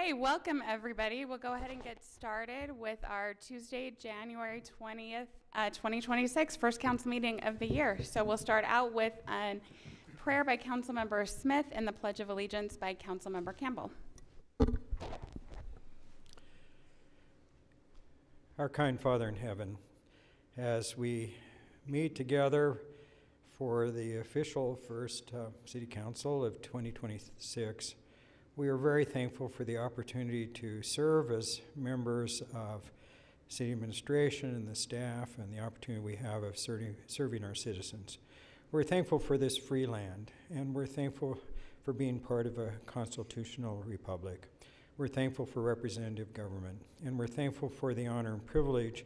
Okay, welcome everybody. We'll go ahead and get started with our Tuesday, January 20th, 2026 first council meeting of the year. So we'll start out with a prayer by Councilmember Smith and the Pledge of Allegiance by Councilmember Campbell. Our kind Father in heaven, as we meet together for the official first City Council of 2026, we are very thankful for the opportunity to serve as members of city administration and the staff and the opportunity we have of serving our citizens. We're thankful for this free land, and we're thankful for being part of a constitutional republic. We're thankful for representative government, and we're thankful for the honor and privilege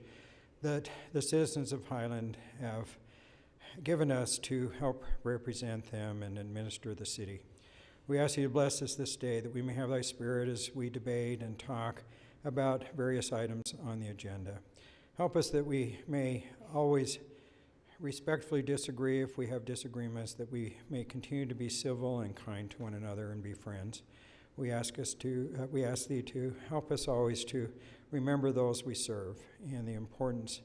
that the citizens of Highland have given us to help represent them and administer the city. We ask you to bless us this day, that we may have thy spirit as we debate and talk about various items on the agenda. Help us that we may always respectfully disagree if we have disagreements, that we may continue to be civil and kind to one another and be friends. We ask thee to help us always to remember those we serve and the importance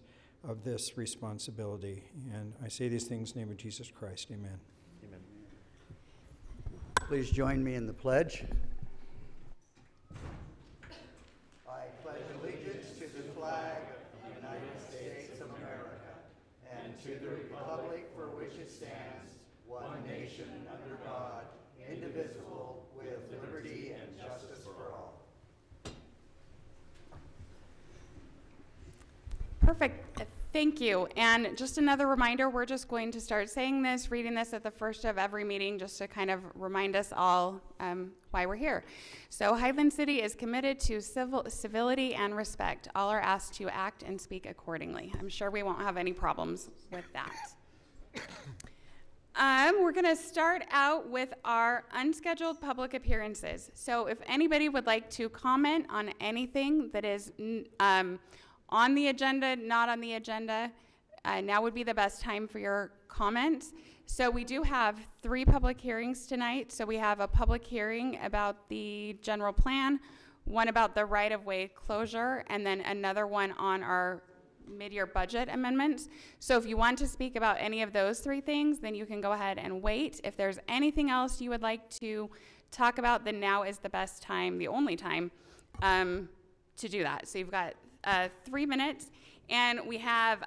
of this responsibility. And I say these things in the name of Jesus Christ. Amen. Amen. Please join me in the pledge. I pledge allegiance to the flag of the United States of America and to the republic for which it stands, one nation under God, indivisible, with liberty and justice for all. Perfect. Thank you. And just another reminder, we're just going to start saying this, reading this at the first of every meeting, just to kind of remind us all why we're here. So Highland City is committed to civility and respect. All are asked to act and speak accordingly. I'm sure we won't have any problems with that. We're going to start out with our unscheduled public appearances. So if anybody would like to comment on anything that is on the agenda, not on the agenda, now would be the best time for your comments. So we do have 3 public hearings tonight. So we have a public hearing about the general plan, one about the right-of-way closure, and then another one on our mid-year budget amendments. So if you want to speak about any of those 3 things, then you can go ahead and wait. If there's anything else you would like to talk about, then now is the best time, the only time, to do that. So you've got 3 minutes, and we have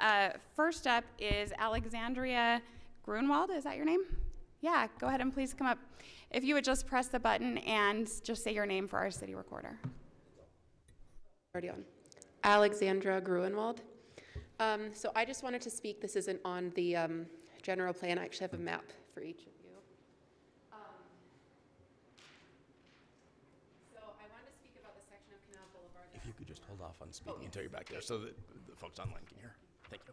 first up is Alexandria Grunwald. Is that your name? Yeah, go ahead and please come up. If you would just press the button and just say your name for our city recorder. Already on. Alexandra Gruenwald. So I just wanted to speak. This isn't on the general plan. I actually have a map for each of you. So I wanted to speak about the section of Canal Boulevard. If you could just hold off on speaking until you're back there so that the folks online can hear. Thank you.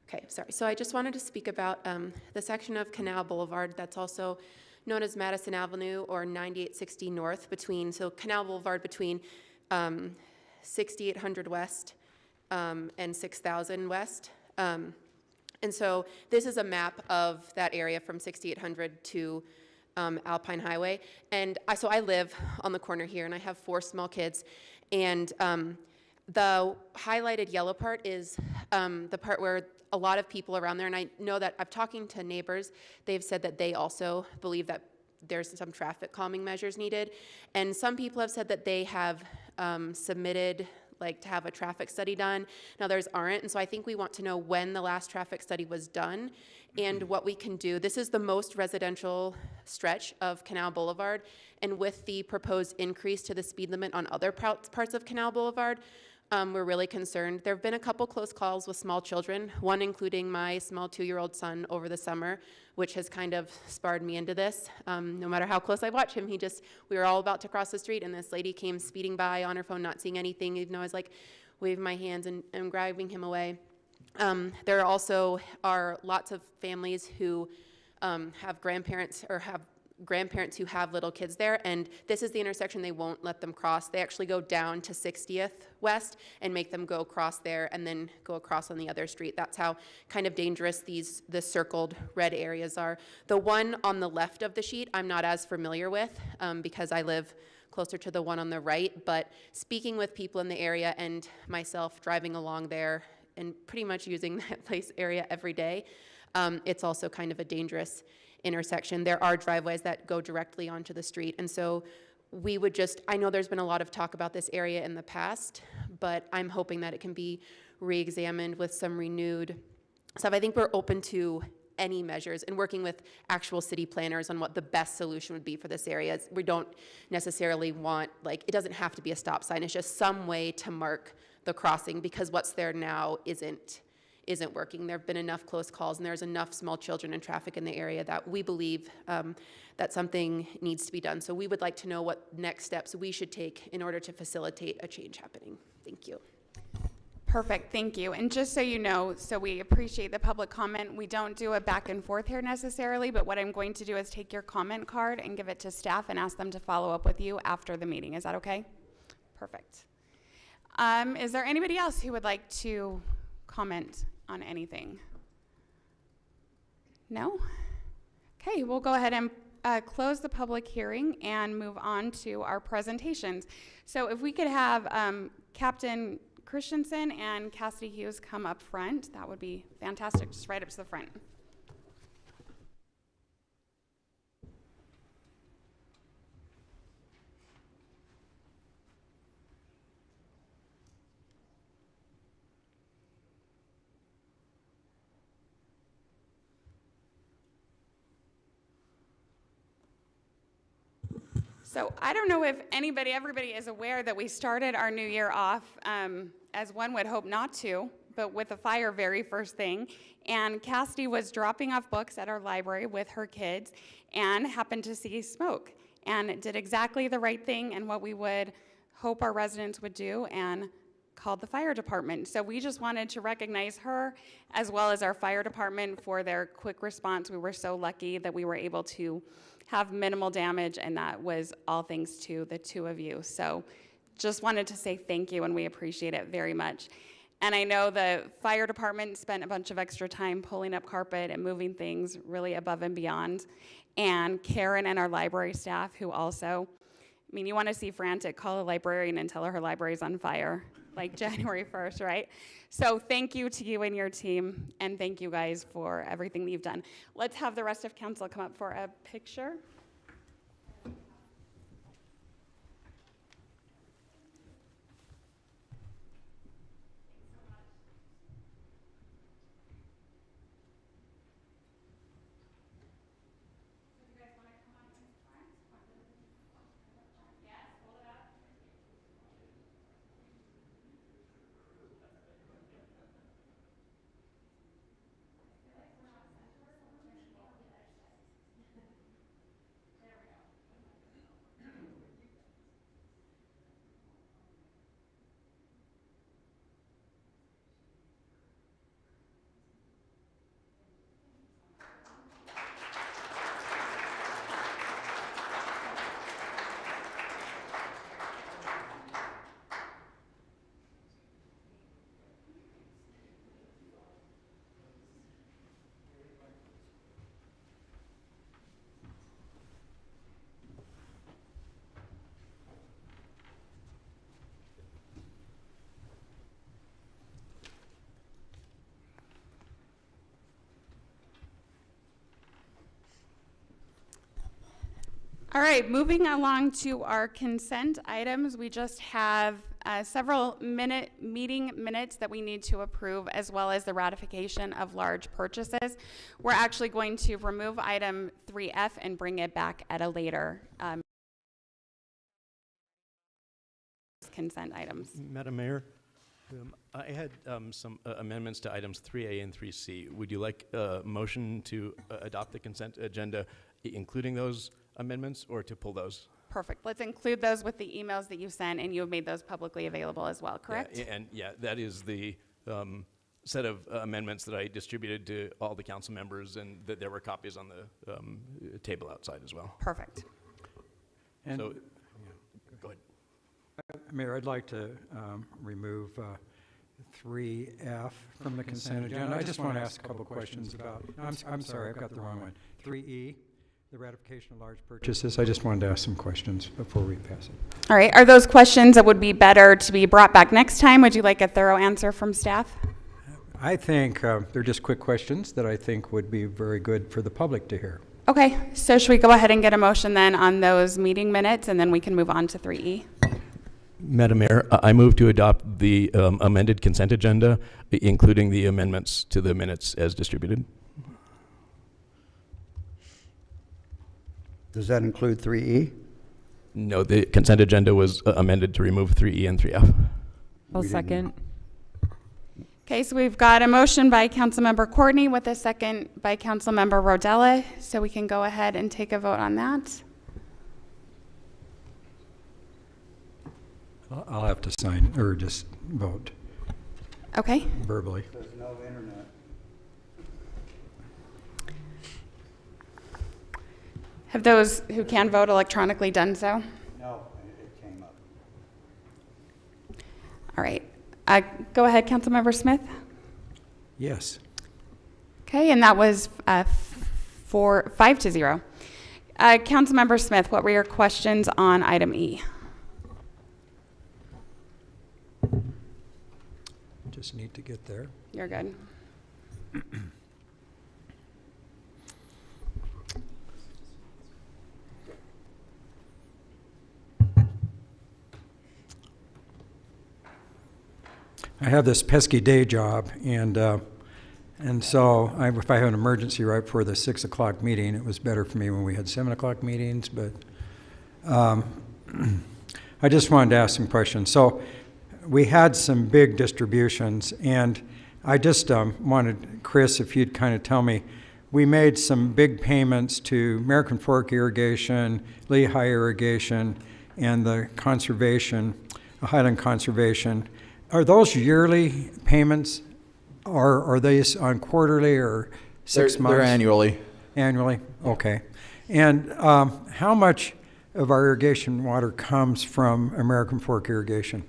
Okay, sorry. So I just wanted to speak about the section of Canal Boulevard that's also known as Madison Avenue or 9860 North so Canal Boulevard between 6800 West and 6000 West. And so this is a map of that area from 6800 to Alpine Highway. And so I live on the corner here, and I have 4 small kids. And the highlighted yellow part is the part where a lot of people around there, and I know that I'm talking to neighbors, they've said that they also believe that there's some traffic calming measures needed. And some people have said that they have submitted to have a traffic study done. Now others aren't, and so I think we want to know when the last traffic study was done and what we can do. This is the most residential stretch of Canal Boulevard, and with the proposed increase to the speed limit on other parts of Canal Boulevard, we're really concerned. There have been a couple close calls with small children, one including my small 2-year-old son over the summer, which has kind of spurred me into this. No matter how close I watch him, we were all about to cross the street, and this lady came speeding by on her phone, not seeing anything, even though I was waving my hands and grabbing him away. There also are lots of families who have grandparents or have grandparents who have little kids there, and this is the intersection they won't let them cross. They actually go down to 60th West and make them go across there and then go across on the other street. That's how kind of dangerous the circled red areas are. The one on the left of the sheet I'm not as familiar with because I live closer to the one on the right, but speaking with people in the area and myself driving along there and pretty much using that place area every day, it's also kind of a dangerous intersection. There are driveways that go directly onto the street, and so we would I know there's been a lot of talk about this area in the past, but I'm hoping that it can be re-examined with some renewed stuff. I think we're open to any measures and working with actual city planners on what the best solution would be for this area. We don't necessarily want, like, it doesn't have to be a stop sign. It's just some way to mark the crossing, because what's there now isn't working. There have been enough close calls, and there's enough small children and traffic in the area that we believe that something needs to be done. So we would like to know what next steps we should take in order to facilitate a change happening. Thank you. Perfect, thank you. And just so you know, so we appreciate the public comment. We don't do a back and forth here necessarily, but what I'm going to do is take your comment card and give it to staff and ask them to follow up with you after the meeting. Is that okay? Perfect. Is there anybody else who would like to comment on anything? No? Okay, we'll go ahead and close the public hearing and move on to our presentations. So if we could have Captain Christensen and Cassidy Hughes come up front, that would be fantastic, just right up to the front. So I don't know if everybody is aware that we started our new year off, as one would hope not to, but with a fire very first thing. And Cassidy was dropping off books at our library with her kids and happened to see smoke and did exactly the right thing and what we would hope our residents would do, and called the fire department. So we just wanted to recognize her as well as our fire department for their quick response. We were so lucky that we were able to have minimal damage, and that was all thanks to the two of you. So just wanted to say thank you, and we appreciate it very much. And I know the fire department spent a bunch of extra time pulling up carpet and moving things really above and beyond. And Karen and our library staff, who also, I mean, you want to see frantic, call a librarian and tell her her library's on fire, like January 1st, right? So thank you to you and your team, and thank you guys for everything that you've done. Let's have the rest of council come up for a picture. All right, moving along to our consent items, we just have several meeting minutes that we need to approve, as well as the ratification of large purchases. We're actually going to remove item 3F and bring it back at a later consent items. Madam Mayor, I had some amendments to items 3A and 3C. Would you like a motion to adopt the consent agenda, including those amendments, or to pull those? Perfect. Let's include those with the emails that you sent, and you have made those publicly available as well, correct? Yeah, and that is the set of amendments that I distributed to all the council members, and that there were copies on the table outside as well. Perfect. And So, go ahead. Mayor, I'd like to remove 3F from the consent agenda. I just want to ask a couple questions about, I'm sorry, I've got the wrong one. 3E, the ratification of large purchases. I just wanted to ask some questions before we pass it. All right, are those questions that would be better to be brought back next time? Would you like a thorough answer from staff? I think they're just quick questions that I think would be very good for the public to hear. Okay, so should we go ahead and get a motion then on those meeting minutes, and then we can move on to 3E? Madam Mayor, I move to adopt the amended consent agenda, including the amendments to the minutes as distributed. Does that include 3E? No, the consent agenda was amended to remove 3E and 3F. I'll second. Okay, so we've got a motion by Councilmember Courtney with a second by Councilmember Rodella, so we can go ahead and take a vote on that. I'll have to sign, or just vote Okay, verbally. There's no internet. have those who can vote electronically done so? No, it came up. All right, go ahead, Councilmember Smith. Yes. Okay, and that was 5-0. Councilmember Smith, what were your questions on item E? Just need to get there. You're good. I have this pesky day job, and so if I have an emergency right before the 6 o'clock meeting, it was better for me when we had 7 o'clock meetings, but I just wanted to ask some questions. So we had some big distributions, and I just wanted, Chris, if you'd kind of tell me, we made some big payments to American Fork Irrigation, Lehigh Irrigation, and the conservation, Highland Conservation. Are those yearly payments, or are they on quarterly or 6 months? They're annually. Annually? Okay. And how much of our irrigation water comes from American Fork Irrigation?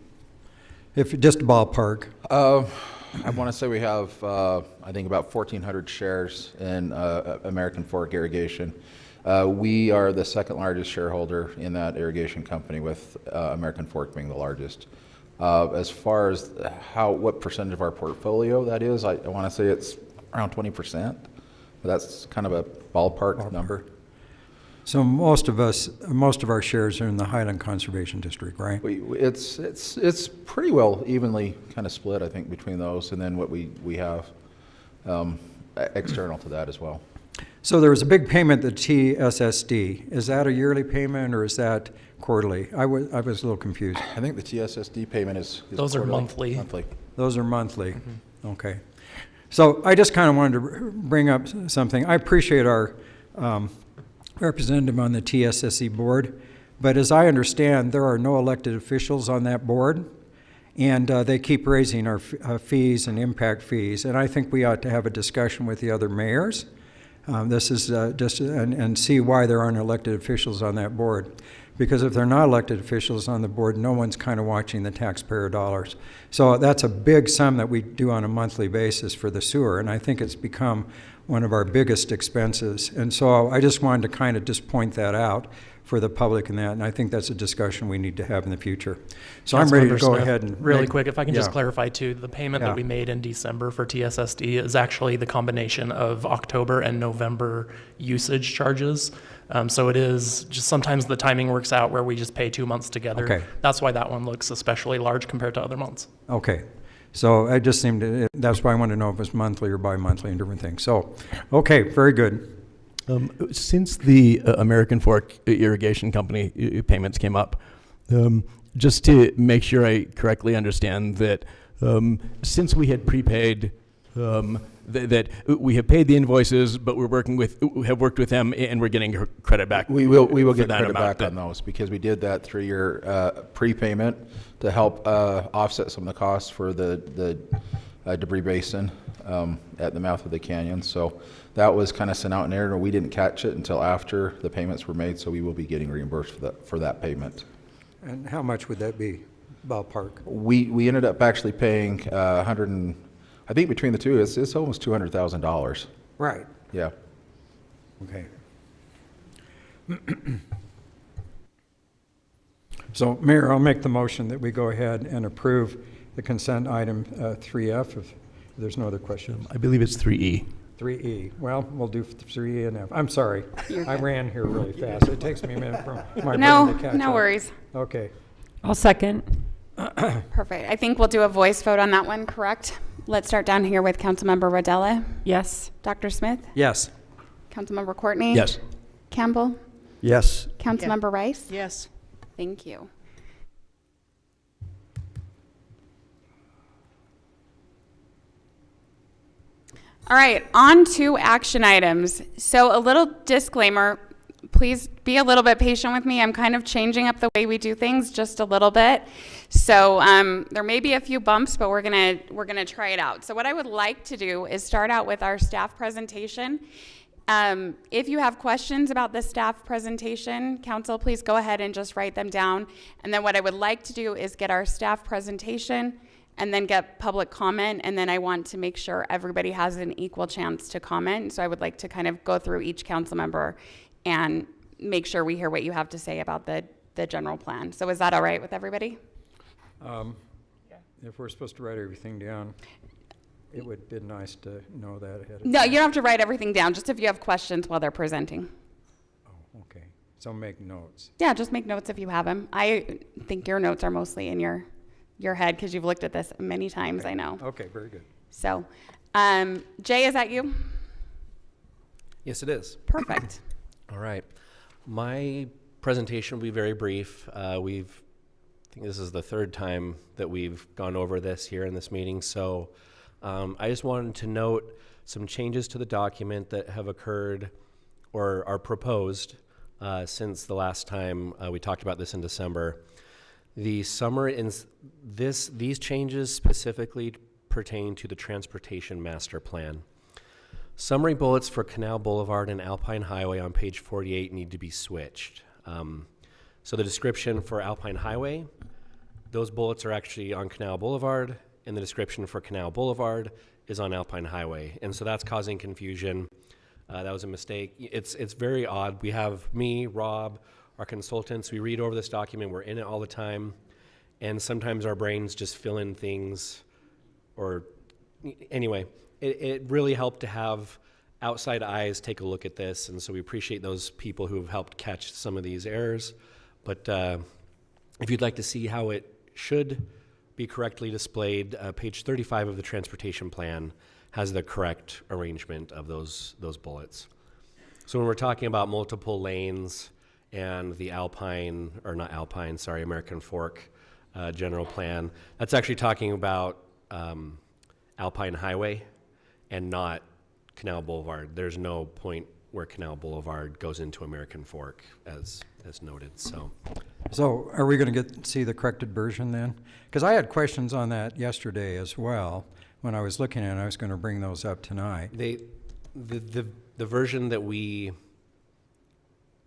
If just a ballpark. I want to say we have, I think, about 1,400 shares in American Fork Irrigation. We are the second largest shareholder in that irrigation company, with American Fork being the largest. As far as what percentage of our portfolio that is, I want to say it's around 20%. But that's kind of a ballpark number. So most of our shares are in the Highland Conservation District, right? It's pretty well evenly kind of split, I think, between those, and then what we have external to that as well. So there was a big payment to TSSD. Is that a yearly payment, or is that quarterly? I was a little confused. I think the TSSD payment is Those are quarterly. monthly. Those are monthly. Okay. So I just kind of wanted to bring up something. I appreciate our representative on the TSSE board, but as I understand, there are no elected officials on that board, and they keep raising our fees and impact fees, and I think we ought to have a discussion with the other mayors. This is and see why there aren't elected officials on that board. Because if they're not elected officials on the board, no one's kind of watching the taxpayer dollars. So that's a big sum that we do on a monthly basis for the sewer, and I think it's become one of our biggest expenses. And so I just wanted to kind of just point that out for the public and that, and I think that's a discussion we need to have in the future. So I'm ready to go Smith, ahead and really quick, if I can just yeah. clarify too, the payment Yeah. that we made in December for TSSD is actually the combination of October and November usage charges. So it is just sometimes the timing works out where we just pay 2 months together. Okay. That's why that one looks especially large compared to other months. Okay. So I just seemed to, that's why I wanted to know if it was monthly or bi-monthly and different things. So, okay, very good. Since the American Fork Irrigation Company payments came up, just to make sure I correctly understand that, since we had prepaid, that we have paid the invoices, but we have worked with them, and we're getting credit back. We will for get that credit amount back on those, because we did that 3-year prepayment to help offset some of the costs for the debris basin at the mouth of the canyon. So that was kind of sent out in error. We didn't catch it until after the payments were made, so we will be getting reimbursed for that payment. And how much would that be, ballpark? We ended up actually paying I think between the two, it's almost $200,000. Right, Yeah. okay. So, Mayor, I'll make the motion that we go ahead and approve the consent item 3F if there's no other questions. I believe it's 3E. 3E, well, we'll do 3E and F. I'm sorry, I ran here really fast. It takes me a minute for my No, brain to catch no up. worries. Okay, I'll second. Perfect. I think we'll do a voice vote on that one, correct? Let's start down here with Councilmember Rodella. Yes. Dr. Smith? yes. Councilmember Courtney? Yes. Campbell? Yes. Councilmember Rice? Yes. Thank you. All right, on to action items. So a little disclaimer, please be a little bit patient with me. I'm kind of changing up the way we do things just a little bit. So there may be a few bumps, but we're gonna try it out. So what I would like to do is start out with our staff presentation. If you have questions about the staff presentation, council, please go ahead and just write them down. And then what I would like to do is get our staff presentation and then get public comment. And then I want to make sure everybody has an equal chance to comment. So I would like to kind of go through each council member and make sure we hear what you have to say about the general plan. So is that all right with everybody? If we're supposed to write everything down, it would be nice to know that ahead of No, time. you don't have to write everything down, just if you have questions while they're presenting. Oh, okay, so make notes. Yeah, just make notes if you have them. I think your notes are mostly in your head because you've looked at this many times, I know. Okay, very good. So, Jay, is that you? Yes, it is. Perfect. All right. My presentation will be very brief. I think this is the third time that we've gone over this here in this meeting. So I just wanted to note some changes to the document that have occurred or are proposed since the last time we talked about this in December. The summary these changes specifically pertain to the Transportation Master Plan. Summary bullets for Canal Boulevard and Alpine Highway on page 48 need to be switched. So the description for Alpine Highway, those bullets are actually on Canal Boulevard, and the description for Canal Boulevard is on Alpine Highway. And so that's causing confusion. That was a mistake. It's very odd. We have me, Rob, our consultants, we read over this document, we're in it all the time, and sometimes our brains just fill in things, or anyway, it really helped to have outside eyes take a look at this, and so we appreciate those people who have helped catch some of these errors. But if you'd like to see how it should be correctly displayed, page 35 of the transportation plan has the correct arrangement of those bullets. So when we're talking about multiple lanes and the American Fork general plan, that's actually talking about Alpine Highway and not Canal Boulevard. There's no point where Canal Boulevard goes into American Fork, as noted. So are we going to see the corrected version then? Because I had questions on that yesterday as well. When I was looking at it, I was going to bring those up tonight. The version that we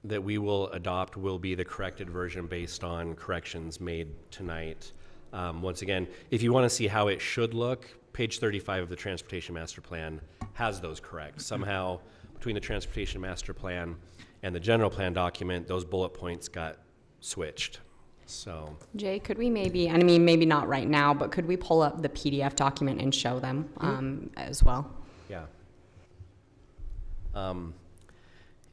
will adopt will be the corrected version based on corrections made tonight. Once again, if you want to see how it should look, page 35 of the Transportation Master Plan has those correct. Somehow, between the Transportation Master Plan and the General Plan document, those bullet points got switched. So, Jay, could we maybe, and I mean, maybe not right now, but could we pull up the PDF document and show them as well? yeah.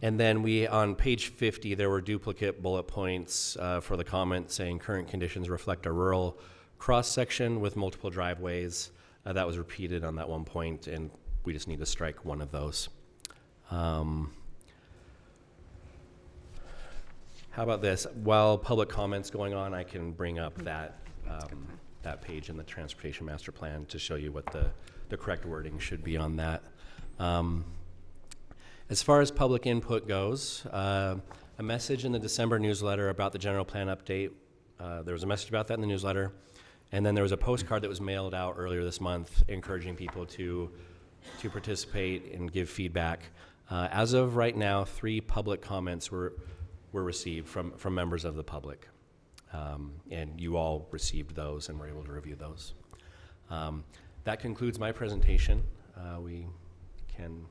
And then on page 50, there were duplicate bullet points for the comment saying current conditions reflect a rural cross-section with multiple driveways. That was repeated on that one point, and we just need to strike one of those. How about this? While public comment's going on, I can bring up that page in the Transportation Master Plan to show you what the correct wording should be on that. As far as public input goes, a message in the December newsletter about the general plan update. There was a message about that in the newsletter. And then there was a postcard that was mailed out earlier this month encouraging people to participate and give feedback. As of right now, 3 public comments were received from members of the public. And you all received those and were able to review those. That concludes my presentation. We can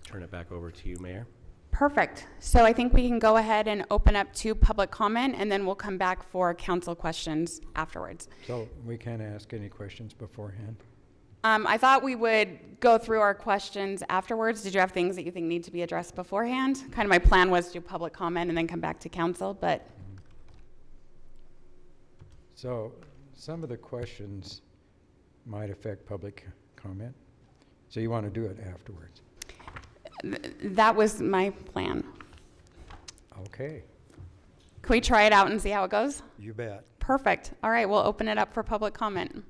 turn it back over to you, Mayor. Perfect. So I think we can go ahead and open up to public comment, and then we'll come back for council questions afterwards. So we can't ask any questions beforehand? I thought we would go through our questions afterwards. Did you have things that you think need to be addressed beforehand? Kind of my plan was to do public comment and then come back to council, but. So some of the questions might affect public comment. So you want to do it afterwards? That was my plan. Okay, Can we try it out and see how it goes? you bet. Perfect. All right, we'll open it up for public comment.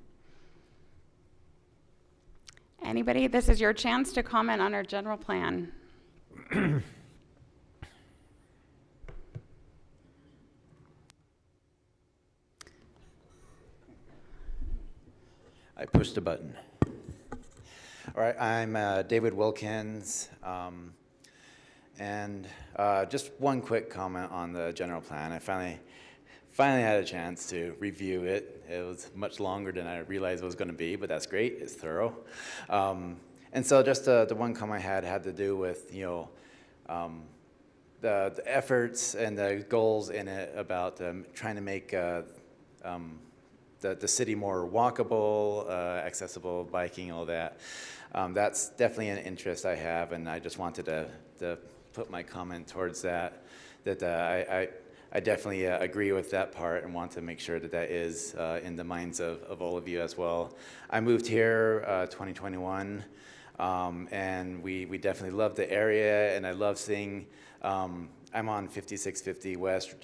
Anybody? This is your chance to comment on our general plan. I pushed a button. All right, I'm David Wilkins, and just one quick comment on the general plan. I finally had a chance to review it. It was much longer than I realized it was going to be, but that's great. It's thorough. And so just the one comment I had to do with the efforts and the goals in it about trying to make the city more walkable, accessible, biking, all that. That's definitely an interest I have, and I just wanted to put my comment towards that. I definitely agree with that part and want to make sure that that is in the minds of all of you as well. I moved here 2021, and we definitely love the area, and I love seeing. I'm on 5650 West,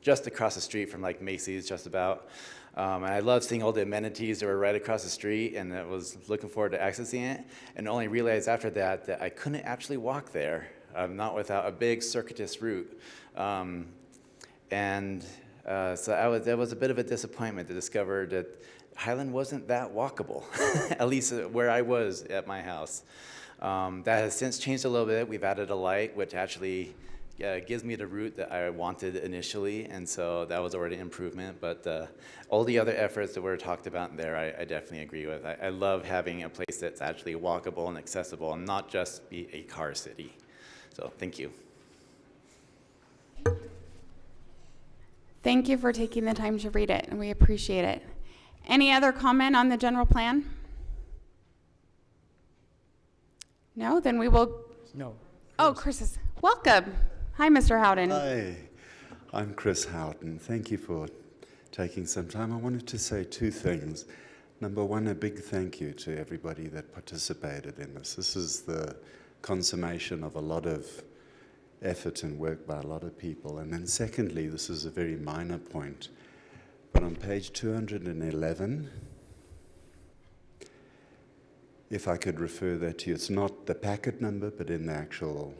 just across the street from like Macy's, just about. And I love seeing all the amenities that were right across the street, and I was looking forward to accessing it, and only realized after that I couldn't actually walk there, not without a big circuitous route. So that was a bit of a disappointment to discover that Highland wasn't that walkable, at least where I was at my house. That has since changed a little bit. We've added a light, which actually gives me the route that I wanted initially, and so that was already an improvement. But all the other efforts that were talked about in there, I definitely agree with. I love having a place that's actually walkable and accessible and not just be a car city. So thank you. Thank you for taking the time to read it, and we appreciate it. Any other comment on the general plan? No? Then we will. No. Oh, Chris is welcome. Hi, Mr. Howden. Hi, I'm Chris Houghton. Thank you for taking some time. I wanted to say 2 things. Number one, a big thank you to everybody that participated in this. This is the consummation of a lot of effort and work by a lot of people. And then secondly, this is a very minor point, but on page 211, if I could refer that to you, it's not the packet number, but in the actual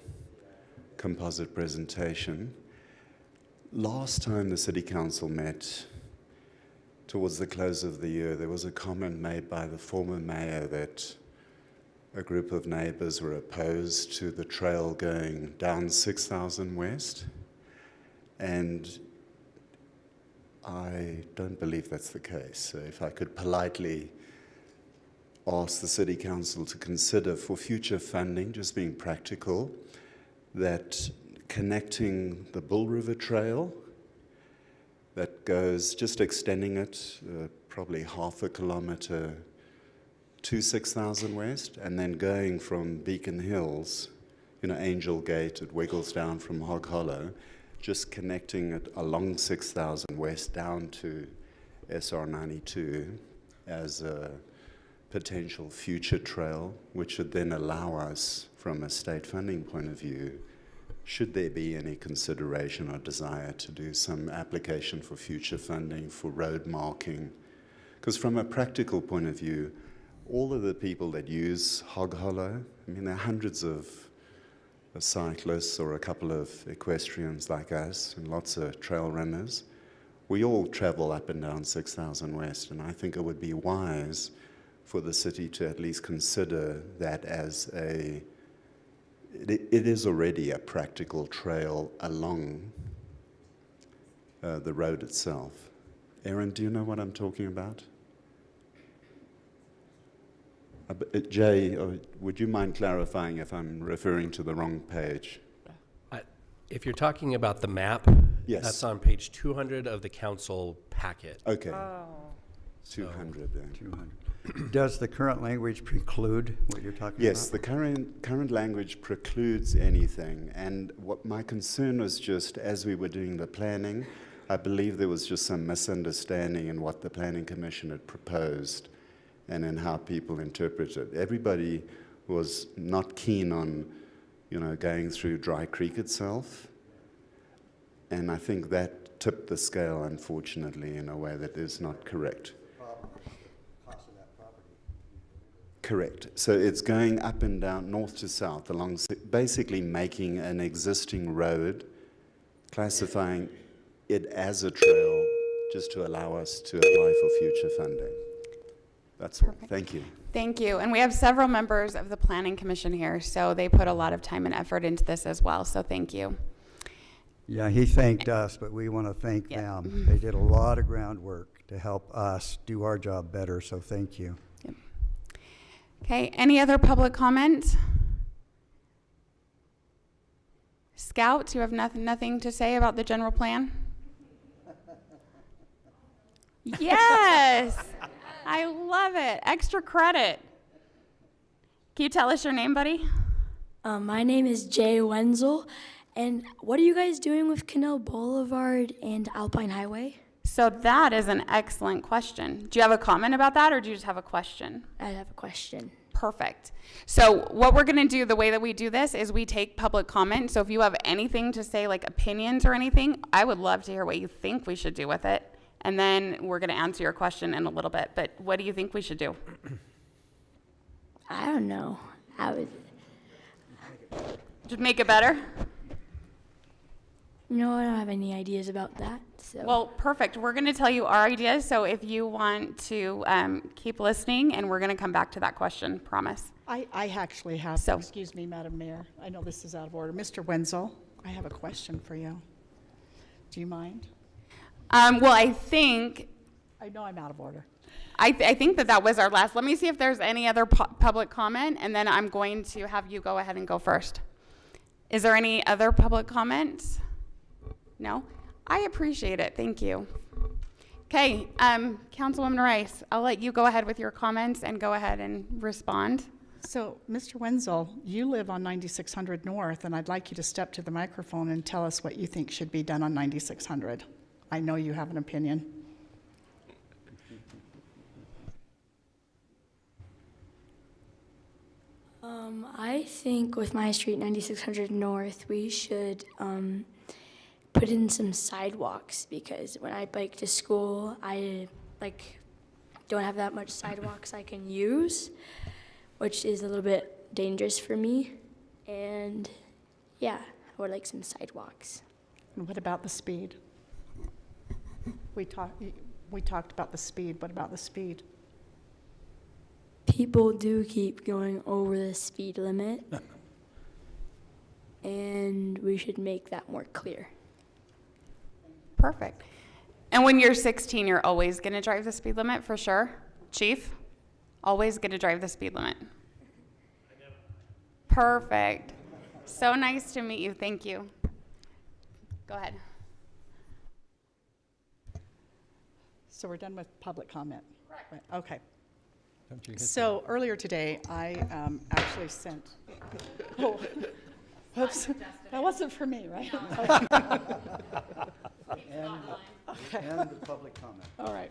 composite presentation. Last time the City Council met, towards the close of the year, there was a comment made by the former mayor that a group of neighbors were opposed to the trail going down 6000 West, and I don't believe that's the case. So if I could politely ask the City Council to consider for future funding, just being practical, that connecting the Bull River Trail that goes, just extending it probably half a kilometer to 6000 West, and then going from Beacon Hills, Angel Gate, it wiggles down from Hog Hollow, just connecting it along 6000 West down to SR 92 as a potential future trail, which would then allow us, from a state funding point of view, should there be any consideration or desire to do some application for future funding for road marking. Because from a practical point of view, all of the people that use Hog Hollow, there are hundreds of cyclists or a couple of equestrians like us and lots of trail runners. we all travel up and down 6000 West, and I think it would be wise for the city to at least consider that as it is already a practical trail along the road itself. Aaron, do you know what I'm talking about? Jay, would you mind clarifying if I'm referring to the wrong page? If you're talking about the map, Yes. that's on page 200 of the council packet. Okay. 200 then. 200. Does the current language preclude what you're talking Yes, about? the current language precludes anything. And what my concern was just as we were doing the planning, I believe there was just some misunderstanding in what the Planning Commission had proposed and in how people interpreted it. Everybody was not keen on, going through Dry Creek itself. And I think that tipped the scale, unfortunately, in a way that is not correct. Correct. So it's going up and down, north to south, along, basically making an existing road, classifying it as a trail, just to allow us to apply for future funding. That's all. Perfect. Thank you. Thank you. And we have several members of the Planning Commission here, so they put a lot of time and effort into this as well, so thank you. Yeah, he thanked us, but we want to thank them. They did a lot of groundwork to help us do our job better, so thank you. Yep. Okay, any other public comment? Scout, you have nothing to say about the general plan? Yes, I love it. Extra credit. Can you tell us your name, buddy? My name is Jay Wenzel, and what are you guys doing with Canal Boulevard and Alpine Highway? So that is an excellent question. Do you have a comment about that, or do you just have a question? I have a question. Perfect. So what we're going to do, the way that we do this, is we take public comment. So if you have anything to say, like opinions or anything, I would love to hear what you think we should do with it. And then we're going to answer your question in a little bit. But what do you think we should do? I don't know. I would. Just make it better? No, I don't have any ideas about that. So. Well, perfect. We're going to tell you our ideas. So if you want to keep listening, and we're going to come back to that question, promise. I actually have, excuse me, Madam Mayor. I know this is out of order. Mr. Wenzel, I have a question for you. Do you mind? Well, I think... I know I'm out of order. I think that was our last. Let me see if there's any other public comment, and then I'm going to have you go ahead and go first. Is there any other public comments? No? I appreciate it. Thank you. Okay, Councilwoman Rice, I'll let you go ahead with your comments and go ahead and respond. So, Mr. Wenzel, you live on 9600 North, and I'd like you to step to the microphone and tell us what you think should be done on 9600. I know you have an opinion. I think with my street, 9600 North, we should put in some sidewalks, because when I bike to school, I don't have that much sidewalks I can use, which is a little bit dangerous for me. And yeah, I would like some sidewalks. And what about the speed? We talked about the speed. What about the speed? People do keep going over the speed limit, and we should make that more clear. Perfect. And when you're 16, you're always going to drive the speed limit for sure? Chief? Always going to drive the speed limit? Perfect. So nice to meet you. Thank you. Go ahead. So we're done with public comment? Correct. Right, okay. Don't you hit So earlier today, I actually sent, oh, whoops, that wasn't for me, right? And the public comment. All right.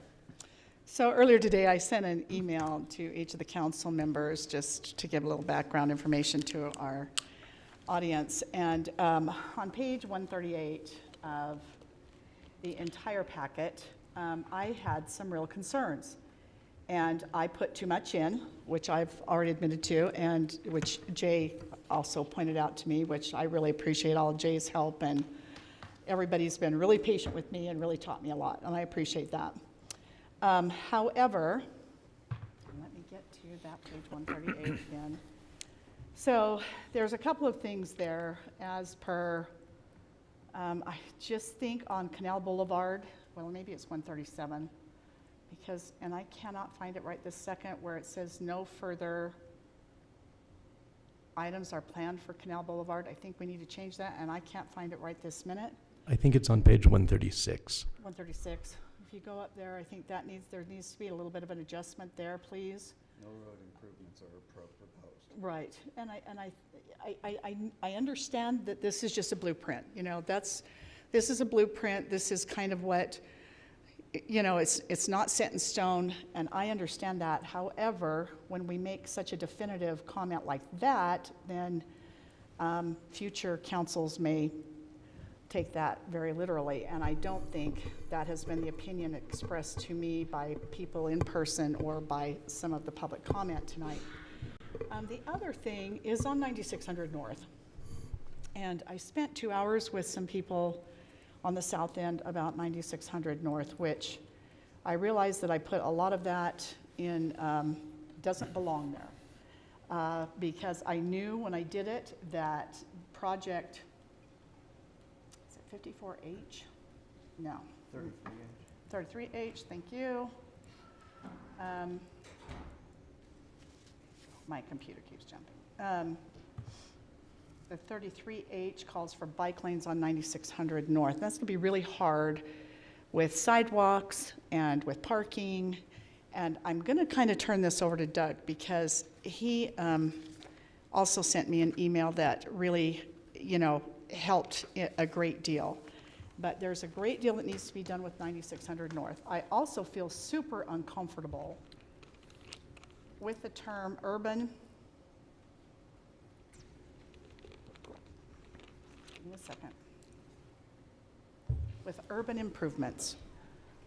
So earlier today, I sent an email to each of the council members just to give a little background information to our audience. And on page 138 of the entire packet, I had some real concerns. And I put too much in, which I've already admitted to, and which Jay also pointed out to me, which I really appreciate all of Jay's help and everybody's been really patient with me and really taught me a lot, and I appreciate that. However, let me get to that page 138 again. So there's a couple of things there as per, I just think on Canal Boulevard, well, maybe it's 137, because, and I cannot find it right this second, where it says no further items are planned for Canal Boulevard. I think we need to change that, and I can't find it right this minute. I think it's on page 136. 136. If you go up there, I think that there needs to be a little bit of an adjustment there, please. No road improvements are proposed. Right, and I understand that this is just a blueprint. You know, this is a blueprint. This is kind of what, you know, it's not set in stone, and I understand that. However, when we make such a definitive comment like that, then future councils may take that very literally, and I don't think that has been the opinion expressed to me by people in person or by some of the public comment tonight. The other thing is on 9600 North, and I spent 2 hours with some people on the south end about 9600 North, which I realized that I put a lot of that in, doesn't belong there, because I knew when I did it that project, is it 54H? No. 33H. 33H, thank you. My computer keeps jumping. The 33H calls for bike lanes on 9600 North. That's gonna be really hard with sidewalks and with parking. And I'm gonna kind of turn this over to Doug, because he also sent me an email that really, you know, helped a great deal. But there's a great deal that needs to be done with 9600 North. I also feel super uncomfortable with the term urban. Give me a second. With urban improvements.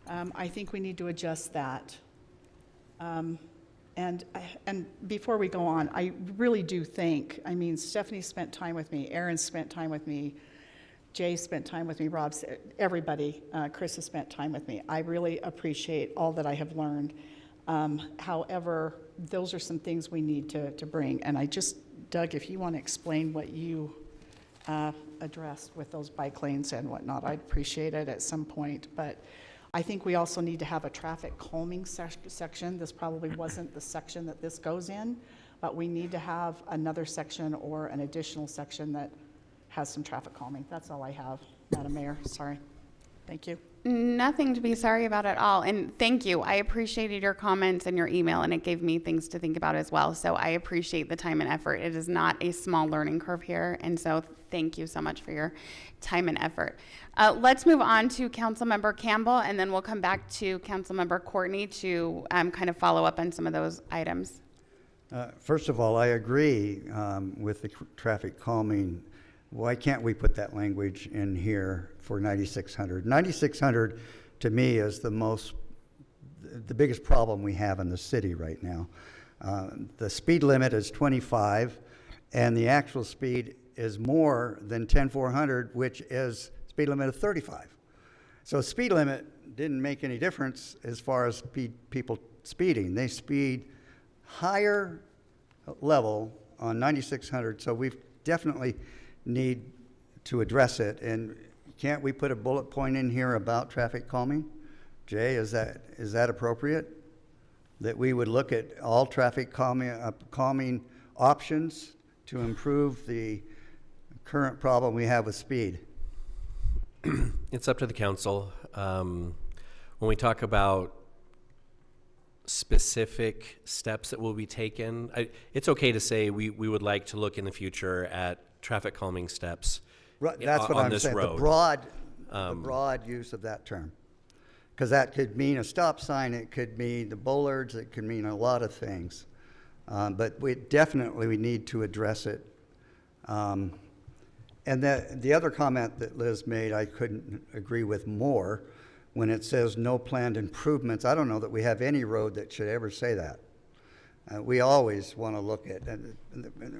I think we need to adjust that. And before we go on, I really do think, I mean, Stephanie spent time with me, Aaron spent time with me, Jay spent time with me, Rob, everybody, Chris has spent time with me. I really appreciate all that I have learned. However, those are some things we need to bring. And I just, Doug, if you want to explain what you addressed with those bike lanes and whatnot, I'd appreciate it at some point. But I think we also need to have a traffic calming section. This probably wasn't the section that this goes in, but we need to have another section or an additional section that has some traffic calming. That's all I have, Madam Mayor. Sorry. Thank you. Nothing to be sorry about at all. And thank you. I appreciated your comments and your email, and it gave me things to think about as well. So I appreciate the time and effort. It is not a small learning curve here. And so thank you so much for your time and effort. Let's move on to Councilmember Campbell, and then we'll come back to Councilmember Courtney to kind of follow up on some of those items. First of all, I agree with the traffic calming. Why can't we put that language in here for 9600? 9600 to me is the biggest problem we have in the city right now. The speed limit is 25 and the actual speed is more than 10400, which is speed limit of 35. So speed limit didn't make any difference as far as people speeding. They speed higher level on 9600, so we've definitely need to address it. And can't we put a bullet point in here about traffic calming? Jay, is that appropriate? That we would look at all traffic calming options to improve the current problem we have with speed? It's up to the council. When we talk about specific steps that will be taken, it's okay to say we would like to look in the future at traffic calming steps. Right, that's what I'm saying. Road. The broad use of that term, because that could mean a stop sign, it could mean the bollards, it could mean a lot of things. But we need to address it. And the other comment that Liz made, I couldn't agree with more. When it says no planned improvements, I don't know that we have any road that should ever say that. We always want to look at, and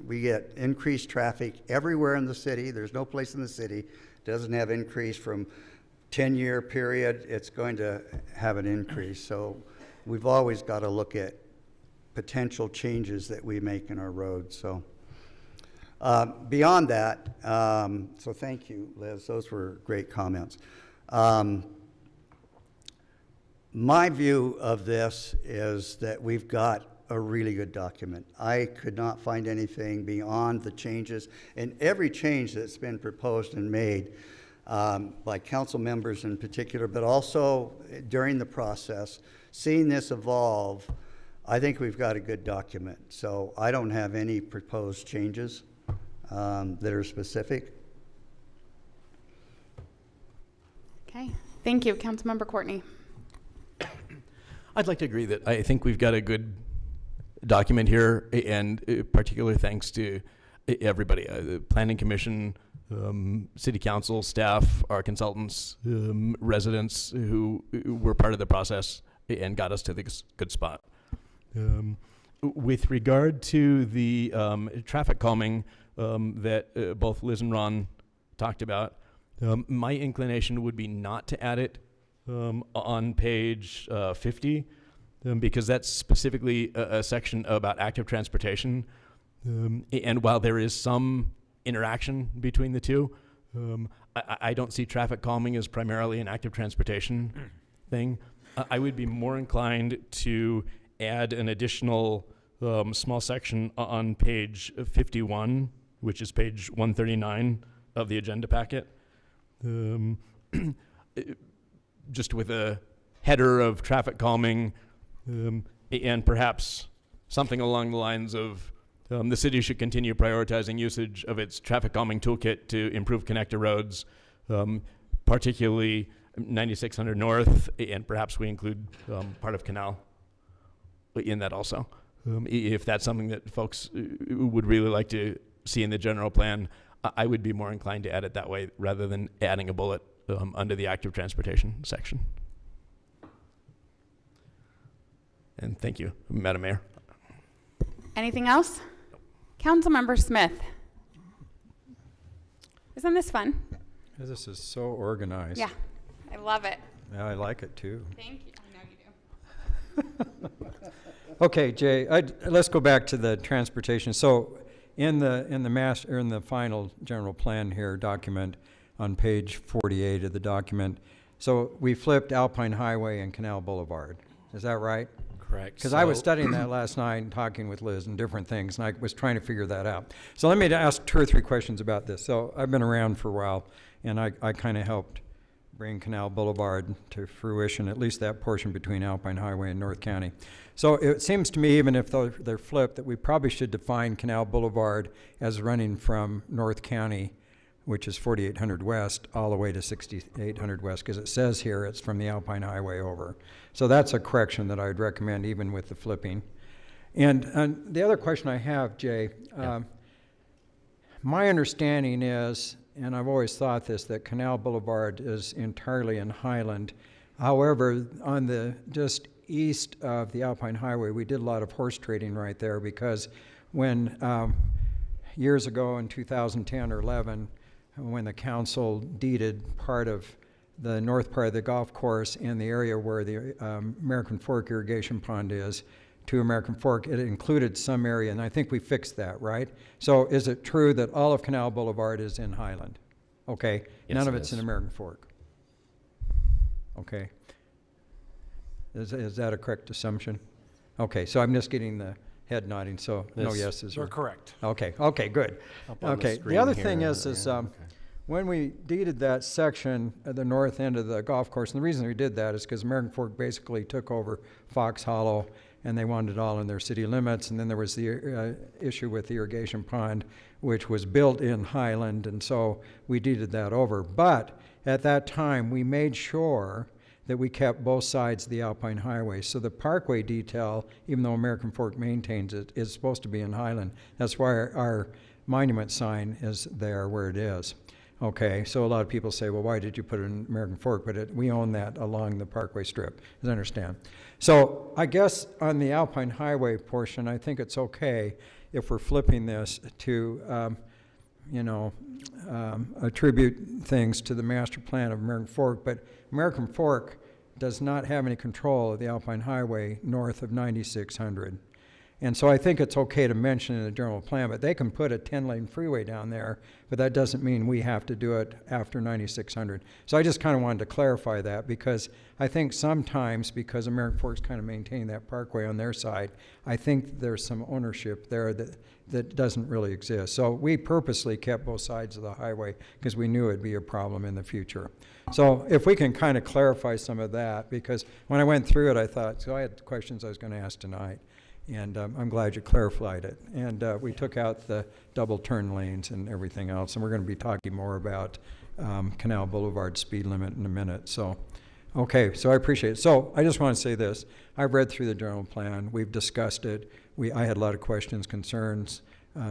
we get increased traffic everywhere in the city. There's no place in the city doesn't have increase from 10-year period. It's going to have an increase. So we've always got to look at potential changes that we make in our roads. So beyond that, so thank you, Liz. Those were great comments. My view of this is that we've got a really good document. I could not find anything beyond the changes, and every change that's been proposed and made by council members in particular, but also during the process, seeing this evolve, I think we've got a good document. So I don't have any proposed changes that are specific. Okay, thank you. Councilmember Courtney. I'd like to agree that I think we've got a good document here, and particular thanks to everybody, the Planning Commission, City Council, staff, our consultants, residents who were part of the process and got us to this good spot. With regard to the traffic calming that both Liz and Ron talked about, my inclination would be not to add it on page 50, because that's specifically a section about active transportation. And while there is some interaction between the two, I don't see traffic calming as primarily an active transportation thing. I would be more inclined to add an additional small section on page 51, which is page 139 of the agenda packet. Just with a header of traffic calming, and perhaps something along the lines of the city should continue prioritizing usage of its traffic calming toolkit to improve connector roads, particularly 9600 North, and perhaps we include part of Canal in that also. If that's something that folks would really like to see in the general plan, I would be more inclined to add it that way rather than adding a bullet under the active transportation section. And thank you, Madam Mayor. Anything else? Councilmember Smith. Isn't this fun? This is so organized. Yeah, I love it. Yeah, I like it too. Thank you. I know you do. Okay, Jay, let's go back to the transportation. So in the final general plan here document on page 48 of the document, so we flipped Alpine Highway and Canal Boulevard. Is that right? Correct. Because I was studying that last night and talking with Liz and different things, and I was trying to figure that out. So let me ask 2 or 3 questions about this. So I've been around for a while, and I kind of helped bring Canal Boulevard to fruition, at least that portion between Alpine Highway and North County. So it seems to me, even if they're flipped, that we probably should define Canal Boulevard as running from North County, which is 4800 West, all the way to 6800 West, because it says here it's from the Alpine Highway over. So that's a correction that I'd recommend, even with the flipping. And the other question I have, Jay, my understanding is, and I've always thought this, that Canal Boulevard is entirely in Highland. However, on the just east of the Alpine Highway, we did a lot of horse trading right there, because when years ago in 2010 or 11, when the council deeded part of the north part of the golf course in the area where the American Fork irrigation pond is to American Fork, it included some area, and I think we fixed that, right? So is it true that all of Canal Boulevard is in Highland? Okay, yes, none of it's in American Fork. Okay. Is that a correct assumption? Okay, so I'm just getting the head nodding, so no yeses. You're correct. Okay, okay, good. Okay, the other thing is when we deeded that section at the north end of the golf course, and the reason we did that is because American Fork basically took over Fox Hollow, and they wanted it all in their city limits, and then there was the issue with the irrigation pond, which was built in Highland, and so we deeded that over. But at that time, we made sure that we kept both sides of the Alpine Highway. So the parkway detail, even though American Fork maintains it, is supposed to be in Highland. That's why our monument sign is there where it is. Okay, so a lot of people say, well, why did you put it in American Fork? But we own that along the Parkway Strip, as I understand. So I guess on the Alpine Highway portion, I think it's okay if we're flipping this to, attribute things to the master plan of American Fork. But American Fork does not have any control of the Alpine Highway north of 9600. And so I think it's okay to mention in the general plan, but they can put a 10-lane freeway down there, but that doesn't mean we have to do it after 9600. So I just kind of wanted to clarify that, because I think sometimes, because American Fork's kind of maintaining that parkway on their side, I think there's some ownership there that doesn't really exist. So we purposely kept both sides of the highway because we knew it'd be a problem in the future. So if we can kind of clarify some of that, because when I went through it, I thought, so I had questions I was going to ask tonight. And I'm glad you clarified it. And we took out the double turn lanes and everything else. And we're going to be talking more about Canal Boulevard speed limit in a minute. So, okay, so I appreciate it. So I just want to say this. I've read through the general plan. We've discussed it. I had a lot of questions, concerns.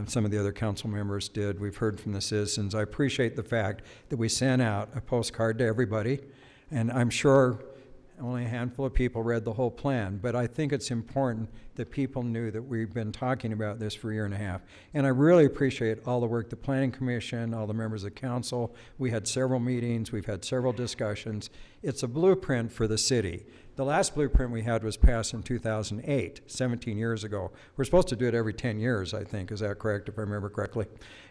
Some of the other council members did. We've heard from the citizens. I appreciate the fact that we sent out a postcard to everybody. And I'm sure only a handful of people read the whole plan, but I think it's important that people knew that we've been talking about this for a year and a half. And I really appreciate all the work the Planning Commission, all the members of council. We had several meetings, we've had several discussions. It's a blueprint for the city. The last blueprint we had was passed in 2008, 17 years ago. We're supposed to do it every 10 years, I think. Is that correct, if I remember correctly?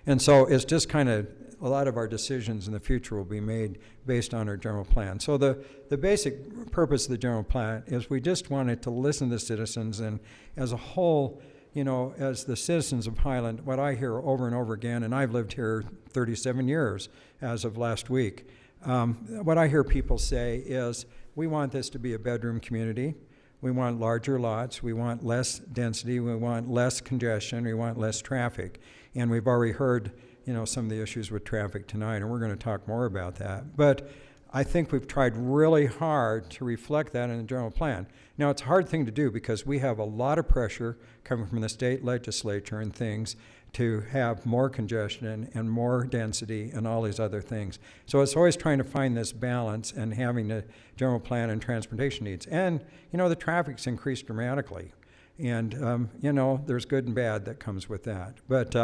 And so it's just kind of, a lot of our decisions in the future will be made based on our general plan. So the basic purpose of the general plan is we just wanted to listen to citizens, and as a whole, you know, as the citizens of Highland, what I hear over and over again, and I've lived here 37 years as of last week, what I hear people say is, we want this to be a bedroom community. We want larger lots. We want less density. We want less congestion. We want less traffic. And we've already heard, you know, some of the issues with traffic tonight, and we're going to talk more about that. But I think we've tried really hard to reflect that in the general plan. Now, it's a hard thing to do because we have a lot of pressure coming from the state legislature and things to have more congestion and more density and all these other things. So it's always trying to find this balance and having the general plan and transportation needs. And, you know, the traffic's increased dramatically. And, you know, there's good and bad that comes with that. But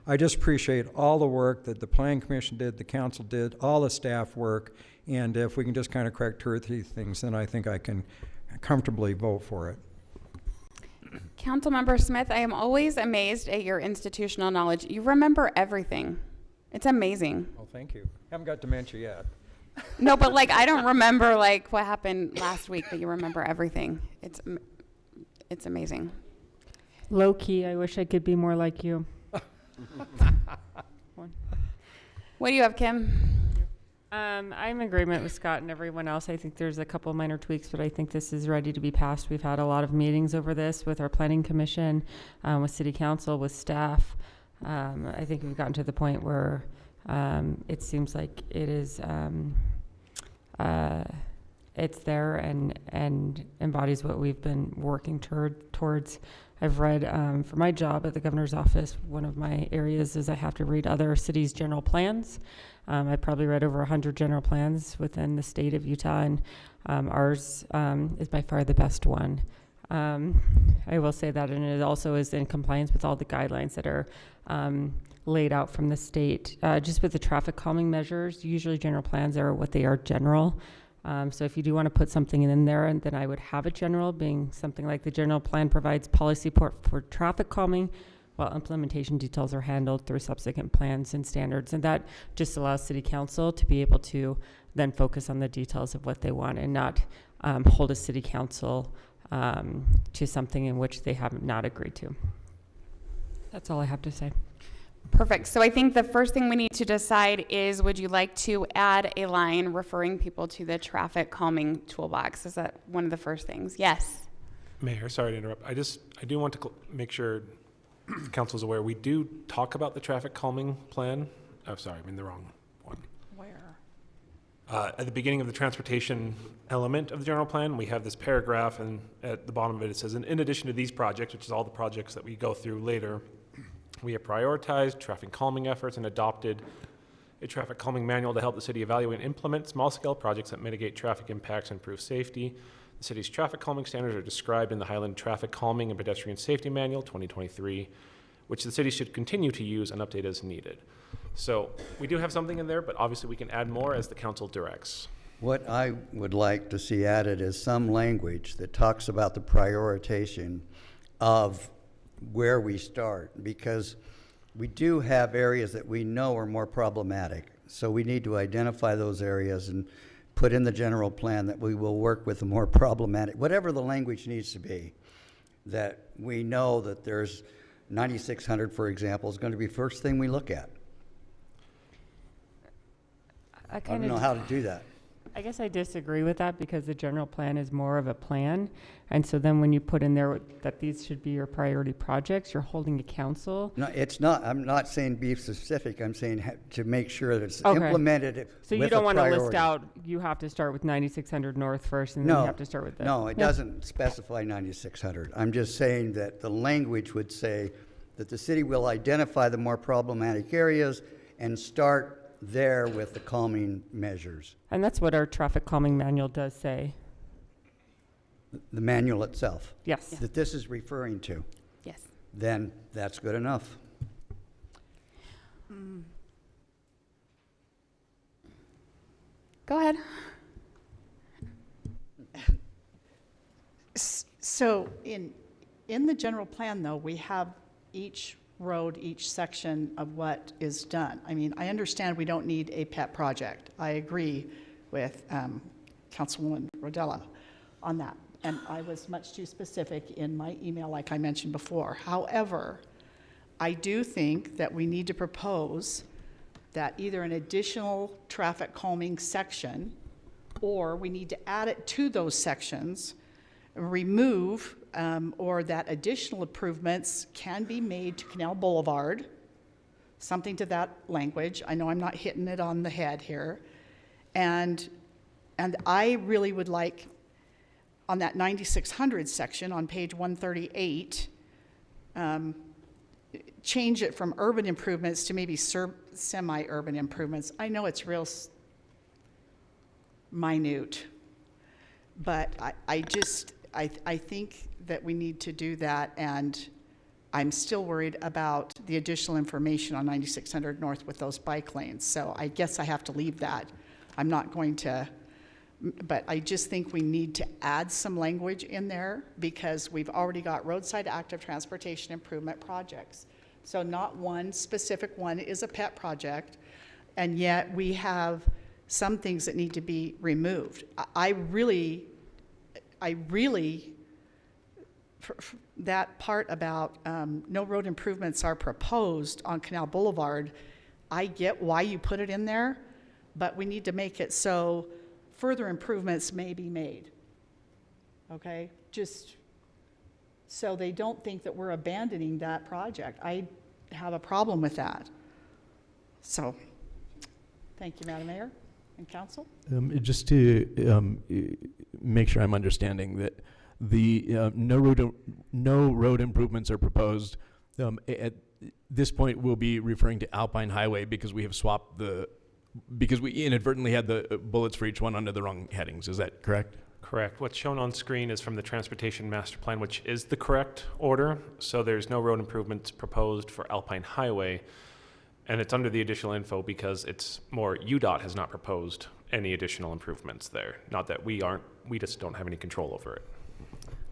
I just appreciate all the work that the Planning Commission did, the council did, all the staff work. And if we can just kind of correct 2 or 3 things, then I think I can comfortably vote for it. Councilmember Smith, I am always amazed at your institutional knowledge. You remember everything. It's amazing. Well, thank you. Haven't got dementia yet. No, but like I don't remember like what happened last week, but you remember everything. It's amazing. Low key, I wish I could be more like you. What do you have, Kim? I'm in agreement with Scott and everyone else. I think there's a couple of minor tweaks, but I think this is ready to be passed. We've had a lot of meetings over this with our planning commission, with city council, with staff. I think we've gotten to the point where it seems like it is, it's there and embodies what we've been working towards. I've read, for my job at the governor's office, one of my areas is I have to read other cities' general plans. I probably read over 100 general plans within the state of Utah, and ours is by far the best one. I will say that, and it also is in compliance with all the guidelines that are laid out from the state. Just with the traffic calming measures, usually general plans are what they are general. So if you do want to put something in there, and then I would have it general, being something like the general plan provides policy support for traffic calming, while implementation details are handled through subsequent plans and standards. And that just allows city council to be able to then focus on the details of what they want and not hold a city council to something in which they have not agreed to. That's all I have to say. Perfect. So I think the first thing we need to decide is, would you like to add a line referring people to the traffic calming toolbox? Is that one of the first things? Yes. Mayor, sorry to interrupt. I do want to make sure council is aware. We do talk about the traffic calming plan. Oh, sorry, I'm in the wrong one. Where? At the beginning of the transportation element of the general plan, we have this paragraph, and at the bottom of it, it says, in addition to these projects, which is all the projects that we go through later, we have prioritized traffic calming efforts and adopted a traffic calming manual to help the city evaluate and implement small-scale projects that mitigate traffic impacts and improve safety. The city's traffic calming standards are described in the Highland Traffic Calming and Pedestrian Safety Manual 2023, which the city should continue to use and update as needed. So we do have something in there, but obviously we can add more as the council directs. What I would like to see added is some language that talks about the prioritization of where we start, because we do have areas that we know are more problematic. So we need to identify those areas and put in the general plan that we will work with the more problematic, whatever the language needs to be, that we know that there's 9600, for example, is going to be first thing we look at. I don't know how to do that. I guess I disagree with that because the general plan is more of a plan. And so then when you put in there that these should be your priority projects, you're holding a council. No, it's not. I'm not saying be specific. I'm saying to make sure that it's Okay. implemented. So you don't want to list out, you have to start with 9600 North first and then you have to start with that. No, it doesn't specify 9600. I'm just saying that the language would say that the city will identify the more problematic areas and start there with the calming measures. And that's what our traffic calming manual does say. The manual itself. Yes. That this is referring to. Yes. Then that's good enough. Go ahead. So in the general plan, though, we have each road, each section of what is done. I mean, I understand we don't need a pet project. I agree with Councilwoman Rodella on that. And I was much too specific in my email, like I mentioned before. However, I do think that we need to propose that either an additional traffic calming section, or we need to add it to those sections, remove, or that additional improvements can be made to Canal Boulevard, something to that language. I know I'm not hitting it on the head here. And I really would like, on that 9600 section on page 138, change it from urban improvements to maybe semi-urban improvements. I know it's real minute, but I think that we need to do that, and I'm still worried about the additional information on 9600 North with those bike lanes. So I guess I have to leave that. I'm not going to, but I just think we need to add some language in there because we've already got roadside active transportation improvement projects. So not one specific one is a pet project, and yet we have some things that need to be removed. I really, that part about no road improvements are proposed on Canal Boulevard, I get why you put it in there, but we need to make it so further improvements may be made. Okay? Just so they don't think that we're abandoning that project. I have a problem with that. So, thank you, Madam Mayor and Council. Just to make sure I'm understanding that the no road improvements are proposed. At this point, we'll be referring to Alpine Highway because we have swapped because we inadvertently had the bullets for each one under the wrong headings. Is that correct? Correct. What's shown on screen is from the Transportation Master Plan, which is the correct order. So there's no road improvements proposed for Alpine Highway. And it's under the additional info because it's more, UDOT has not proposed any additional improvements there. Not that we just don't have any control over it.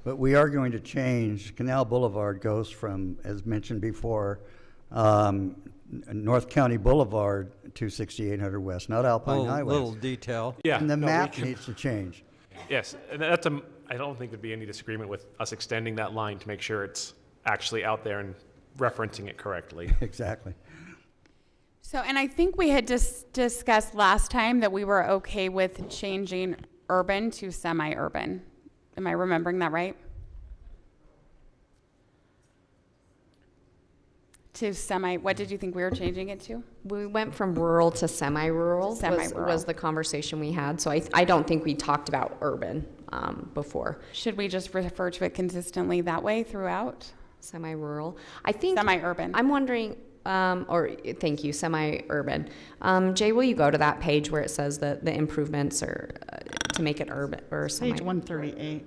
But we are going to change. Canal Boulevard goes from, as mentioned before, North County Boulevard to 6800 West, not Alpine Highway. Little detail. Yeah. And the map needs to change. Yes, and I don't think there'd be any disagreement with us extending that line to make sure it's actually out there and referencing it correctly. Exactly. So, and I think we had discussed last time that we were okay with changing urban to semi-urban. Am I remembering that right? To semi, what did you think we were changing it to? We went from rural to semi-rural, Semi-rural. was the conversation we had. So I don't think we talked about urban before. Should we just refer to it consistently that way throughout? Semi-rural. I think Semi-urban. I'm wondering, Thank you, semi-urban. Jay, will you go to that page where it says that the improvements are to make it urban or semi? Page 138.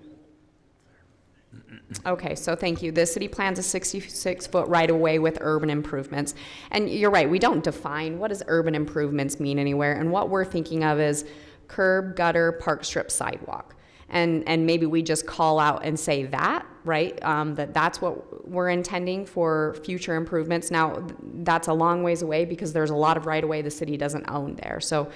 Okay, so thank you. The city plans a 66-foot right-of-way with urban improvements. And you're right, we don't define what does urban improvements mean anywhere. And what we're thinking of is curb, gutter, park strip, sidewalk. And maybe we just call out and say that, right? That's what we're intending for future improvements. Now, that's a long ways away because there's a lot of right-of-way the city doesn't own there. So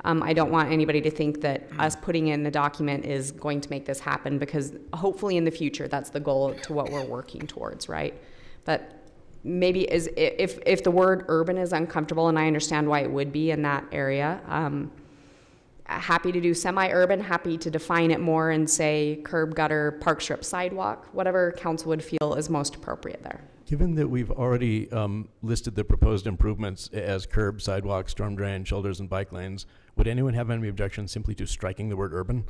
I don't want anybody to think that us putting in the document is going to make this happen, because hopefully in the future, that's the goal to what we're working towards, right? But maybe if the word urban is uncomfortable, and I understand why it would be in that area, happy to do semi-urban, happy to define it more and say curb, gutter, park strip, sidewalk, whatever council would feel is most appropriate there. Given that we've already listed the proposed improvements as curb, sidewalk, storm drain, shoulders, and bike lanes, would anyone have any objection simply to striking the word urban?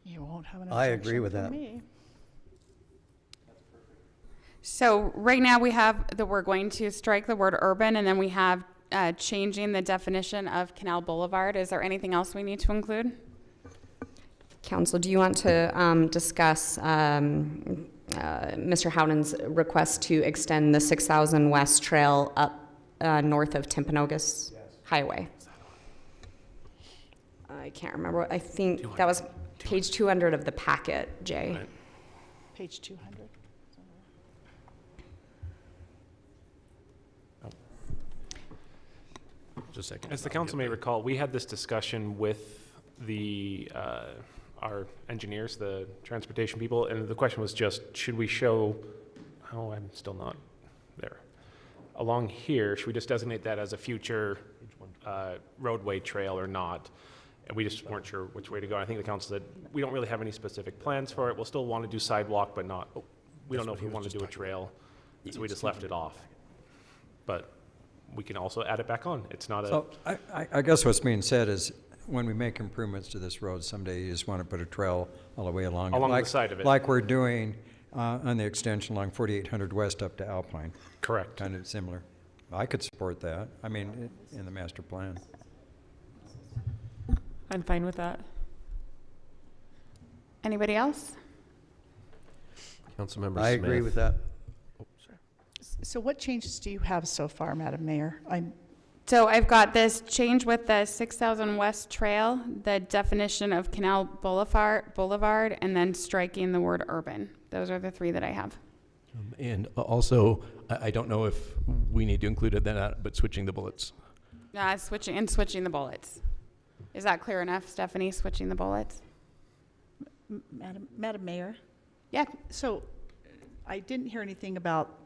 You won't have an I objection agree with from that. me. So right now we have that we're going to strike the word urban, and then we have changing the definition of Canal Boulevard. Is there anything else we need to include? Council, do you want to discuss Mr. Howden's request to extend the 6000 West Trail up north of Timpanogos Highway? I can't remember. I think that was page 200 of the packet, Jay. Right. Page 200. Just a second. As the council may recall, we had this discussion with our engineers, the transportation people, and the question was just, should we show, oh, I'm still not there. Along here, should we just designate that as a future roadway trail or not? And we just weren't sure which way to go. I think the council said, we don't really have any specific plans for it. We'll still want to do sidewalk, but not, we don't know if we want to do a trail. So we just left it off. But we can also add it back on. It's not So I guess what's being said is when we make improvements to this road, someday you just want to put a trail all the way along it. Along the Like- side of it. Like we're doing on the extension along 4800 West up to Alpine. Correct. Kind of similar. I could support that. I mean, in the master plan. I'm fine with that. Anybody else? Councilmember I Smith. agree with that. So what changes do you have so far, Madam Mayor? So I've got this change with the 6000 West Trail, the definition of Canal Boulevard, and then striking the word urban. Those are the three that I have. And also, I don't know if we need to include it then, but switching the bullets. Switching the bullets. Is that clear enough, Stephanie, switching the bullets? Madam Mayor? Yeah. So I didn't hear anything about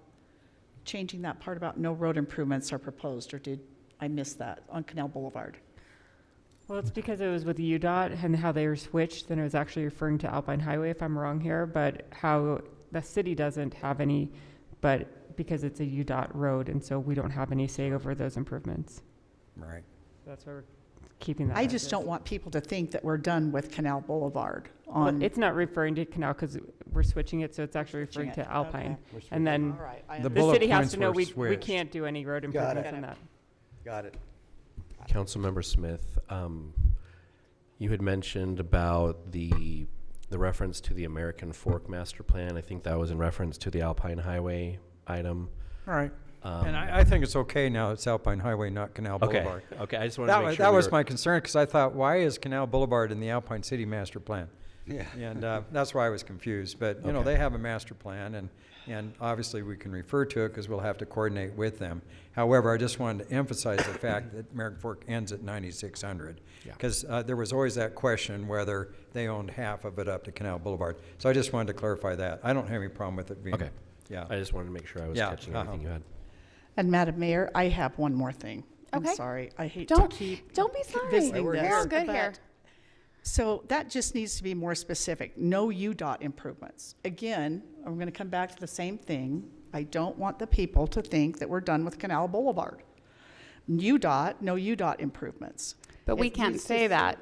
changing that part about no road improvements are proposed, or did I miss that on Canal Boulevard? Well, it's because it was with UDOT and how they were switched, then it was actually referring to Alpine Highway, if I'm wrong here, but how the city doesn't have any, but because it's a UDOT road, and so we don't have any say over those improvements. Right. That's why we're keeping that. I as just is. don't want people to think that we're done with Canal Boulevard Well, on. it's not referring to canal because we're switching it, so it's actually referring Switching to it, Alpine. okay. And then All right, I The the bullet city has points to know were we switched. can't do any road Got improvements it. in that. Got it. Councilmember Smith, you had mentioned about the reference to the American Fork Master Plan. I think that was in reference to the Alpine Highway item. All right. And I think it's okay now, it's Alpine Highway, not Canal Okay, Boulevard. okay, I just wanted to make sure. That we was were- my concern, because I thought, why is Canal Boulevard in the Alpine City Master Plan? Yeah. And that's why I was confused. But, you know, Okay. they have a master plan, and obviously we can refer to it because we'll have to coordinate with them. However, I just wanted to emphasize the fact that American Fork ends at 9600. Yeah. Because there was always that question whether they owned half of it up to Canal Boulevard. So I just wanted to clarify that. I don't have any problem with it being. Okay. Yeah. I just wanted to make sure I was Yeah, catching everything you had. And Madam Mayor, I have one more thing. Okay. I'm sorry. I hate Don't to keep be sorry. visiting We're this, all good here. but- So that just needs to be more specific. No UDOT improvements. Again, I'm going to come back to the same thing. I don't want the people to think that we're done with Canal Boulevard. UDOT, no UDOT improvements. But we It can't needs to say that.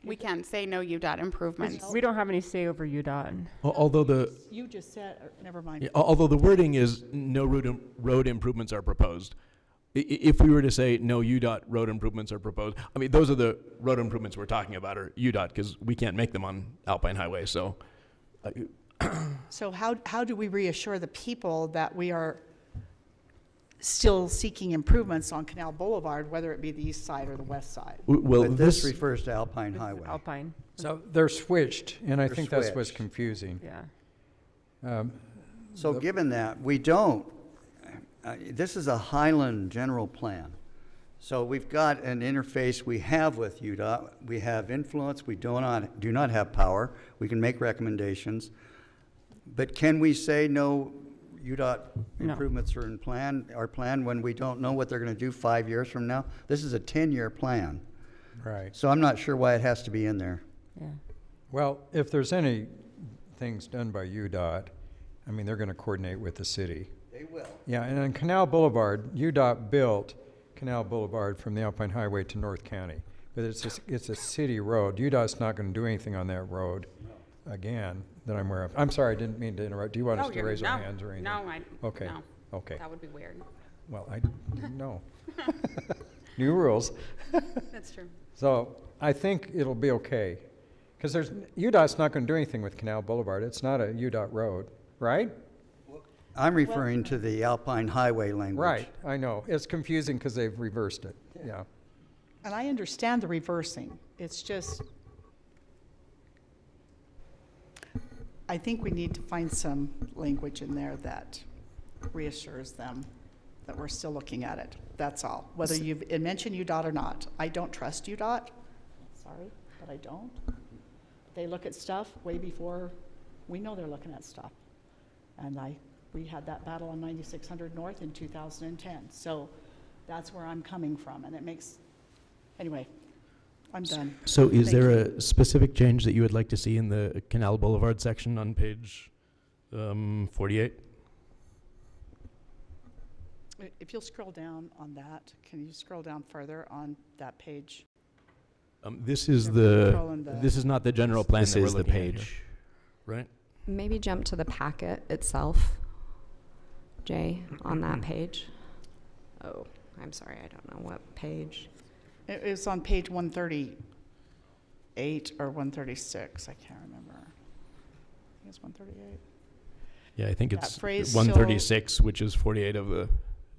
We can't say no UDOT improvements. We don't have any say over UDOT. Although the, You just said, never mind. yeah, although the wording is no road improvements are proposed. If we were to say no UDOT road improvements are proposed, I mean, those are the road improvements we're talking about are UDOT because we can't make them on Alpine Highway, so. So how do we reassure the people that we are still seeking improvements on Canal Boulevard, whether it be the east side or the west side? Well, But this refers to Alpine This is Highway. Alpine, So they're switched, and I They're think that's what's switched. confusing. yeah. So given that, we don't, this is a Highland general plan. So we've got an interface we have with UDOT. We have influence. We do not have power. We can make recommendations. But can we say no UDOT No. improvements are in our plan when we don't know what they're going to do 5 years from now? This is a 10-year plan. Right. So I'm not sure why it has to be in there. Yeah. Well, if there's any things done by UDOT, I mean, they're going to coordinate with the city. They will. Yeah, and on Canal Boulevard, UDOT built Canal Boulevard from the Alpine Highway to North County. But it's a city road. UDOT's not going to do anything on that road again that I'm aware of. I'm sorry, I didn't mean to interrupt. Do you want us to raise our hands or anything? No, Okay. no. Okay. That would be weird. Well, no. New rules. That's true. So I think it'll be okay. Because UDOT's not going to do anything with Canal Boulevard. It's not a UDOT road, right? I'm referring to the Alpine Highway language. Right, I know. It's confusing because they've reversed it, yeah. And I understand the reversing. It's just, I think we need to find some language in there that reassures them that we're still looking at it. That's all. Whether you've mentioned UDOT or not. I don't trust UDOT. Sorry, but I don't. They look at stuff way before we know they're looking at stuff. And we had that battle on 9600 North in 2010. So that's where I'm coming from. And it makes, anyway, I'm done. So is Thank there you. a specific change that you would like to see in the Canal Boulevard section on page 48? If you'll scroll down on that, can you scroll down further on that page? This is Controlling this is not the general plan This that we're is the looking at here, page. right? Maybe jump to the packet itself, Jay, on that page. Oh, I'm sorry, I don't know what page. It's on page 138 or 136, I can't remember. I think it's 138. Yeah, I think That it's phrase 136, which is 48 of the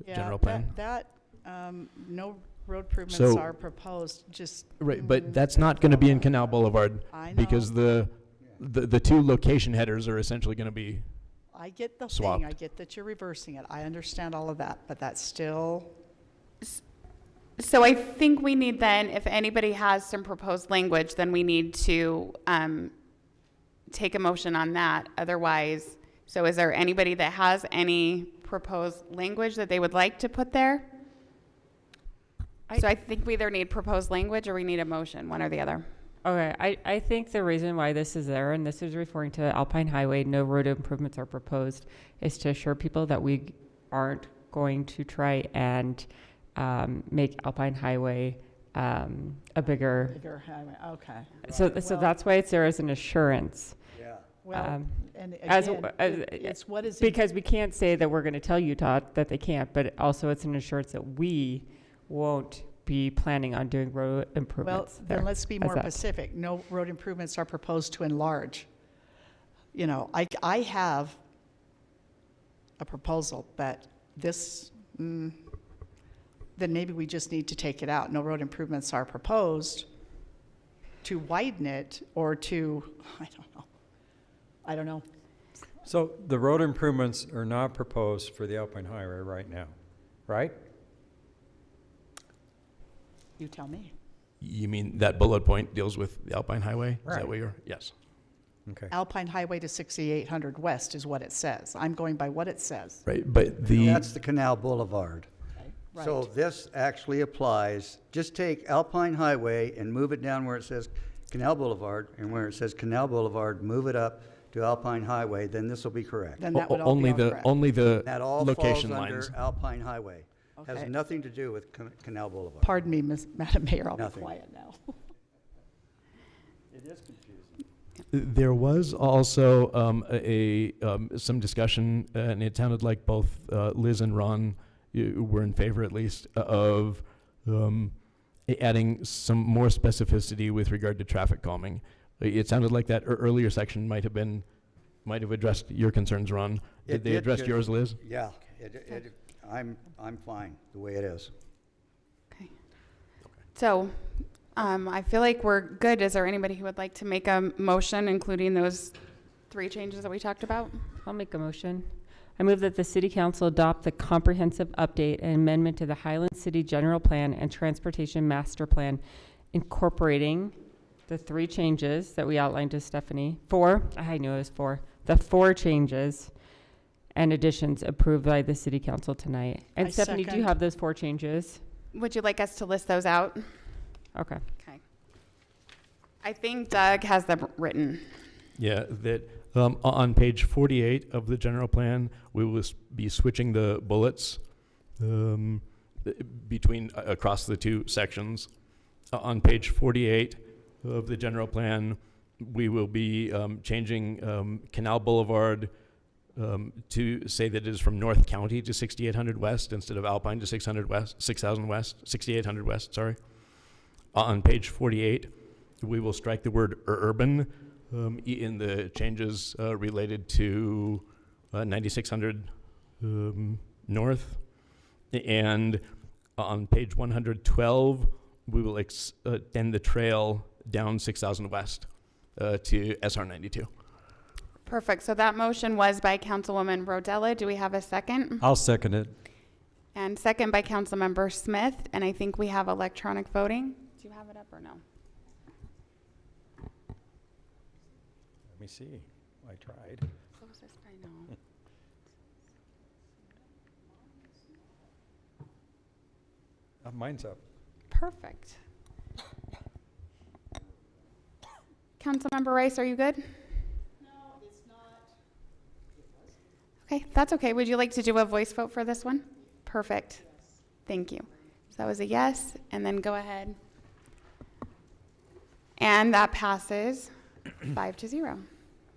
Yeah, general plan. No road improvements So- are proposed, just. Right, but that's not going to be in Canal Boulevard I because know. the two location headers are essentially going to be I get the swapped. thing, I get that you're reversing it, I understand all of that, but that's still, So I think we need then, if anybody has some proposed language, then we need to take a motion on that. Otherwise, so is there anybody that has any proposed language that they would like to put there? So I think we either need proposed language or we need a motion, one or the other. Okay, I think the reason why this is there, and this is referring to Alpine Highway, no road improvements are proposed, is to assure people that we aren't going to try and make Alpine Highway a bigger. bigger highway, okay. So Well- that's why it's there as an assurance. Yeah. Well, and As again, it's what is. because we can't say that we're going to tell UDOT that they can't, but also it's an assurance that we won't be planning on doing road Well, improvements. then there let's be as more that. specific. No road improvements are proposed to enlarge. You know, I have a proposal, but this, then maybe we just need to take it out. No road improvements are proposed to widen it or to, I don't know. So the road improvements are not proposed for the Alpine Highway right now, right? You tell me. You mean that bullet point deals with the Alpine Highway? Is Right. that what you're? Yes. Okay. Alpine Highway to 6800 West is what it says. I'm going by what it says. Right, but the That's the Canal Boulevard. So Right. this actually applies, just take Alpine Highway and move it down where it says Canal Boulevard, and where it says Canal Boulevard, move it up to Alpine Highway, then this will be correct. Then that would all be only all the correct. only the That all location falls under lines. Alpine Highway. Okay. Has nothing to do with Canal Boulevard. Pardon me, Madam Mayor, I'll be Nothing. quiet now. It is confusing. There was also some discussion, and it sounded like both Liz and Ron were in favor, at least, of adding some more specificity with regard to traffic calming. It sounded like that earlier section might have addressed your concerns, Ron. Did they address yours, Liz? Yeah, I'm fine the way it is. Okay. So, I feel like we're good. Is there anybody who would like to make a motion, including those 3 changes that we talked about? I'll make a motion. I move that the City Council adopt the comprehensive update and amendment to the Highland City General Plan and Transportation Master Plan, incorporating the 3 changes that we outlined to Stephanie. 4, I knew it was 4. The 4 changes and additions approved by the City Council tonight. And I Stephanie, do you second. have those 4 changes? Would you like us to list those out? Okay. Okay. I think Doug has them written. Yeah, that on page 48 of the general plan, we will be switching the bullets between across the 2 sections. On page 48 of the general plan, we will be changing Canal Boulevard to say that it is from North County to 6800 West instead of Alpine to 600 West, 6000 West, 6800 West, sorry. On page 48, we will strike the word urban in the changes related to 9600 North. And on page 112, we will extend the trail down 6000 West to SR 92. Perfect. So that motion was by Councilwoman Rodella. Do we have a second? I'll second it. And second by Councilmember Smith. And I think we have electronic voting. Do you have it up or no? Let me see. I tried. Closest I know. Mine's up. Perfect. Councilmember Rice, are you good? No, it's not. Okay, that's okay. Would you like to do a voice vote for this one? Perfect. Thank you. So that was a yes, and then go ahead. And that passes 5-0.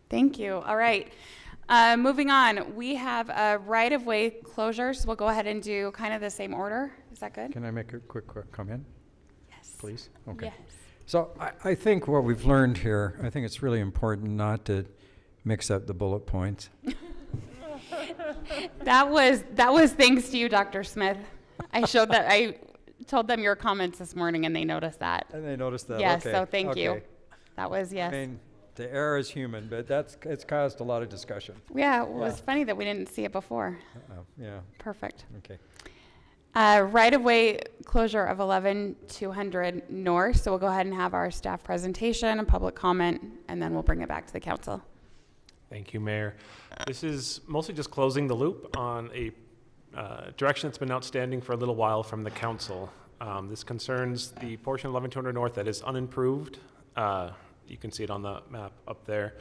Thank you. All right. Moving on, we have a right-of-way closure, so we'll go ahead and do kind of the same order. Is that good? Can I make a quick comment? Yes. Please? Okay. Yes. So I think what we've learned here, I think it's really important not to mix up the bullet points. That was thanks to you, Dr. Smith. I told them your comments this morning, and they noticed that. And they noticed that. Yes, okay. so thank you. Okay. That was yes. I mean, the error is human, but it's caused a lot of discussion. Yeah, it was funny that we didn't see it before. Yeah. Perfect. Okay. Right-of-way closure of 11200 North. So we'll go ahead and have our staff presentation and public comment, and then we'll bring it back to the council. Thank you, Mayor. This is mostly just closing the loop on a direction that's been outstanding for a little while from the council. This concerns the portion of 11200 North that is unimproved. You can see it on the map up there.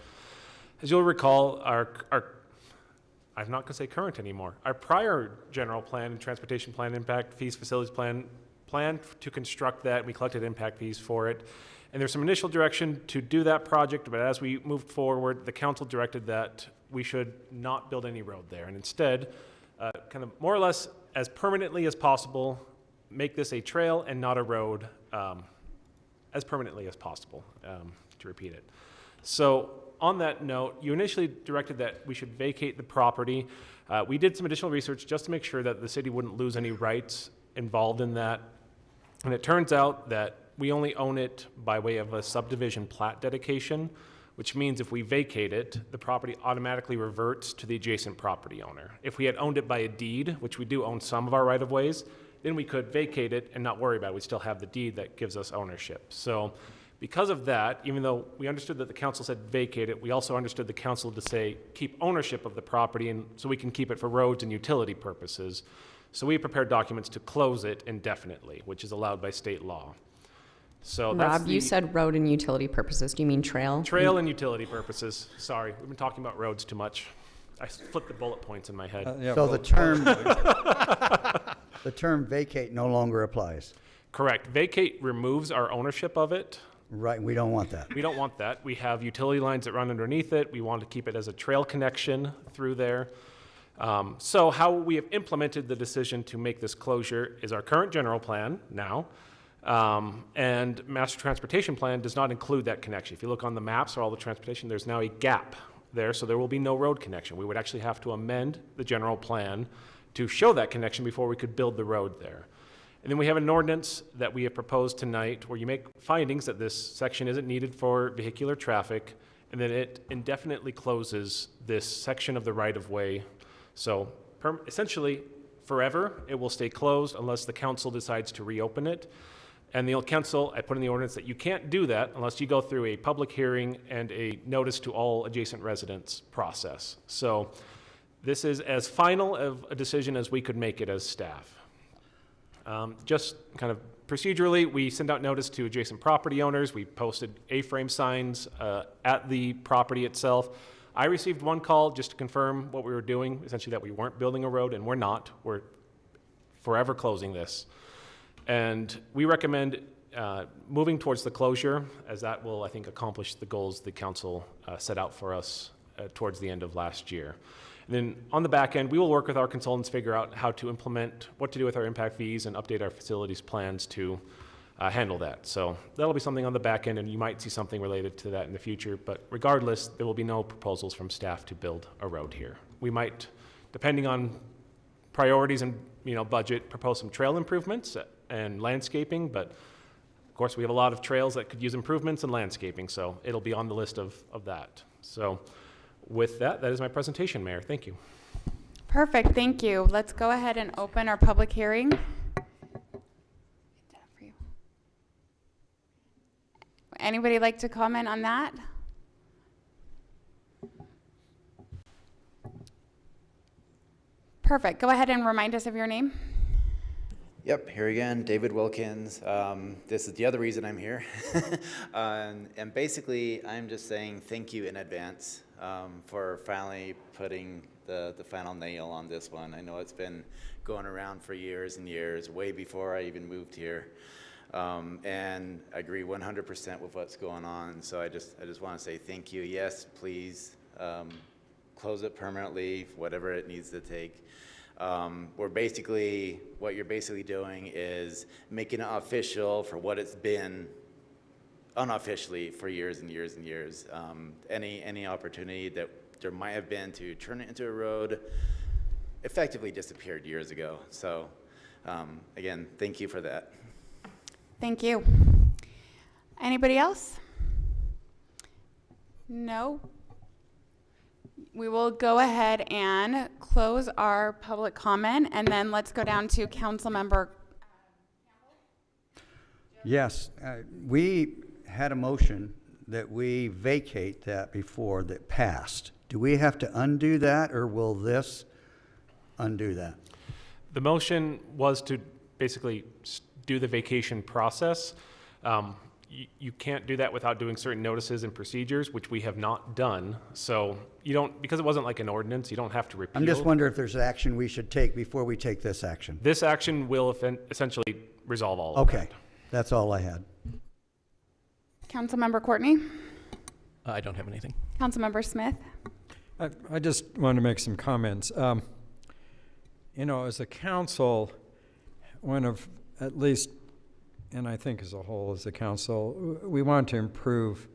As you'll recall, I'm not going to say current anymore. Our prior general plan and transportation plan, impact fees, facilities plan, planned to construct that. We collected impact fees for it. And there's some initial direction to do that project, but as we moved forward, the council directed that we should not build any road there. And instead, kind of more or less as permanently as possible, make this a trail and not a road as permanently as possible, to repeat it. So on that note, you initially directed that we should vacate the property. We did some additional research just to make sure that the city wouldn't lose any rights involved in that. And it turns out that we only own it by way of a subdivision plat dedication, which means if we vacate it, the property automatically reverts to the adjacent property owner. If we had owned it by a deed, which we do own some of our right-of-ways, then we could vacate it and not worry about it. We still have the deed that gives us ownership. So because of that, even though we understood that the council said vacate it, we also understood the council to say keep ownership of the property, and so we can keep it for roads and utility purposes. So we prepared documents to close it indefinitely, which is allowed by state law. So that's Rob, you said road and utility purposes. Do you mean trail? Trail and utility purposes. Sorry, we've been talking about roads too much. I flipped the bullet points in my head. Yeah, So well, the term vacate no longer applies. Correct. Vacate removes our ownership of it. Right, we don't want that. We don't want that. We have utility lines that run underneath it. We want to keep it as a trail connection through there. So how we have implemented the decision to make this closure is our current general plan now. And master transportation plan does not include that connection. If you look on the maps or all the transportation, there's now a gap there, so there will be no road connection. We would actually have to amend the general plan to show that connection before we could build the road there. And then we have an ordinance that we have proposed tonight where you make findings that this section isn't needed for vehicular traffic, and then it indefinitely closes this section of the right-of-way. So essentially, forever, it will stay closed unless the council decides to reopen it. And the council, I put in the ordinance that you can't do that unless you go through a public hearing and a notice to all adjacent residents process. So this is as final of a decision as we could make it as staff. Just kind of procedurally, we send out notice to adjacent property owners. We posted A-frame signs at the property itself. I received one call just to confirm what we were doing, essentially that we weren't building a road, and we're not. We're forever closing this. And we recommend moving towards the closure, as that will, I think, accomplish the goals the council set out for us towards the end of last year. And then on the back end, we will work with our consultants, figure out how to implement, what to do with our impact fees, and update our facilities plans to handle that. So that'll be something on the back end, and you might see something related to that in the future. But regardless, there will be no proposals from staff to build a road here. We might, depending on priorities and budget, propose some trail improvements and landscaping, but of course we have a lot of trails that could use improvements and landscaping, so it'll be on the list of that. So with that, that is my presentation, Mayor. Thank you. Perfect, thank you. Let's go ahead and open our public hearing. Anybody like to comment on that? Perfect, go ahead and remind us of your name. Yep, here again, David Wilkins. This is the other reason I'm here. And basically, I'm just saying thank you in advance for finally putting the final nail on this one. I know it's been going around for years and years, way before I even moved here. And I agree 100% with what's going on. So I just want to say thank you. Yes, please close it permanently, whatever it needs to take. What you're basically doing is making it official for what it's been unofficially for years and years and years. Any opportunity that there might have been to turn it into a road effectively disappeared years ago. So again, thank you for that. Thank you. Anybody else? No? We will go ahead and close our public comment, and then let's go down to council member. Yes, we had a motion that we vacate that before that passed. Do we have to undo that, or will this undo that? The motion was to basically do the vacation process. You can't do that without doing certain notices and procedures, which we have not done. So you don't, because it wasn't like an ordinance, you don't have to repeal. I'm just wondering if there's action we should take before we take this action. This action will essentially resolve all of that. Okay, that's all I had. Councilmember Courtney? I don't have anything. Councilmember Smith? I just want to make some comments. As a council, one of, at least, and I think as a whole as a council, we want to improve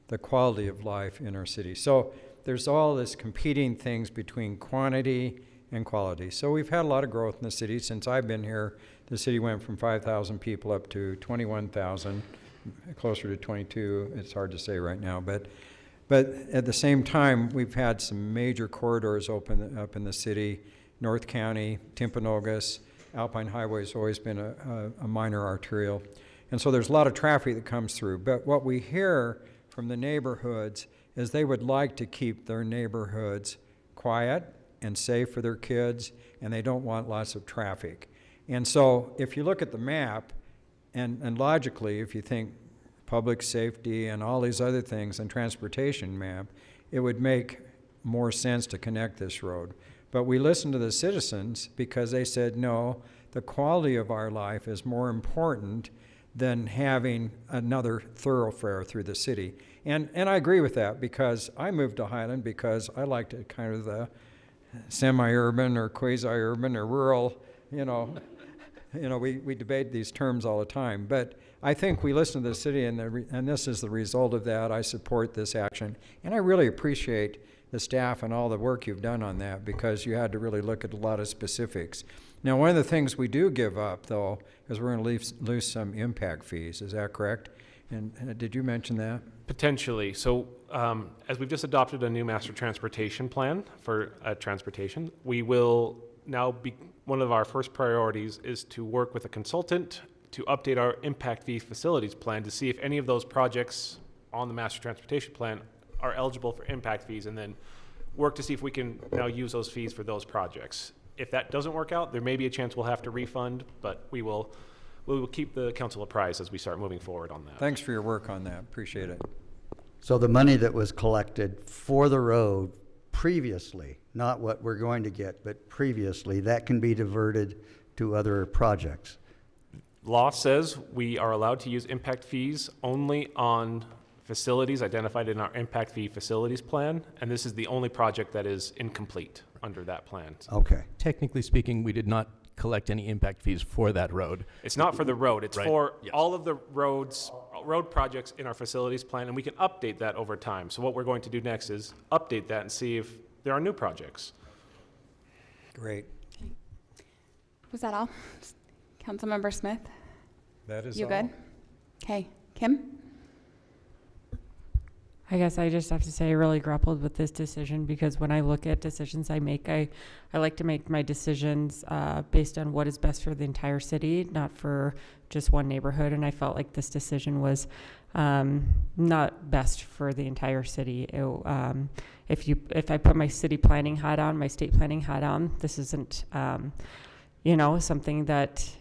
the quality of life in our city. So there's all this competing things between quantity and quality. So we've had a lot of growth in the city since I've been here. The city went from 5,000 people up to 21,000, closer to 22. It's hard to say right now, but at the same time, we've had some major corridors open up in the city. North County, Timpanogos, Alpine Highway has always been a minor arterial. And so there's a lot of traffic that comes through. But what we hear from the neighborhoods is they would like to keep their neighborhoods quiet and safe for their kids, and they don't want lots of traffic. And so if you look at the map, and logically, if you think public safety and all these other things and transportation map, it would make more sense to connect this road. But we listened to the citizens because they said, no, the quality of our life is more important than having another thoroughfare through the city. And I agree with that, because I moved to Highland because I liked it kind of the semi-urban or quasi-urban or rural, we debate these terms all the time. But I think we listen to the city, and this is the result of that. I support this action. And I really appreciate the staff and all the work you've done on that, because you had to really look at a lot of specifics. Now, one of the things we do give up, though, is we're going to lose some impact fees. Is that correct? And did you mention that? Potentially. So as we've just adopted a new master transportation plan for transportation, we will now be, one of our first priorities is to work with a consultant to update our impact fee facilities plan to see if any of those projects on the master transportation plan are eligible for impact fees, and then work to see if we can now use those fees for those projects. If that doesn't work out, there may be a chance we'll have to refund, but we will keep the council apprised as we start moving forward on that. Thanks for your work on that. Appreciate it. So the money that was collected for the road previously, not what we're going to get, but previously, that can be diverted to other projects. Law says we are allowed to use impact fees only on facilities identified in our impact fee facilities plan, and this is the only project that is incomplete under that plan. Okay. Technically speaking, we did not collect any impact fees for that road. It's not for the road, it's Right. for Yes. all of the road projects in our facilities plan, and we can update that over time. So what we're going to do next is update that and see if there are new projects. Great. Was that all? Councilmember Smith? That is You all. good? Okay. Kim? I guess I just have to say I really grappled with this decision, because when I look at decisions I make, I like to make my decisions based on what is best for the entire city, not for just one neighborhood. And I felt like this decision was not best for the entire city. If I put my city planning hat on, my state planning hat on, this isn't something that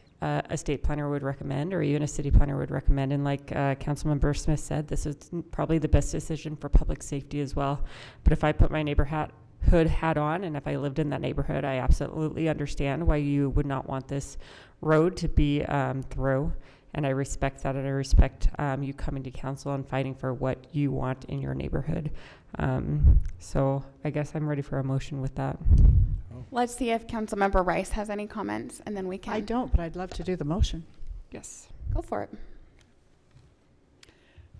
a state planner would recommend, or even a city planner would recommend. And like Councilmember Smith said, this is probably the best decision for public safety as well. But if I put my neighborhood hat on, and if I lived in that neighborhood, I absolutely understand why you would not want this road to be through. And I respect that, and I respect you coming to council and fighting for what you want in your neighborhood. So I guess I'm ready for a motion with that. Let's see if Councilmember Rice has any comments, and then we can. I don't, but I'd love to do the motion. Yes. Go for it.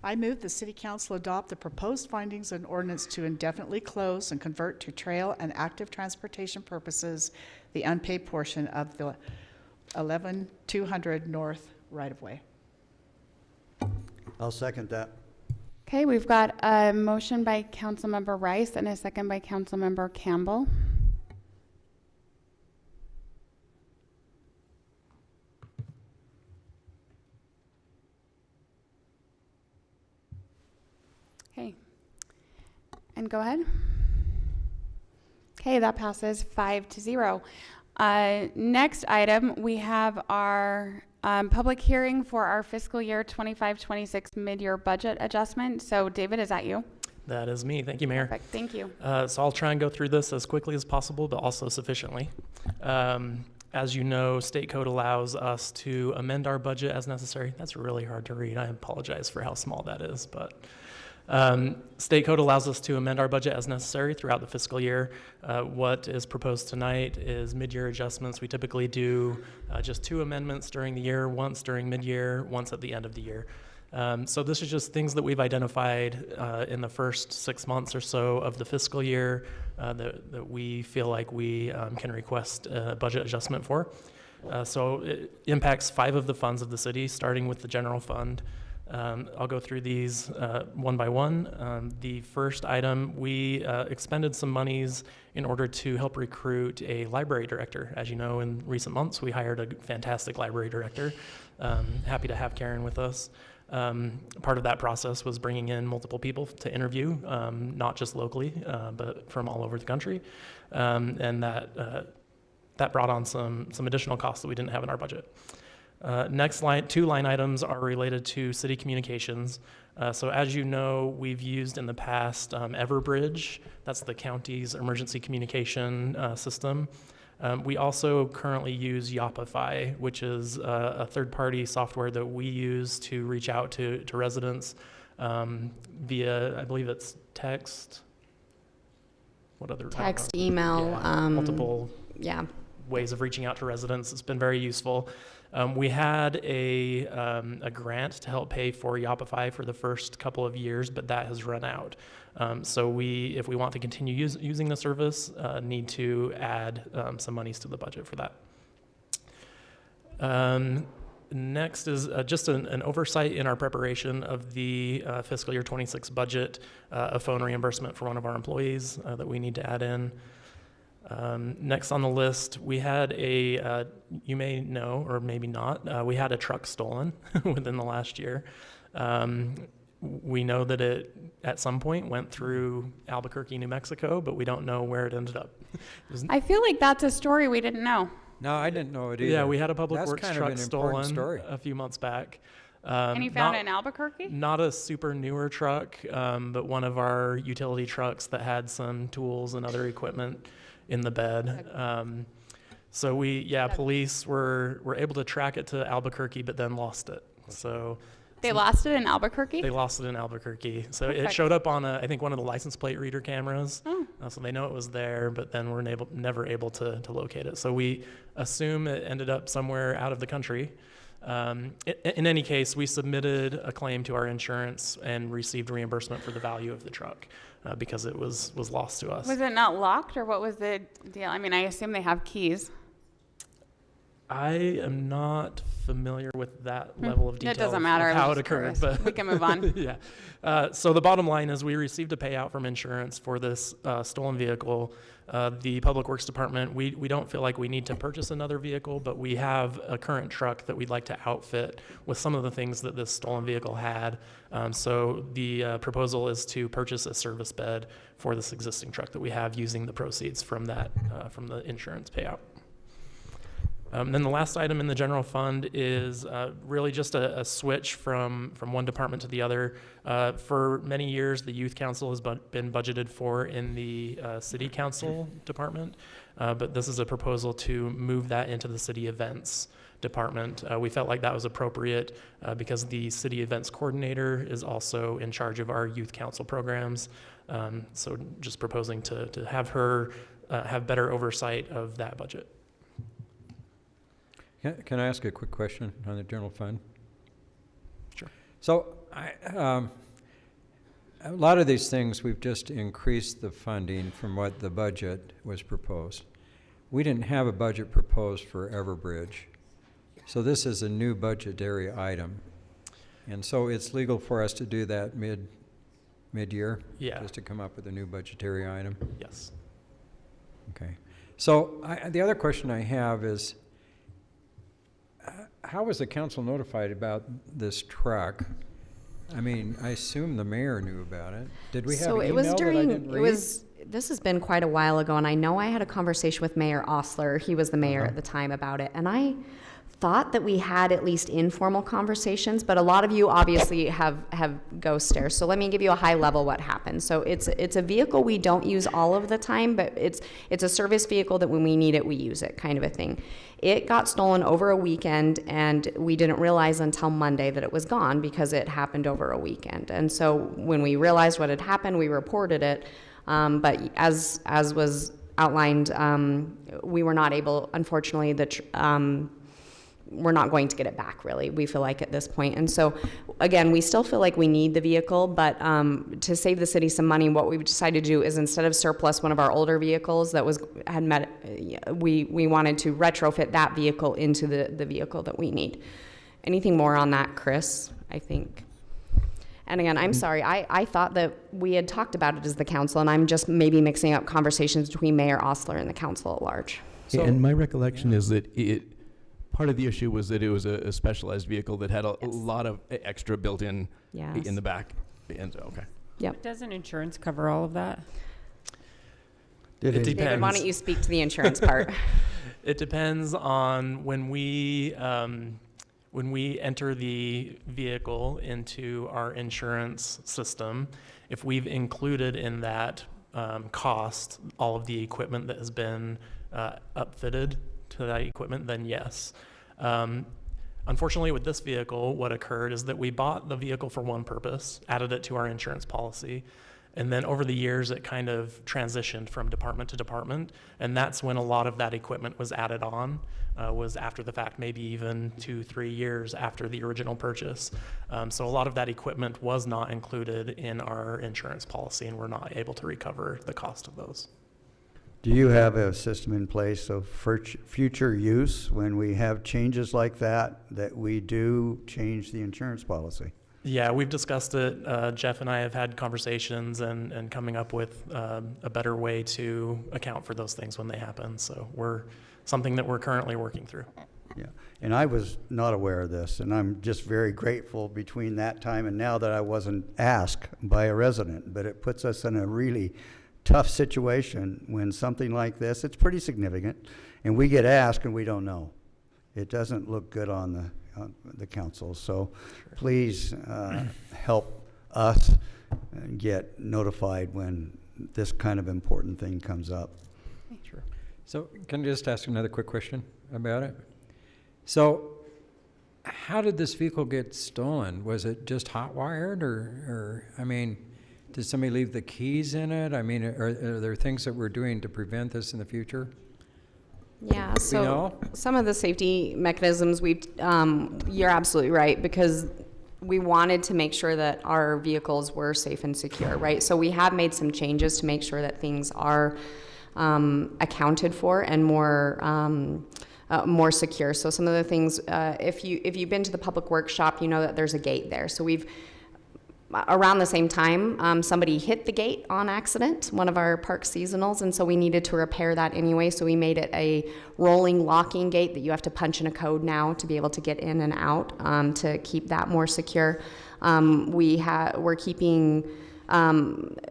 I move the City Council adopt the proposed findings and ordinance to indefinitely close and convert to trail and active transportation purposes the unpaid portion of the 11200 North right-of-way. I'll second that. Okay, we've got a motion by Councilmember Rice and a second by Councilmember Campbell. Okay, and go ahead. Okay, that passes 5-0. Next item, we have our public hearing for our fiscal year 25-26 mid-year budget adjustment. So David, is that you? That is me. Thank you, Mayor. Perfect, thank you. So I'll try and go through this as quickly as possible, but also sufficiently. As you know, state code allows us to amend our budget as necessary. That's really hard to read. I apologize for how small that is, but state code allows us to amend our budget as necessary throughout the fiscal year. What is proposed tonight is mid-year adjustments. We typically do just 2 amendments during the year, once during mid-year, once at the end of the year. So this is just things that we've identified in the first 6 months or so of the fiscal year that we feel like we can request a budget adjustment for. So it impacts 5 of the funds of the city, starting with the general fund. I'll go through these one by one. The first item, we expended some monies in order to help recruit a library director. As you know, in recent months, we hired a fantastic library director. Happy to have Karen with us. Part of that process was bringing in multiple people to interview, not just locally, but from all over the country. And that brought on some additional costs that we didn't have in our budget. Next 2 line items are related to city communications. So as you know, we've used in the past Everbridge. That's the county's emergency communication system. We also currently use Yopify, which is a third-party software that we use to reach out to residents via, I believe it's text. What other? Text, email, Yeah, multiple yeah. ways of reaching out to residents. It's been very useful. We had a grant to help pay for Yopify for the first couple of years, but that has run out. So if we want to continue using the service, need to add some monies to the budget for that. Next is just an oversight in our preparation of the fiscal year 26 budget, a phone reimbursement for one of our employees that we need to add in. Next on the list, we had you may know, or maybe not, we had a truck stolen within the last year. We know that it, at some point, went through Albuquerque, New Mexico, but we don't know where it ended up. I feel like that's a story we didn't know. No, I didn't know it either. Yeah, we had a public That's works kind of truck an important stolen story. a few months back. And you found it in Albuquerque? Not a super newer truck, but one of our utility trucks that had some tools and other equipment in the bed. So police were able to track it to Albuquerque, but then lost it. So They lost it in Albuquerque? they lost it in Albuquerque. So it Perfect. showed up on I think one of the license plate reader cameras. Oh. So they know it was there, but then we're never able to locate it. So we assume it ended up somewhere out of the country. In any case, we submitted a claim to our insurance and received reimbursement for the value of the truck because it was lost to us. Was it not locked, or what was the deal? I mean, I assume they have keys. I am not familiar with that level of detail. It doesn't matter. Of I how was it just occurred, curious. but We can move on. Yeah. So the bottom line is we received a payout from insurance for this stolen vehicle. The Public Works Department, we don't feel like we need to purchase another vehicle, but we have a current truck that we'd like to outfit with some of the things that this stolen vehicle had. So the proposal is to purchase a service bed for this existing truck that we have using the proceeds from that, from the insurance payout. Then the last item in the general fund is really just a switch from one department to the other. For many years, the youth council has been budgeted for in the city council department, but this is a proposal to move that into the city events department. We felt like that was appropriate because the city events coordinator is also in charge of our youth council programs. So just proposing to have her have better oversight of that budget. Can I ask a quick question on the general fund? Sure. So a lot of these things, we've just increased the funding from what the budget was proposed. We didn't have a budget proposed for Everbridge. So this is a new budgetary item. And so it's legal for us to do that mid-year? Yeah. Just to come up with a new budgetary item? Yes. Okay. So the other question I have is, how was the council notified about this truck? I mean, I assume the mayor knew about it. Did we have So an it email was that I during, didn't it read? was, this has been quite a while ago, and I know I had a conversation with Mayor Osler. He was the mayor at the time about it, and I thought that we had at least informal conversations, but a lot of you obviously have ghost stares. So let me give you a high level what happened. So it's a vehicle we don't use all of the time, but it's a service vehicle that when we need it, we use it, kind of a thing. It got stolen over a weekend, and we didn't realize until Monday that it was gone because it happened over a weekend. And so when we realized what had happened, we reported it. But as was outlined, we were not able, unfortunately, we're not going to get it back, really, we feel like at this point. And so, again, we still feel like we need the vehicle, but to save the city some money, what we've decided to do is instead of surplus one of our older vehicles that we wanted to retrofit that vehicle into the vehicle that we need. Anything more on that, Chris, I think? And again, I'm sorry, I thought that we had talked about it as the council, and I'm just maybe mixing up conversations between Mayor Osler and the council at large. So, and my recollection is that part of the issue was that it was a specialized vehicle that had a lot of extra built in in the back. And so, okay. Yep. Doesn't insurance cover all of that? It depends. David, why don't you speak to the insurance part? It depends on when we enter the vehicle into our insurance system, if we've included in that cost all of the equipment that has been upfitted to that equipment, then yes. Unfortunately, with this vehicle, what occurred is that we bought the vehicle for one purpose, added it to our insurance policy, and then over the years, it kind of transitioned from department to department, and that's when a lot of that equipment was added on, was after the fact, maybe even 2-3 years after the original purchase. So a lot of that equipment was not included in our insurance policy, and we're not able to recover the cost of those. Do you have a system in place of future use when we have changes like that we do change the insurance policy? Yeah, we've discussed it. Jeff and I have had conversations and coming up with a better way to account for those things when they happen. So something that we're currently working through. Yeah, and I was not aware of this, and I'm just very grateful between that time and now that I wasn't asked by a resident, but it puts us in a really tough situation when something like this, it's pretty significant, and we get asked and we don't know. It doesn't look good on the council, so please help us get notified when this kind of important thing comes up. Sure. So can I just ask another quick question about it? So how did this vehicle get stolen? Was it just hot wired or I mean, did somebody leave the keys in it? I mean, are there things that we're doing to prevent this in the future? Yeah, so some of the safety mechanisms you're absolutely right, because we wanted to make sure that our vehicles were safe and secure, right? So we have made some changes to make sure that things are accounted for and more secure. So some of the things, if you've been to the public workshop, you know that there's a gate there. So around the same time, somebody hit the gate on accident, one of our park seasonals, and so we needed to repair that anyway. So we made it a rolling locking gate that you have to punch in a code now to be able to get in and out to keep that more secure.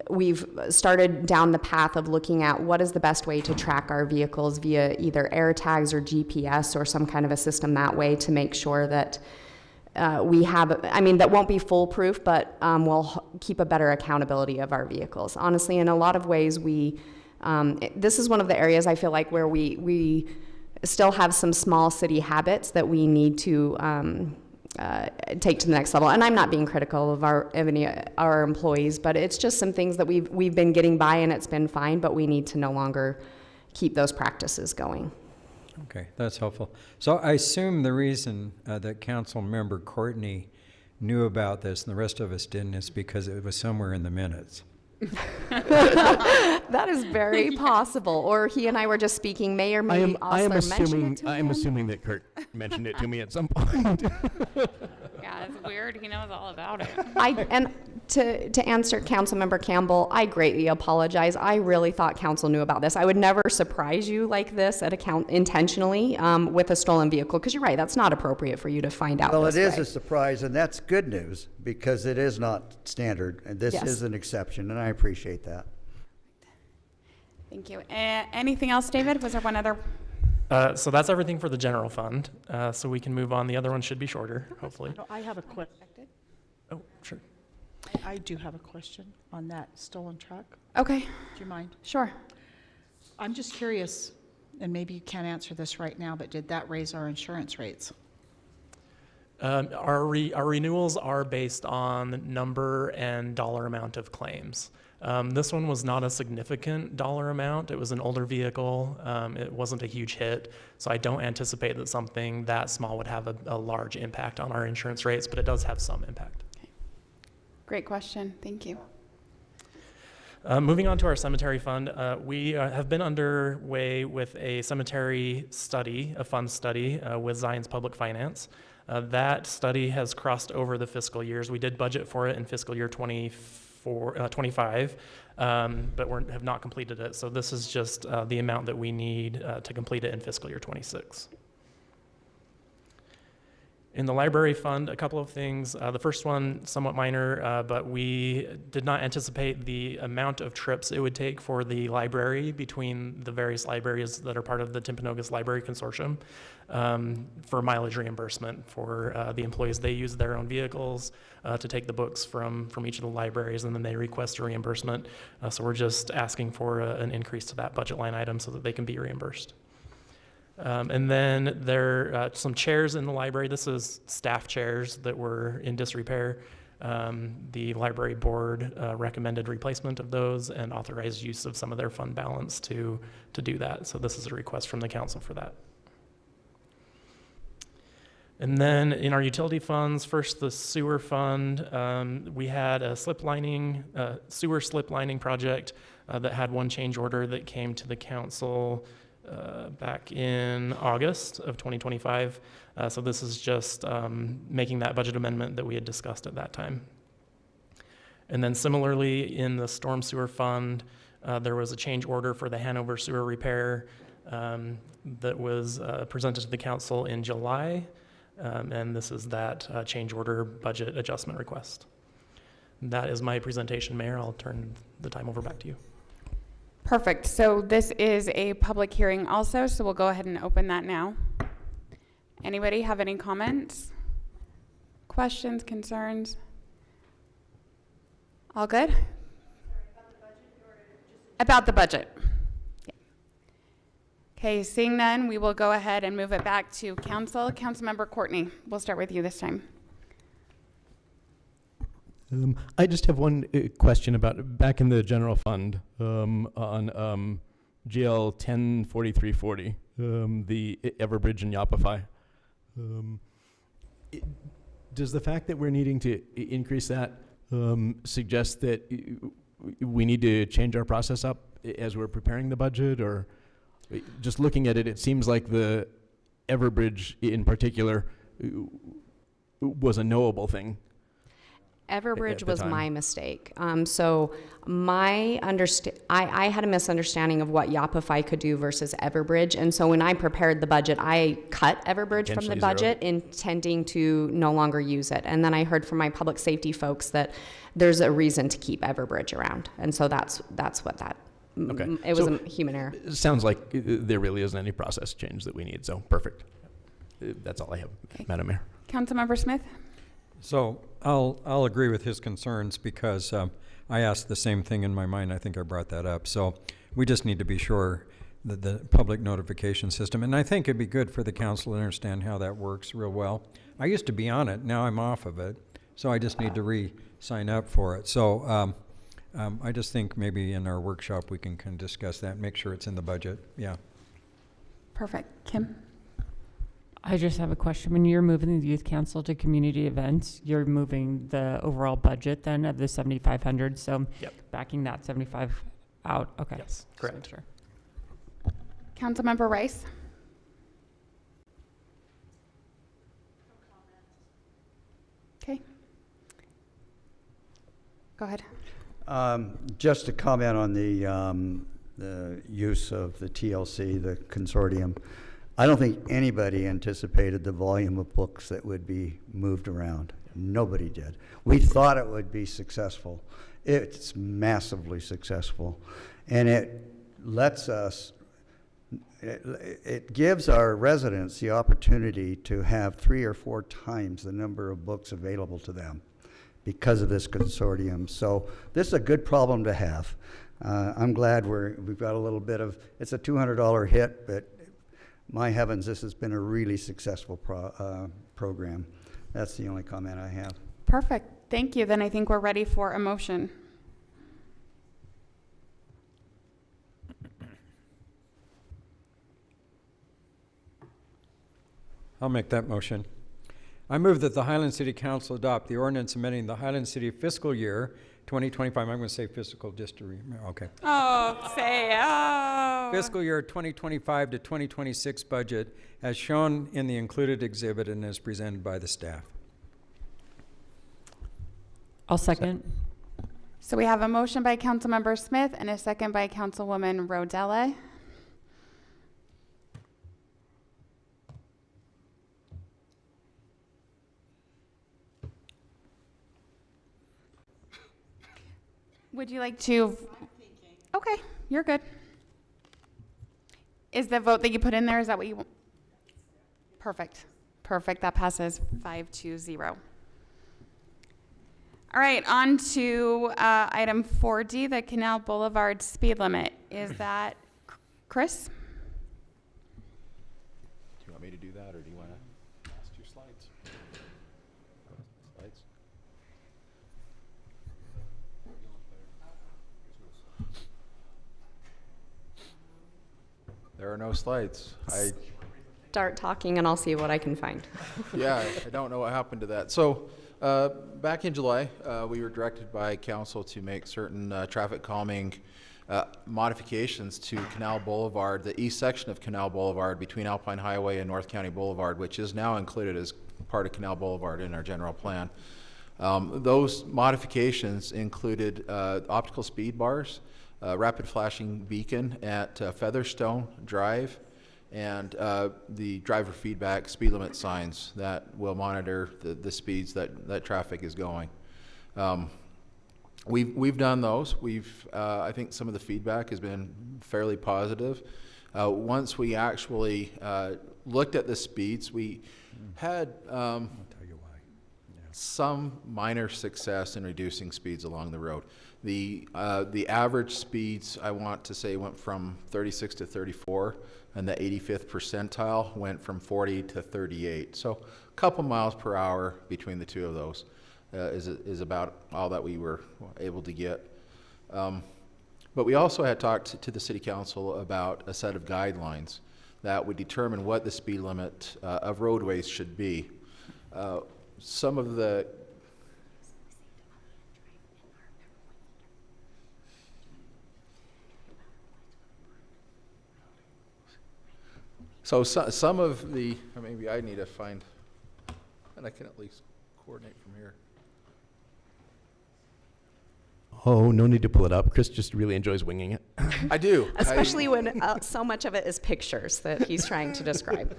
We've started down the path of looking at what is the best way to track our vehicles via either air tags or GPS or some kind of a system that way to make sure that that won't be foolproof, but we'll keep a better accountability of our vehicles. Honestly, in a lot of ways, this is one of the areas I feel like where we still have some small city habits that we need to take to the next level. And I'm not being critical of our employees, but it's just some things that we've been getting by and it's been fine, but we need to no longer keep those practices going. Okay, that's helpful. So I assume the reason that Council Member Courtney knew about this and the rest of us didn't is because it was somewhere in the minutes. That is very possible. Or he and I were just speaking. Mayor maybe also mentioned it to him. I'm assuming that Kurt mentioned it to me at some point. Yeah, it's weird. He knows all about it. And to answer Councilmember Campbell, I greatly apologize. I really thought council knew about this. I would never surprise you like this intentionally with a stolen vehicle, because you're right, that's not appropriate for you to find out. Well, it is a surprise, and that's good news because it is not standard, and this is an exception, and I appreciate that. Thank you. Anything else, David? Was there one other? So that's everything for the general fund. So we can move on. The other one should be shorter, hopefully. I have a question. Oh, sure. I do have a question on that stolen truck. Okay. Do you mind? Sure. I'm just curious, and maybe you can't answer this right now, but did that raise our insurance rates? Our renewals are based on number and dollar amount of claims. This one was not a significant dollar amount. It was an older vehicle. It wasn't a huge hit. So I don't anticipate that something that small would have a large impact on our insurance rates, but it does have some impact. Okay. Great question. Thank you. Moving on to our cemetery fund, we have been underway with a cemetery study, a fund study with Zions Public Finance. That study has crossed over the fiscal years. We did budget for it in fiscal year 25, but we have not completed it. So this is just the amount that we need to complete it in fiscal year 26. In the library fund, a couple of things. The first one, somewhat minor, but we did not anticipate the amount of trips it would take for the library between the various libraries that are part of the Timpanogos Library Consortium for mileage reimbursement for the employees. They use their own vehicles to take the books from each of the libraries, and then they request a reimbursement. So we're just asking for an increase to that budget line item so that they can be reimbursed. And then there are some chairs in the library. This is staff chairs that were in disrepair. The library board recommended replacement of those and authorized use of some of their fund balance to do that. So this is a request from the council for that. And then in our utility funds, first the sewer fund, we had a sewer slip lining project that had one change order that came to the council back in August of 2025. So this is just making that budget amendment that we had discussed at that time. And then similarly in the storm sewer fund, there was a change order for the Hanover sewer repair that was presented to the council in July. And this is that change order budget adjustment request. That is my presentation, Mayor. I'll turn the time over back to you. Perfect. So this is a public hearing also, so we'll go ahead and open that now. Anybody have any comments, questions, concerns? All good? Sorry, about the budget or just about the budget. Yeah. Okay, seeing none, we will go ahead and move it back to council. Councilmember Courtney, we'll start with you this time. I just have one question about back in the general fund on GL 104340, the Everbridge and Yapify. Does the fact that we're needing to increase that suggest that we need to change our process up as we're preparing the budget? Or just looking at it, it seems like the Everbridge in particular was a knowable thing. Everbridge was my mistake. So I had a misunderstanding of what Yapify could do versus Everbridge. And so when I prepared the budget, I cut Everbridge from the budget, intending to no longer use it. And then I heard from my public safety folks that there's a reason to keep Everbridge around. And so that's what that, it was a human error. It sounds like there really isn't any process change that we need. So perfect. That's all I have, Madam Mayor. Councilmember Smith? So I'll agree with his concerns because I asked the same thing in my mind. I think I brought that up. So we just need to be sure that the public notification system, and I think it'd be good for the council to understand how that works real well. I used to be on it. Now I'm off of it. So I just need to re-sign up for it. So I just think maybe in our workshop we can discuss that and make sure it's in the budget. Yeah. Perfect. Kim? I just have a question. When you're moving the youth council to community events, you're moving the overall budget then of the 7,500. So backing that 75 out. Okay. Yes, correct. Sure. Councilmember Rice? Okay. Go ahead. Just to comment on the use of the TLC, the consortium. I don't think anybody anticipated the volume of books that would be moved around. Nobody did. We thought it would be successful. It's massively successful. And it lets us, it gives our residents the opportunity to have 3 or 4 times the number of books available to them because of this consortium. So this is a good problem to have. I'm glad we've got a little bit of, it's a $200 hit, but my heavens, this has been a really successful program. That's the only comment I have. Perfect. Thank you. Then I think we're ready for a motion. I'll make that motion. I move that the Highland City Council adopt the ordinance amending the Highland City fiscal year 2025. I'm going to say fiscal just to remember. Okay. Oh, say oh. Fiscal year 2025 to 2026 budget as shown in the included exhibit and as presented by the staff. I'll second. So we have a motion by Councilmember Smith and a second by Councilwoman Rodella. Would you like to? Okay, you're good. Is the vote that you put in there, is that what you want? Perfect. Perfect. That passes 5-0. All right, on to item 4D, the Canal Boulevard speed limit. Is that Chris? Do you want me to do that, or do you want to pass your slides? Slides? There are no slides. Start talking and I'll see what I can find. Yeah, I don't know what happened to that. So back in July, we were directed by council to make certain traffic calming modifications to Canal Boulevard, the east section of Canal Boulevard between Alpine Highway and North County Boulevard, which is now included as part of Canal Boulevard in our general plan. Those modifications included optical speed bars, rapid flashing beacon at Featherstone Drive, and the driver feedback speed limit signs that will monitor the speeds that traffic is going. We've done those. I think some of the feedback has been fairly positive. Once we actually looked at the speeds, we had some minor success in reducing speeds along the road. The average speeds, I want to say, went from 36 to 34, and the 85th percentile went from 40 to 38. So a couple miles per hour between the two of those is about all that we were able to get. But we also had talked to the City Council about a set of guidelines that would determine what the speed limit of roadways should be. Some of the some of the, or maybe I need to find, and I can at least coordinate from here. Oh, no need to pull it up. Chris just really enjoys winging it. I do. Especially when so much of it is pictures that he's trying to describe.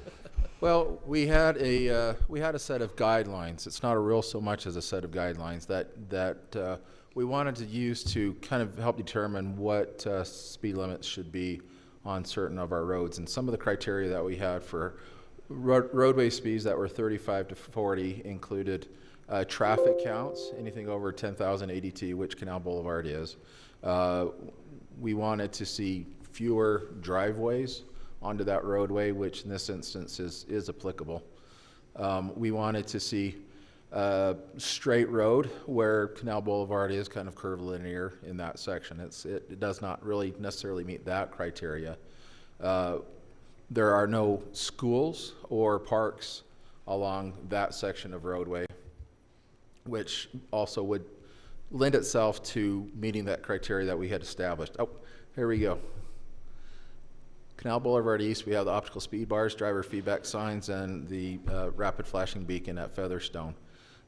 Well, we had a set of guidelines. It's not a rule so much as a set of guidelines that we wanted to use to kind of help determine what speed limits should be on certain of our roads. And some of the criteria that we had for roadway speeds that were 35 to 40 included traffic counts, anything over 10,000 ADT, which Canal Boulevard is. We wanted to see fewer driveways onto that roadway, which in this instance is applicable. We wanted to see straight road where Canal Boulevard is kind of curvilinear in that section. It does not really necessarily meet that criteria. There are no schools or parks along that section of roadway, which also would lend itself to meeting that criteria that we had established. Oh, here we go. Canal Boulevard East, we have the optical speed bars, driver feedback signs, and the rapid flashing beacon at Featherstone.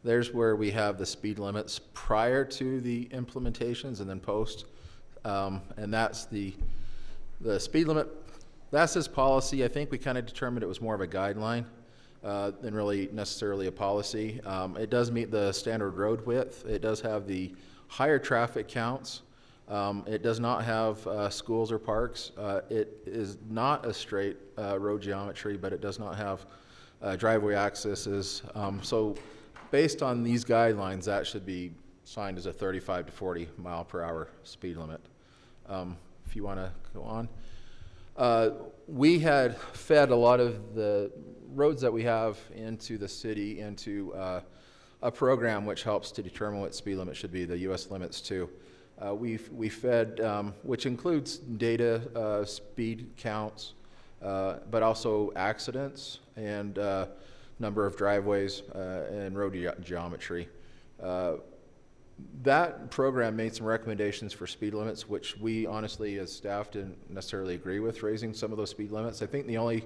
There's where we have the speed limits prior to the implementations and then post. And that's the speed limit. That's this policy. I think we kind of determined it was more of a guideline than really necessarily a policy. It does meet the standard road width. It does have the higher traffic counts. It does not have schools or parks. It is not a straight road geometry, but it does not have driveway accesses. So based on these guidelines, that should be signed as a 35 to 40 mile per hour speed limit. If you want to go on. We had fed a lot of the roads that we have into the city into a program which helps to determine what speed limit should be, the US Limits 2. We fed, which includes data, speed counts, but also accidents and number of driveways and road geometry. That program made some recommendations for speed limits, which we honestly as staff didn't necessarily agree with, raising some of those speed limits. I think the only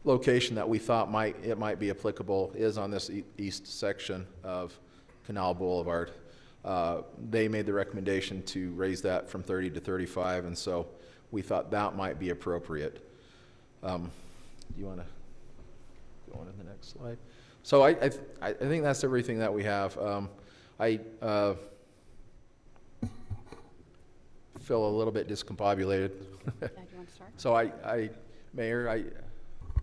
location that we thought it might be applicable is on this east section of Canal Boulevard. They made the recommendation to raise that from 30 to 35, and so we thought that might be appropriate. Do you want to go on to the next slide? So I think that's everything that we have. feel a little bit discombobulated. Yeah, do you want to start? So Mayor,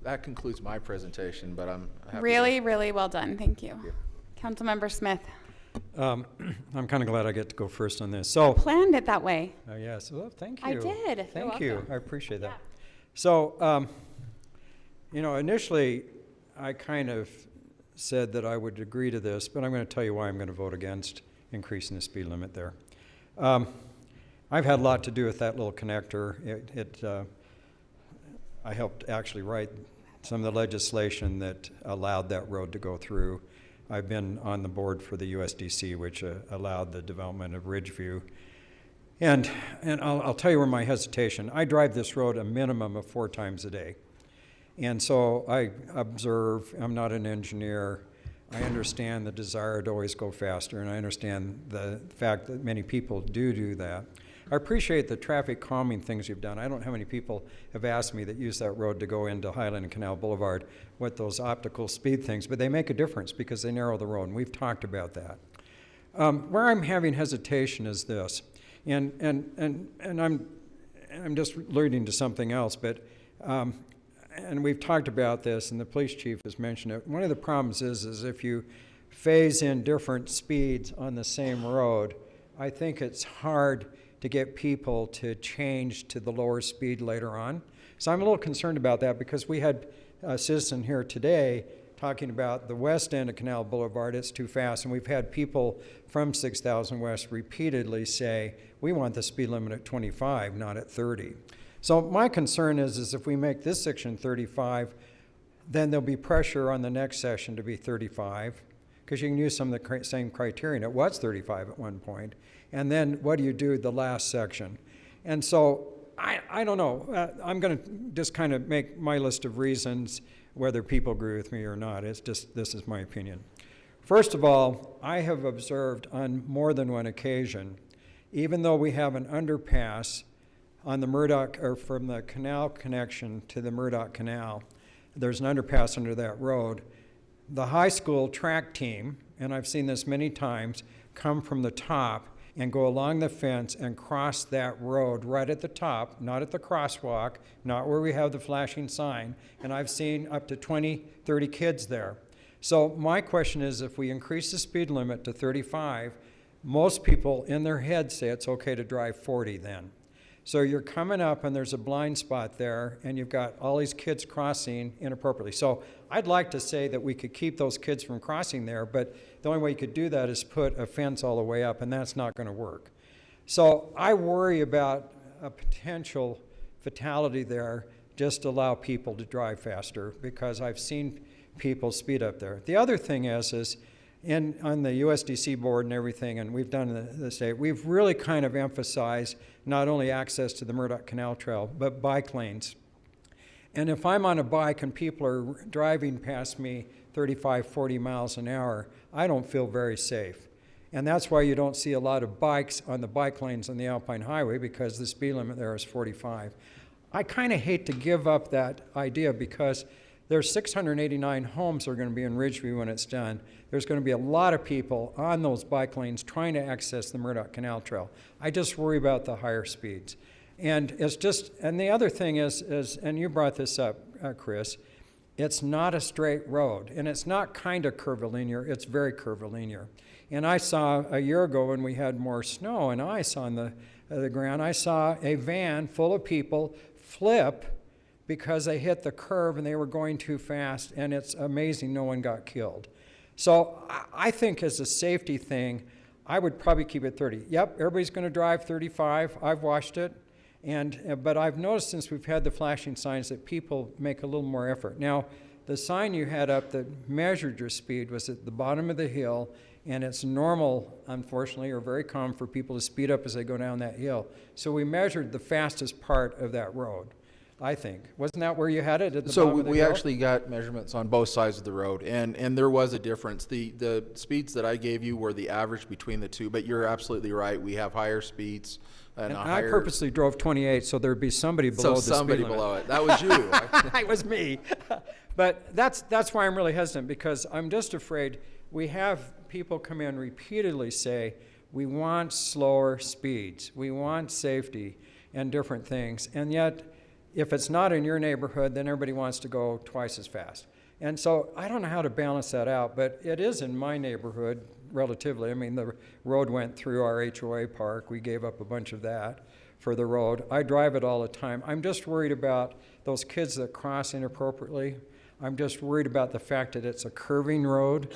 that concludes my presentation, but I'm happy Really, really well done. Thank you. Councilmember Smith. I'm kind of glad I get to go first on this. So, Planned it that way. yes, well, thank you. I did. You're Thank you. welcome. I appreciate that. So, initially, I kind of said that I would agree to this, but I'm going to tell you why I'm going to vote against increasing the speed limit there. I've had a lot to do with that little connector. I helped actually write some of the legislation that allowed that road to go through. I've been on the board for the USDC, which allowed the development of Ridgeview. And I'll tell you where my hesitation. I drive this road a minimum of 4 times a day. And so I observe, I'm not an engineer. I understand the desire to always go faster, and I understand the fact that many people do that. I appreciate the traffic calming things you've done. I don't know how many people have asked me that use that road to go into Highland and Canal Boulevard with those optical speed things, but they make a difference because they narrow the road, and we've talked about that. Where I'm having hesitation is this, and I'm just alluding to something else, but and we've talked about this, and the police chief has mentioned it. One of the problems is if you phase in different speeds on the same road, I think it's hard to get people to change to the lower speed later on. So I'm a little concerned about that because we had a citizen here today talking about the west end of Canal Boulevard, it's too fast, and we've had people from 6000 West repeatedly say, we want the speed limit at 25, not at 30. So my concern is if we make this section 35, then there'll be pressure on the next section to be 35, because you can use some of the same criterion. It was 35 at one point. And then what do you do with the last section? And so I don't know. I'm going to just kind of make my list of reasons, whether people agree with me or not. It's just, this is my opinion. First of all, I have observed on more than one occasion, even though we have an underpass on the Murdoch, or from the canal connection to the Murdoch Canal, there's an underpass under that road. The high school track team, and I've seen this many times, come from the top and go along the fence and cross that road right at the top, not at the crosswalk, not where we have the flashing sign. And I've seen up to 20, 30 kids there. So my question is, if we increase the speed limit to 35, most people in their head say it's okay to drive 40 then. So you're coming up and there's a blind spot there and you've got all these kids crossing inappropriately. So I'd like to say that we could keep those kids from crossing there, but the only way you could do that is put a fence all the way up, and that's not going to work. So I worry about a potential fatality there just to allow people to drive faster, because I've seen people speed up there. The other thing is on the USDC board and everything, and we've done the state, we've really kind of emphasized not only access to the Murdoch Canal Trail, but bike lanes. And if I'm on a bike and people are driving past me 35, 40 miles an hour, I don't feel very safe. And that's why you don't see a lot of bikes on the bike lanes on the Alpine Highway, because the speed limit there is 45. I kind of hate to give up that idea, because there's 689 homes that are going to be in Ridgeview when it's done. There's going to be a lot of people on those bike lanes trying to access the Murdoch Canal Trail. I just worry about the higher speeds. And it's just, and the other thing is and you brought this up, Chris, it's not a straight road, and it's not kind of curvilinear, it's very curvilinear. And I saw a year ago when we had more snow and ice on the ground, I saw a van full of people flip because they hit the curve and they were going too fast, and it's amazing no one got killed. So I think as a safety thing, I would probably keep it 30. Yep, everybody's going to drive 35. I've watched it. But I've noticed since we've had the flashing signs that people make a little more effort. Now, the sign you had up that measured your speed was at the bottom of the hill, and it's normal, unfortunately, or very common for people to speed up as they go down that hill. So we measured the fastest part of that road, I think. Wasn't that where you had it, at the bottom of the hill? So we actually got measurements on both sides of the road, and there was a difference. The speeds that I gave you were the average between the two, but you're absolutely right. We have higher speeds. And I purposely drove 28, so there'd be somebody below the speed limit. So somebody below it. That was you. It was me. But that's why I'm really hesitant, because I'm just afraid we have people come in repeatedly say, We want slower speeds. We want safety and different things. And yet, if it's not in your neighborhood, then everybody wants to go twice as fast. And so I don't know how to balance that out, but it is in my neighborhood relatively. I mean, the road went through our HOA park. We gave up a bunch of that for the road. I drive it all the time. I'm just worried about those kids that cross inappropriately. I'm just worried about the fact that it's a curving road.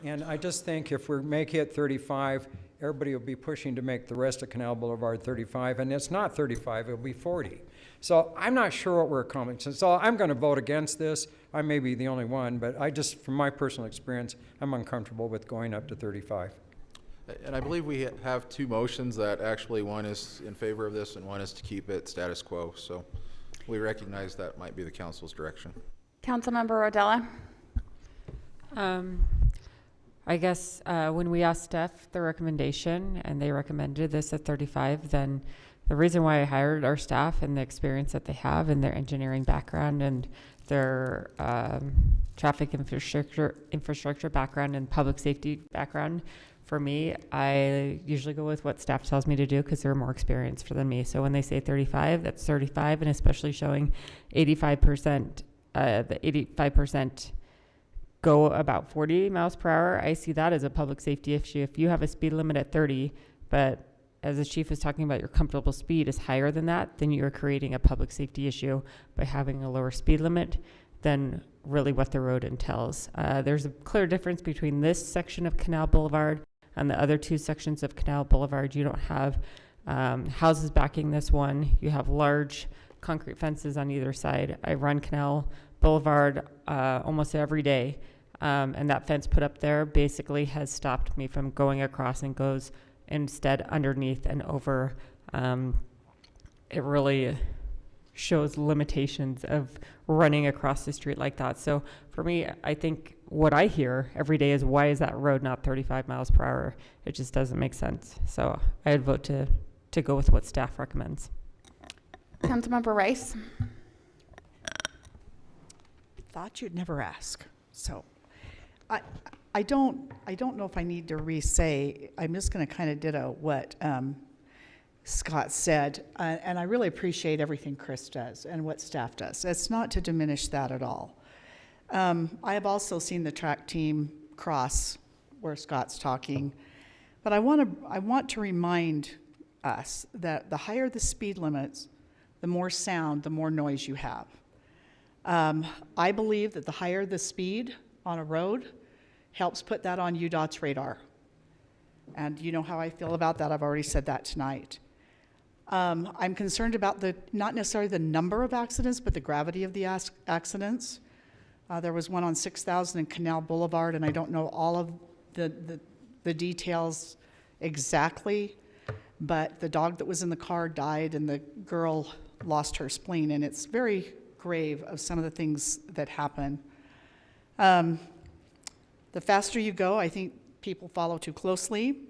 And I just think if we make it 35, everybody will be pushing to make the rest of Canal Boulevard 35, and it's not 35, it'll be 40. So I'm not sure what we're accomplishing. So I'm going to vote against this. I may be the only one, but I just, from my personal experience, I'm uncomfortable with going up to 35. And I believe we have two motions that actually one is in favor of this and one is to keep it status quo. So we recognize that might be the council's direction. Councilmember Rodella. I guess when we asked staff the recommendation and they recommended this at 35, then the reason why I hired our staff and the experience that they have and their engineering background and their traffic infrastructure background and public safety background, for me, I usually go with what staff tells me to do because they're more experienced than me. So when they say 35, that's 35, and especially showing 85%, the 85% go about 40 miles per hour, I see that as a public safety issue. If you have a speed limit at 30, but as the chief is talking about, your comfortable speed is higher than that, then you're creating a public safety issue by having a lower speed limit than really what the road entails. There's a clear difference between this section of Canal Boulevard and the other two sections of Canal Boulevard. You don't have houses backing this one. You have large concrete fences on either side. I run Canal Boulevard almost every day, and that fence put up there basically has stopped me from going across and goes instead underneath and over. It really shows limitations of running across the street like that. So for me, I think what I hear every day is, why is that road not 35 miles per hour? It just doesn't make sense. So I'd vote to go with what staff recommends. Councilmember Rice. Thought you'd never ask. So I don't know if I need to re-say. I'm just going to kind of ditto what Scott said, and I really appreciate everything Chris does and what staff does. It's not to diminish that at all. I have also seen the track team cross where Scott's talking, but I want to remind us that the higher the speed limits, the more sound, the more noise you have. I believe that the higher the speed on a road helps put that on UDOT's radar. And you know how I feel about that. I've already said that tonight. I'm concerned about not necessarily the number of accidents, but the gravity of the accidents. There was one on 6,000 in Canal Boulevard, and I don't know all of the details exactly, but the dog that was in the car died and the girl lost her spleen, and it's very grave of some of the things that happen. The faster you go, I think people follow too closely.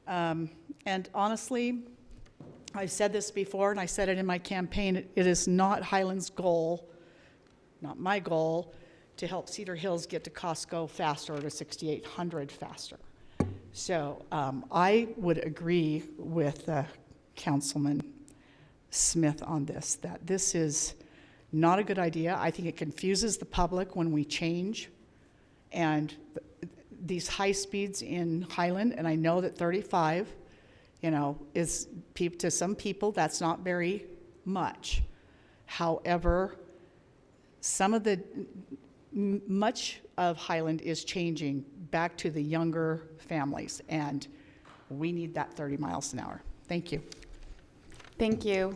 And honestly, I've said this before, and I said it in my campaign, it is not Highland's goal, not my goal, to help Cedar Hills get to Costco faster or to 6800 faster. So I would agree with Councilman Smith on this, that this is not a good idea. I think it confuses the public when we change. And these high speeds in Highland, and I know that 35, is to some people, that's not very much. However, much of Highland is changing back to the younger families, and we need that 30 miles an hour. Thank you. Thank you.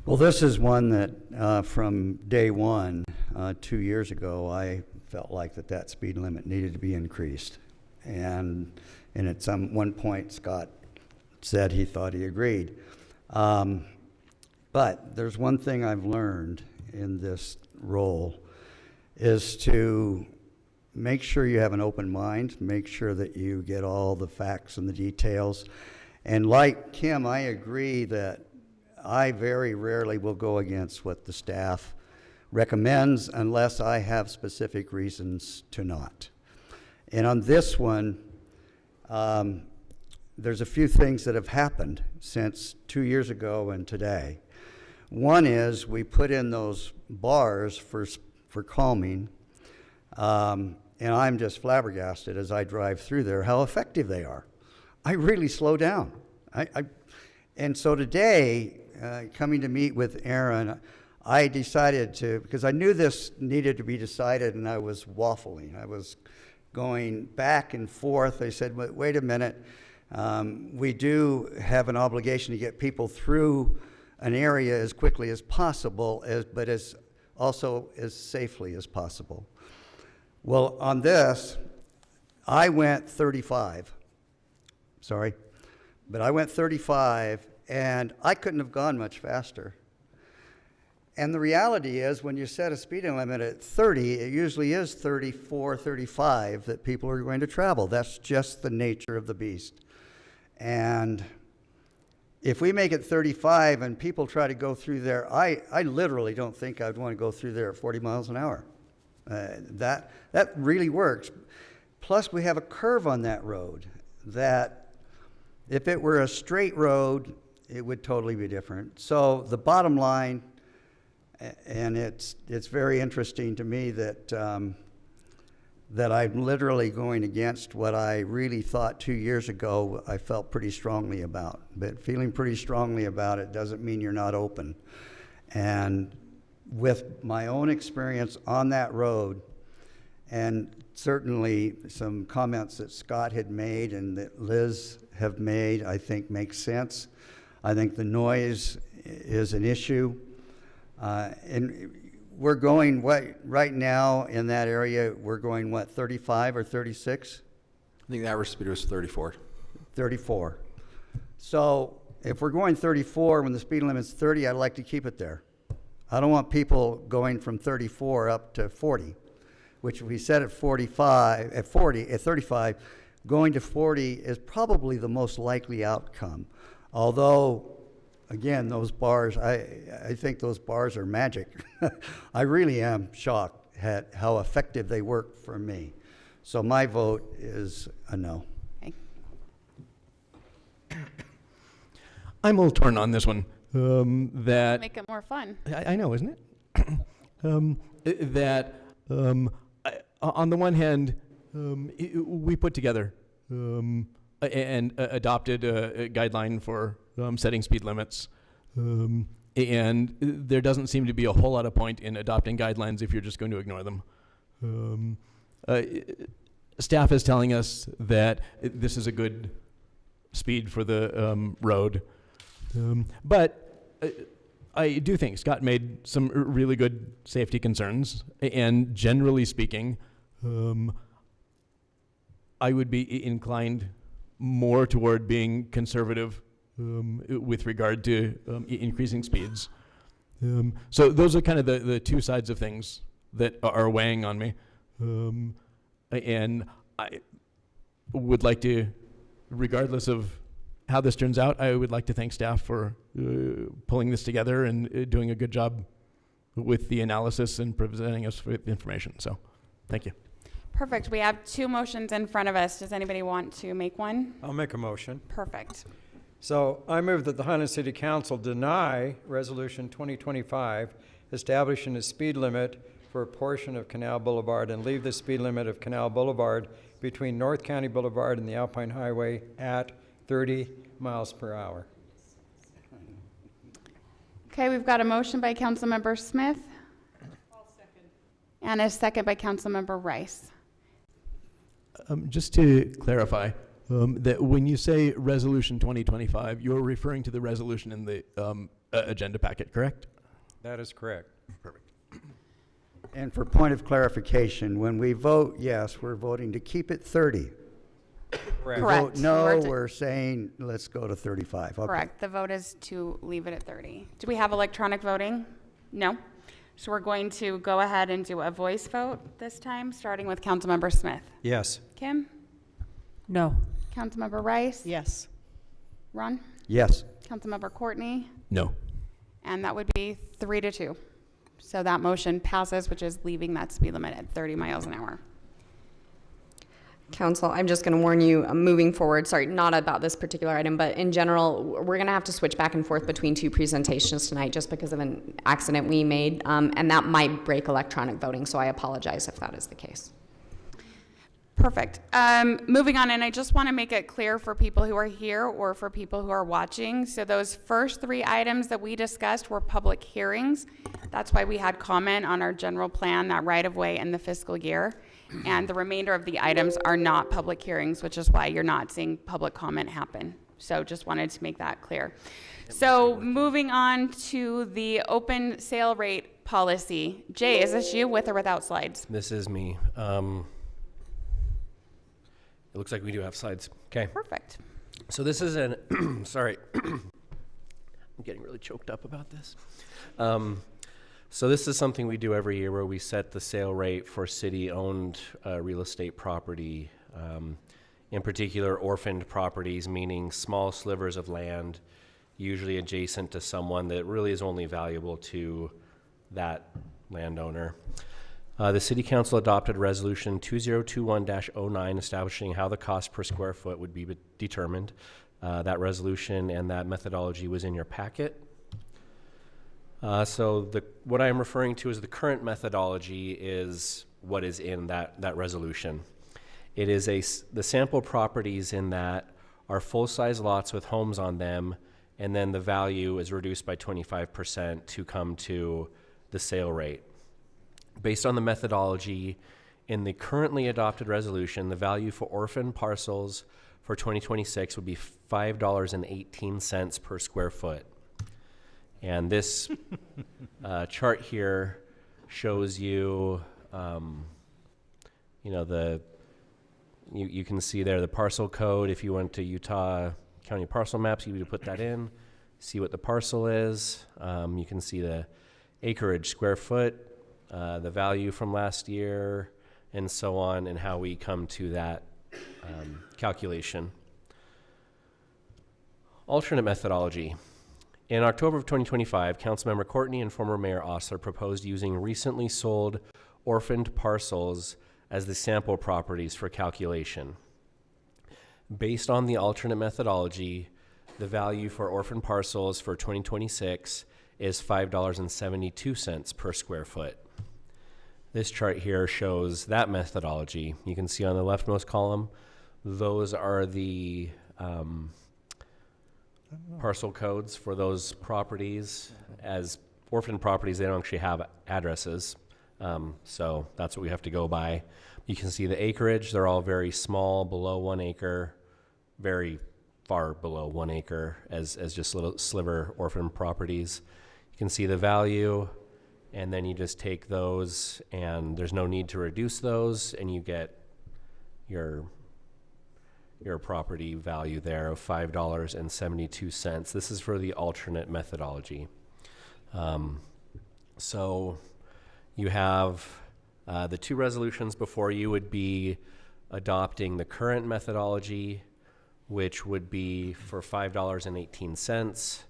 Well, this is one that from day one, 2 years ago, I felt like that speed limit needed to be increased. And at one point, Scott said he thought he agreed. But there's one thing I've learned in this role is to make sure you have an open mind, make sure that you get all the facts and the details. And like Kim, I agree that I very rarely will go against what the staff recommends unless I have specific reasons to not. And on this one, there's a few things that have happened since 2 years ago and today. One is we put in those bars for calming, and I'm just flabbergasted as I drive through there how effective they are. I really slow down. And so today, coming to meet with Aaron, I decided to, because I knew this needed to be decided, and I was waffling. I was going back and forth. I said, wait a minute. We do have an obligation to get people through an area as quickly as possible, but as also as safely as possible. Well, on this, I went 35. Sorry. But I went 35, and I couldn't have gone much faster. And the reality is, when you set a speeding limit at 30, it usually is 34, 35 that people are going to travel. That's just the nature of the beast. And if we make it 35 and people try to go through there, I literally don't think I'd want to go through there at 40 miles an hour. That really works. Plus, we have a curve on that road that if it were a straight road, it would totally be different. So the bottom line, and it's very interesting to me that that I'm literally going against what I really thought 2 years ago I felt pretty strongly about. But feeling pretty strongly about it doesn't mean you're not open. And with my own experience on that road, and certainly some comments that Scott had made and that Liz have made, I think makes sense. I think the noise is an issue. And we're going, right now in that area, we're going, 35 or 36? I think the average speed was 34. 34. So if we're going 34 when the speed limit's 30, I'd like to keep it there. I don't want people going from 34 up to 40, which if we set at 45, at 35, going to 40 is probably the most likely outcome. Although, again, those bars, I think those bars are magic. I really am shocked at how effective they work for me. So my vote is a no. Okay. I'm a little torn on this one. That Make it more fun. I know, isn't it? On the one hand, we put together and adopted a guideline for setting speed limits. And there doesn't seem to be a whole lot of point in adopting guidelines if you're just going to ignore them. Staff is telling us that this is a good speed for the road. But I do think Scott made some really good safety concerns. And generally speaking, I would be inclined more toward being conservative with regard to increasing speeds. So those are kind of the two sides of things that are weighing on me. And I would like to, regardless of how this turns out, I would like to thank staff for pulling this together and doing a good job with the analysis and presenting us with information. So thank you. Perfect. We have two motions in front of us. Does anybody want to make one? I'll make a motion. Perfect. So I move that the Highland City Council deny Resolution 2025 establishing a speed limit for a portion of Canal Boulevard and leave the speed limit of Canal Boulevard between North County Boulevard and the Alpine Highway at 30 miles per hour. Okay, we've got a motion by Councilmember Smith. I'll second. And a second by Councilmember Rice. Just to clarify, that when you say Resolution 2025, you're referring to the resolution in the agenda packet, correct? That is correct. Perfect. And for point of clarification, when we vote yes, we're voting to keep it 30. Correct. We vote no, we're saying let's go to 35. Okay. Correct. The vote is to leave it at 30. Do we have electronic voting? No. So we're going to go ahead and do a voice vote this time, starting with Councilmember Smith. Yes. Kim? No. Councilmember Rice? Yes. Ron? Yes. Councilmember Courtney? No. And that would be 3-2. So that motion passes, which is leaving that speed limit at 30 miles an hour. Council, I'm just going to warn you, moving forward, sorry, not about this particular item, but in general, we're going to have to switch back and forth between two presentations tonight just because of an accident we made, and that might break electronic voting, so I apologize if that is the case. Perfect. Moving on, and I just want to make it clear for people who are here or for people who are watching. So those first three items that we discussed were public hearings. That's why we had comment on our general plan, that right-of-way, and the fiscal year. And the remainder of the items are not public hearings, which is why you're not seeing public comment happen. So just wanted to make that clear. So moving on to the open sale rate policy. Jay, is this you with or without slides? This is me. It looks like we do have slides. Okay. Perfect. So this is an, sorry, I'm getting really choked up about this. So this is something we do every year where we set the sale rate for city-owned real estate property, in particular orphaned properties, meaning small slivers of land, usually adjacent to someone that really is only valuable to that landowner. The City Council adopted Resolution 2021-09 establishing how the cost per square foot would be determined. That resolution and that methodology was in your packet. So what I am referring to as the current methodology is what is in that resolution. It is the sample properties in that are full-size lots with homes on them, and then the value is reduced by 25% to come to the sale rate. Based on the methodology in the currently adopted resolution, the value for orphan parcels for 2026 would be $5.18 per square foot. And this chart here shows you, you can see there the parcel code. If you went to Utah County parcel maps, you would put that in, see what the parcel is. You can see the acreage, square foot, the value from last year, and so on, and how we come to that calculation. Alternate methodology. In October of 2025, Councilmember Courtney and former Mayor Osler proposed using recently sold orphaned parcels as the sample properties for calculation. Based on the alternate methodology, the value for orphan parcels for 2026 is $5.72 per square foot. This chart here shows that methodology. You can see on the leftmost column, those are the parcel codes for those properties. As orphan properties, they don't actually have addresses, so that's what we have to go by. You can see the acreage. They're all very small, below 1 acre, very far below 1 acre as just little sliver orphan properties. You can see the value, and then you just take those, and there's no need to reduce those, and you get your property value there of $5.72. This is for the alternate methodology. So you have the two resolutions before you would be adopting the current methodology, which would be for $5.18,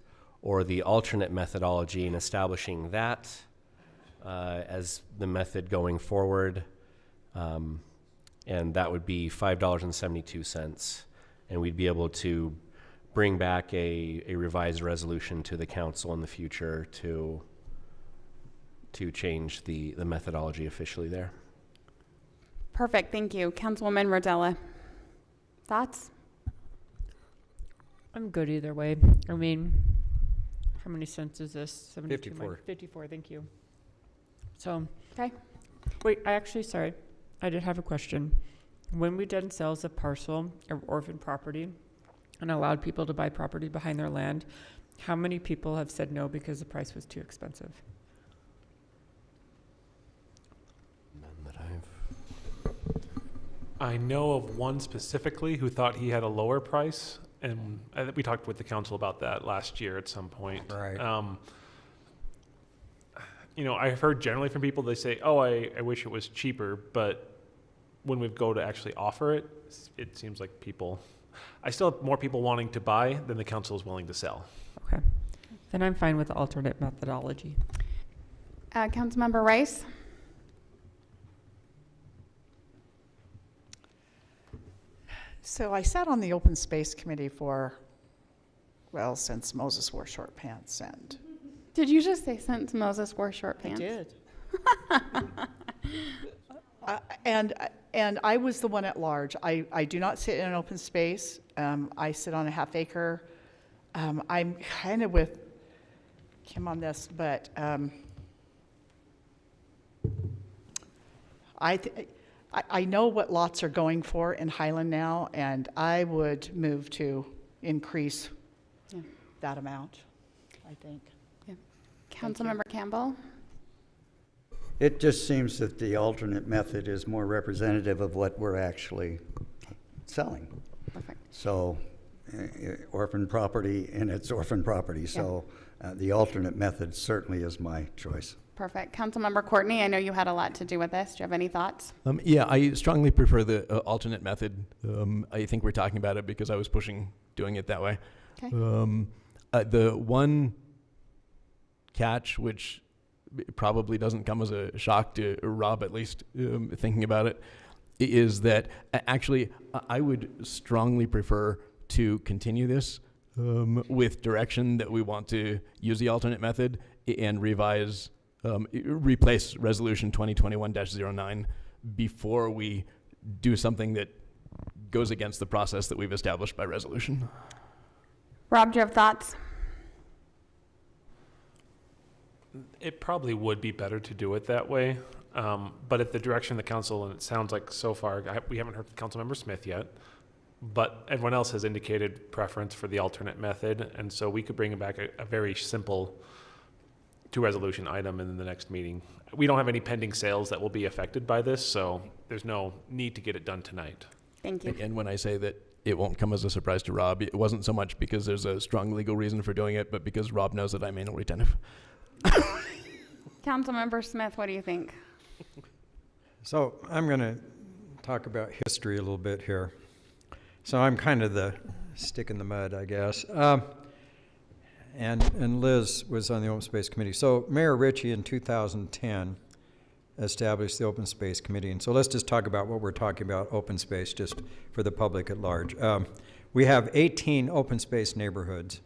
or the alternate methodology and establishing that as the method going forward. And that would be $5.72. And we'd be able to bring back a revised resolution to the council in the future to change the methodology officially there. Perfect, thank you. Councilwoman Rodella, thoughts? I'm good either way. I mean, how many cents is this? 72 54. 54, thank you. So, okay. Wait, sorry. I did have a question. When we did sales of parcel of orphan property and allowed people to buy property behind their land, how many people have said no because the price was too expensive? None that I know of one specifically who thought he had a lower price, and I think we talked with the council about that last year at some point. Right. I've heard generally from people, they say, oh, I wish it was cheaper, but when we go to actually offer it, it seems like I still have more people wanting to buy than the council is willing to sell. Okay. Then I'm fine with the alternate methodology. Councilmember Rice? So I sat on the Open Space Committee for, well, since Moses wore short pants and. Did you just say since Moses wore short pants? I did. And I was the one at large. I do not sit in an open space. I sit on a half acre. I'm kind of with Kim on this, but I know what lots are going for in Highland now, and I would move to increase that amount, I think. Yeah. Councilmember Campbell? It just seems that the alternate method is more representative of what we're actually selling. Perfect. So orphan property, and it's orphan property, so the alternate method certainly is my choice. Perfect. Councilmember Courtney, I know you had a lot to do with this. Do you have any thoughts? Yeah, I strongly prefer the alternate method. I think we're talking about it because I was pushing doing it that way. Okay. The one catch, which probably doesn't come as a shock to Rob, at least thinking about it, is that actually I would strongly prefer to continue this with direction that we want to use the alternate method and replace Resolution 2021-09 before we do something that goes against the process that we've established by resolution. Rob, do you have thoughts? It probably would be better to do it that way, but at the direction of the council, and it sounds like so far, we haven't heard from Councilmember Smith yet, but everyone else has indicated preference for the alternate method, and so we could bring back a very simple two-resolution item in the next meeting. We don't have any pending sales that will be affected by this, so there's no need to get it done tonight. Thank you. And when I say that it won't come as a surprise to Rob, it wasn't so much because there's a strong legal reason for doing it, but because Rob knows that I'm anal retentive. Councilmember Smith, what do you think? So I'm going to talk about history a little bit here. So I'm kind of the stick in the mud, I guess. And Liz was on the Open Space Committee. So Mayor Ritchie in 2010 established the Open Space Committee. And so let's just talk about what we're talking about, open space, just for the public at large. We have 18 open space neighborhoods.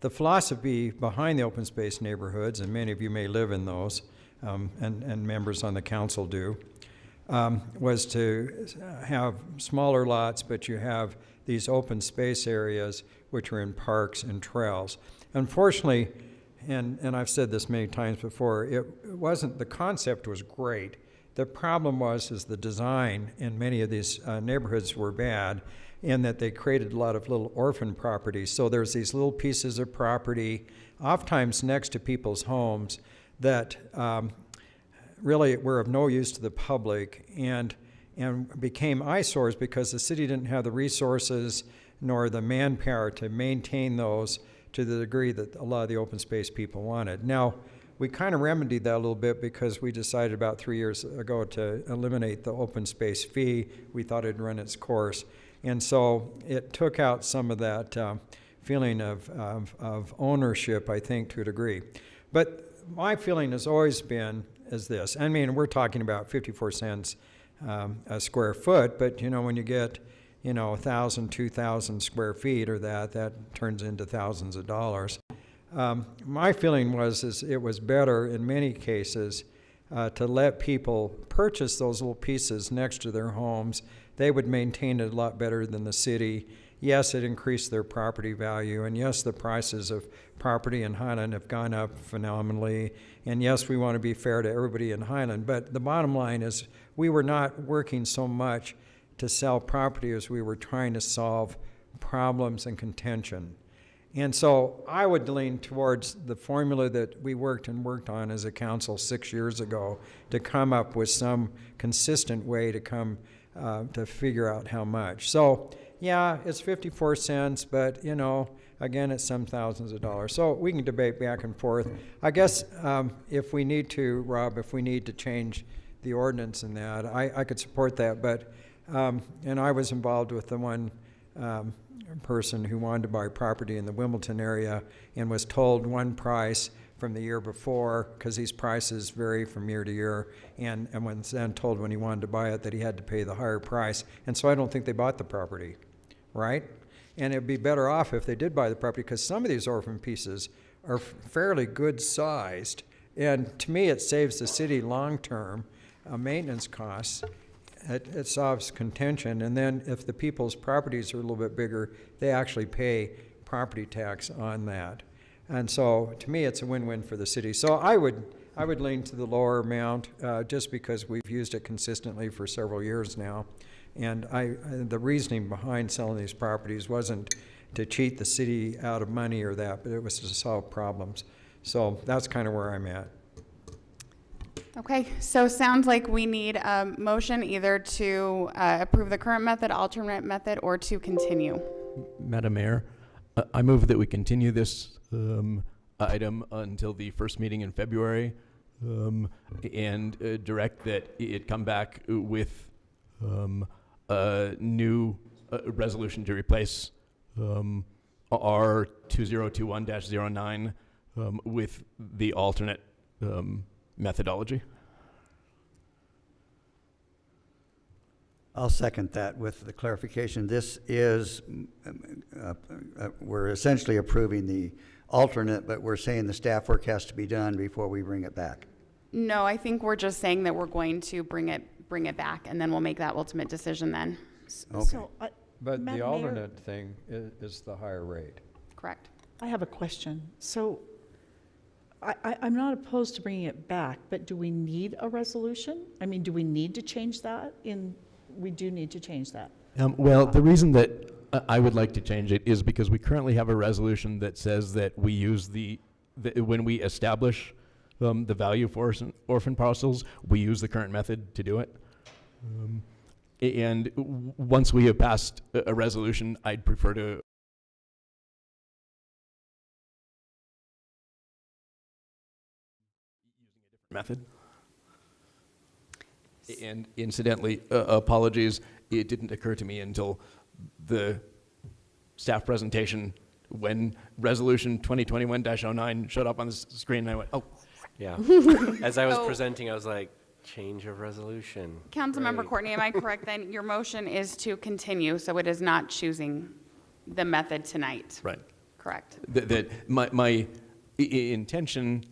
The philosophy behind the open space neighborhoods, and many of you may live in those, and members on the council do, was to have smaller lots, but you have these open space areas which are in parks and trails. Unfortunately, and I've said this many times before, it wasn't, the concept was great. The problem was the design in many of these neighborhoods were bad, in that they created a lot of little orphan properties. So there's these little pieces of property, oftentimes next to people's homes, that really were of no use to the public and became eyesores because the city didn't have the resources nor the manpower to maintain those to the degree that a lot of the open space people wanted. Now, we kind of remedied that a little bit because we decided about 3 years ago to eliminate the open space fee. We thought it'd run its course. And so it took out some of that feeling of ownership, I think, to a degree. But my feeling has always been is this. I mean, we're talking about 54 cents a square foot, but, you know, when you get, 1,000, 2,000 square feet or that turns into thousands of dollars. My feeling is it was better in many cases to let people purchase those little pieces next to their homes. They would maintain it a lot better than the city. Yes, it increased their property value, and yes, the prices of property in Highland have gone up phenomenally, and yes, we want to be fair to everybody in Highland, but the bottom line is we were not working so much to sell property as we were trying to solve problems and contention. And so I would lean towards the formula that we worked on as a council 6 years ago to come up with some consistent way to come to figure out how much. So yeah, it's 54 cents, but again, it's some thousands of dollars. So we can debate back and forth. I guess if we need to, Rob, if we need to change the ordinance in that, I could support that. But and I was involved with the one person who wanted to buy property in the Wimbledon area and was told one price from the year before, because these prices vary from year to year, and was then told when he wanted to buy it that he had to pay the higher price. And so I don't think they bought the property. right? And it'd be better off if they did buy the property, because some of these orphan pieces are fairly good sized. And to me, it saves the city long-term maintenance costs. It solves contention. And then if the people's properties are a little bit bigger, they actually pay property tax on that. And so to me, it's a win-win for the city. So I would lean to the lower amount just because we've used it consistently for several years now. And the reasoning behind selling these properties wasn't to cheat the city out of money or that, but it was to solve problems. So that's kind of where I'm at. Okay, so sounds like we need a motion either to approve the current method, alternate method, or to continue. Madam Mayor, I move that we continue this item until the first meeting in February and direct that it come back with a new resolution to replace R 2021-09 with the alternate methodology. I'll second that with the clarification. This is, we're essentially approving the alternate, but we're saying the staff work has to be done before we bring it back. No, I think we're just saying that we're going to bring it back, and then we'll make that ultimate decision then. Okay. So, But Madam the Mayor- alternate thing is the higher rate. Correct. I have a question. So I'm not opposed to bringing it back, but do we need a resolution? I mean, do we need to change that? We do need to change that. Well, the reason that I would like to change it is because we currently have a resolution that says that we use when we establish the value for orphan parcels, we use the current method to do it. And once we have passed a resolution, I'd prefer to method. And incidentally, apologies, it didn't occur to me until the staff presentation when resolution 2021-09 showed up on the screen, and I went, oh. Yeah. As I was Oh. presenting, I was like, change of resolution. Councilmember Great. Courtney, am I correct then? Your motion is to continue, so it is not choosing the method tonight. Right. Correct. That my intention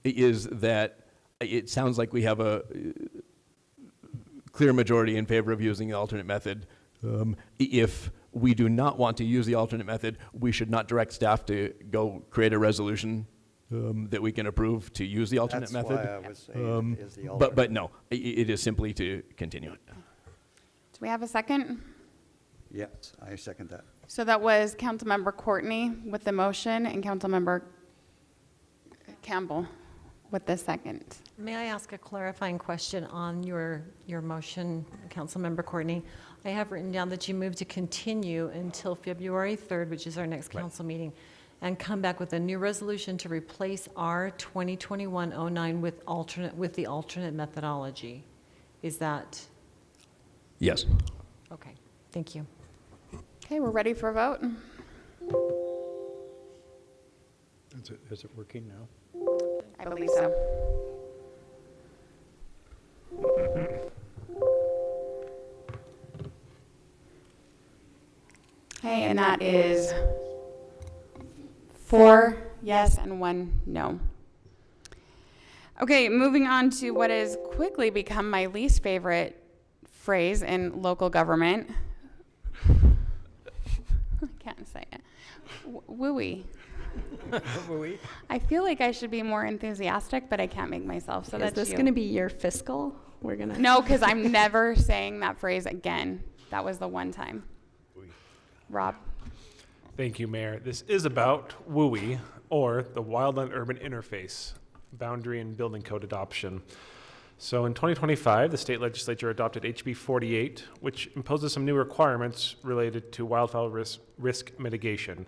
is that it sounds like we have a clear majority in favor of using the alternate method. If we do not want to use the alternate method, we should not direct staff to go create a resolution that we can approve to use the alternate That's method. why I was saying it is the alternate. But no, it is simply to continue it. Do we have a second? Yes, I second that. So that was Councilmember Courtney with the motion and Councilmember Campbell with the second. May I ask a clarifying question on your motion, Councilmember Courtney? I have written down that you move to continue until February 3rd, which is our next council meeting, and come back with a new resolution to replace R 2021-09 with the alternate methodology. Is that? Yes. Okay, thank you. Okay, we're ready for a vote. Is it working now? I believe so. Okay, and that is 4 yes and 1 no. Okay, moving on to what has quickly become my least favorite phrase in local government. I can't say it. Wooey. Wooey. I feel like I should be more enthusiastic, but I can't make myself. So Is that's this you. going to be your fiscal? We're going to. No, because I'm never saying that phrase again. That was the one time. Rob. Thank you, Mayor. This is about WUI, or the Wildland-Urban Interface, Boundary and Building Code Adoption. So in 2025, the state legislature adopted HB 48, which imposes some new requirements related to wildfire risk mitigation.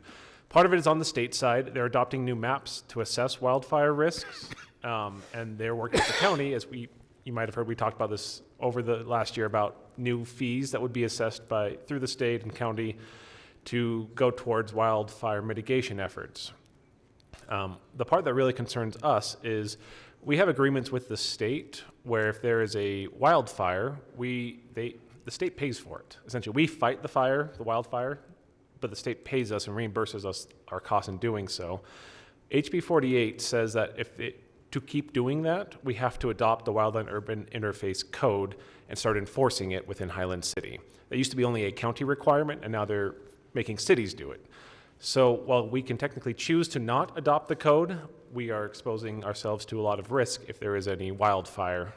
Part of it is on the state side. They're adopting new maps to assess wildfire risks, and they're working with the county, as you might have heard, we talked about this over the last year about new fees that would be assessed through the state and county to go towards wildfire mitigation efforts. The part that really concerns us is we have agreements with the state where if there is a wildfire, the state pays for it. Essentially, we fight the fire, the wildfire, but the state pays us and reimburses us our costs in doing so. HB 48 says that to keep doing that, we have to adopt the Wildland-Urban Interface Code and start enforcing it within Highland City. That used to be only a county requirement, and now they're making cities do it. So while we can technically choose to not adopt the code, we are exposing ourselves to a lot of risk if there is any wildfire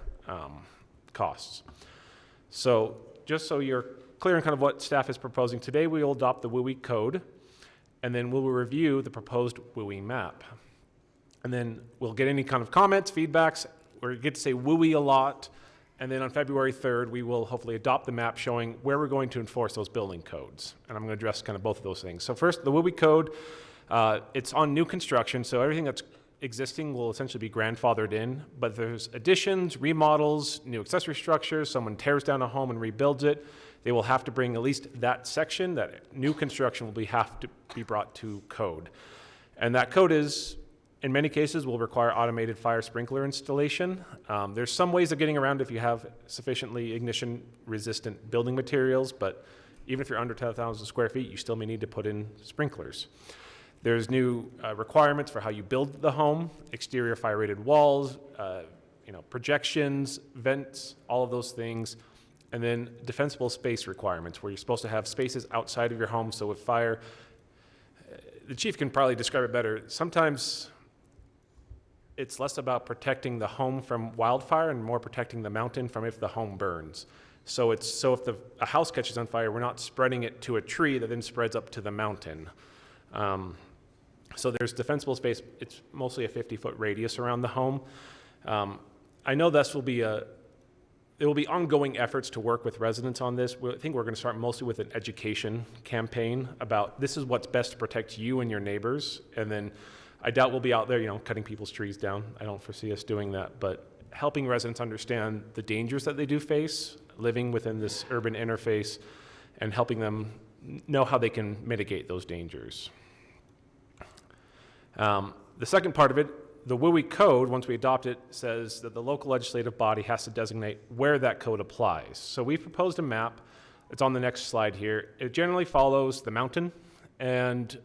costs. So just so you're clear on kind of what staff is proposing, today we will adopt the WUI code, and then we'll review the proposed WUI map. And then we'll get any kind of comments, feedbacks, or get to say WUI a lot, and then on February 3rd, we will hopefully adopt the map showing where we're going to enforce those building codes. And I'm going to address kind of both of those things. So first, the WUI code, it's on new construction, so everything that's existing will essentially be grandfathered in, but there's additions, remodels, new accessory structures, someone tears down a home and rebuilds it, they will have to bring at least that section, that new construction will have to be brought to code. And that code is, in many cases, will require automated fire sprinkler installation. There's some ways of getting around if you have sufficiently ignition-resistant building materials, but even if you're under 10,000 square feet, you still may need to put in sprinklers. There's new requirements for how you build the home, exterior fire-rated walls, projections, vents, all of those things. And then defensible space requirements, where you're supposed to have spaces outside of your home, so if fire, the chief can probably describe it better. Sometimes it's less about protecting the home from wildfire and more protecting the mountain from if the home burns. So if a house catches on fire, we're not spreading it to a tree that then spreads up to the mountain. So there's defensible space. It's mostly a 50-foot radius around the home. I know there will be ongoing efforts to work with residents on this. I think we're going to start mostly with an education campaign about this is what's best to protect you and your neighbors. And then I doubt we'll be out there, cutting people's trees down. I don't foresee us doing that, but helping residents understand the dangers that they do face living within this urban interface and helping them know how they can mitigate those dangers. The second part of it, the WUI code, once we adopt it, says that the local legislative body has to designate where that code applies. So we've proposed a map. It's on the next slide here. It generally follows the mountain and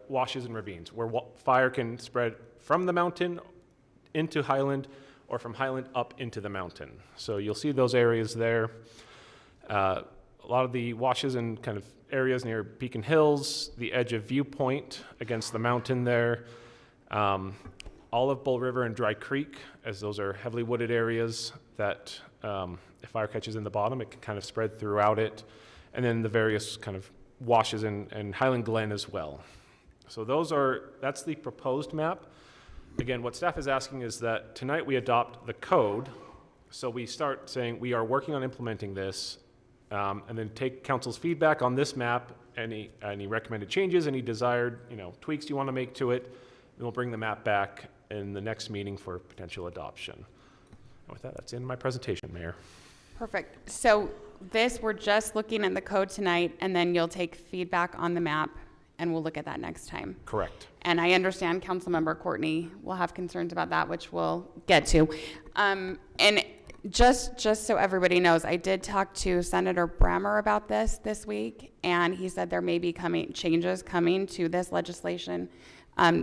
washes and ravines, where fire can spread from the mountain into Highland or from Highland up into the mountain. So you'll see those areas there. A lot of the washes and kind of areas near Beacon Hills, the edge of Viewpoint against the mountain there. Olive Bowl River and Dry Creek, as those are heavily wooded areas that if fire catches in the bottom, it can kind of spread throughout it. And then the various kind of washes in Highland Glen as well. So that's the proposed map. Again, what staff is asking is that tonight we adopt the code. So we start saying we are working on implementing this, and then take council's feedback on this map, any recommended changes, any desired tweaks you want to make to it. Then we'll bring the map back in the next meeting for potential adoption. And with that, that's the end of my presentation, Mayor. Perfect. So we're just looking at the code tonight, and then you'll take feedback on the map, and we'll look at that next time. Correct. And I understand Councilmember Courtney will have concerns about that, which we'll get to. And just so everybody knows, I did talk to Senator Brammer about this week, and he said there may be changes coming to this legislation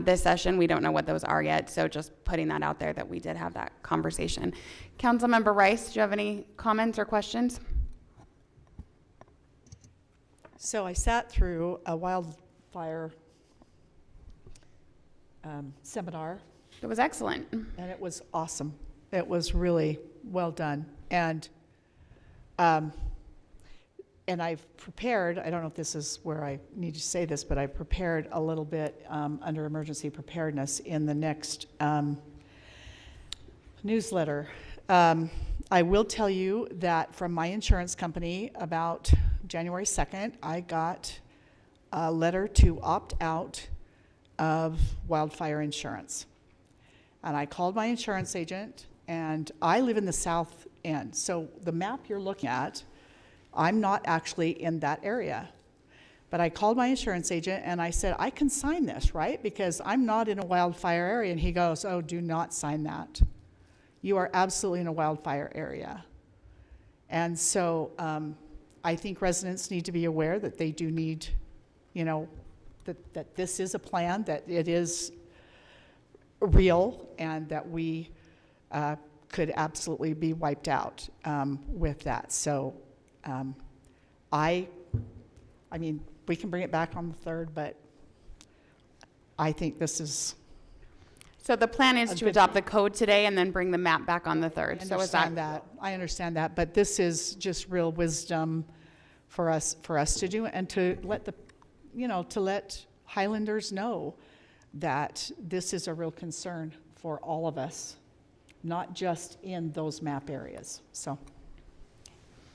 this session. We don't know what those are yet, so just putting that out there that we did have that conversation. Councilmember Rice, do you have any comments or questions? So I sat through a wildfire seminar. It was excellent. And it was awesome. It was really well done. And I've prepared, I don't know if this is where I need to say this, but I've prepared a little bit under emergency preparedness in the next newsletter. I will tell you that from my insurance company about January 2nd, I got a letter to opt out of wildfire insurance. And I called my insurance agent, and I live in the south end. So the map you're looking at, I'm not actually in that area. But I called my insurance agent and I said, I can sign this, right? Because I'm not in a wildfire area. And he goes, oh, do not sign that. You are absolutely in a wildfire area. And so I think residents need to be aware that they do need, you know, that this is a plan, that it is real, and that we could absolutely be wiped out with that. So I mean, we can bring it back on the 3rd, but I think this is. So the plan is to adopt the code today and then bring the map back on the 3rd. So is that? I understand that, but this is just real wisdom for us to do, and to let to let Highlanders know that this is a real concern for all of us, not just in those map areas. So,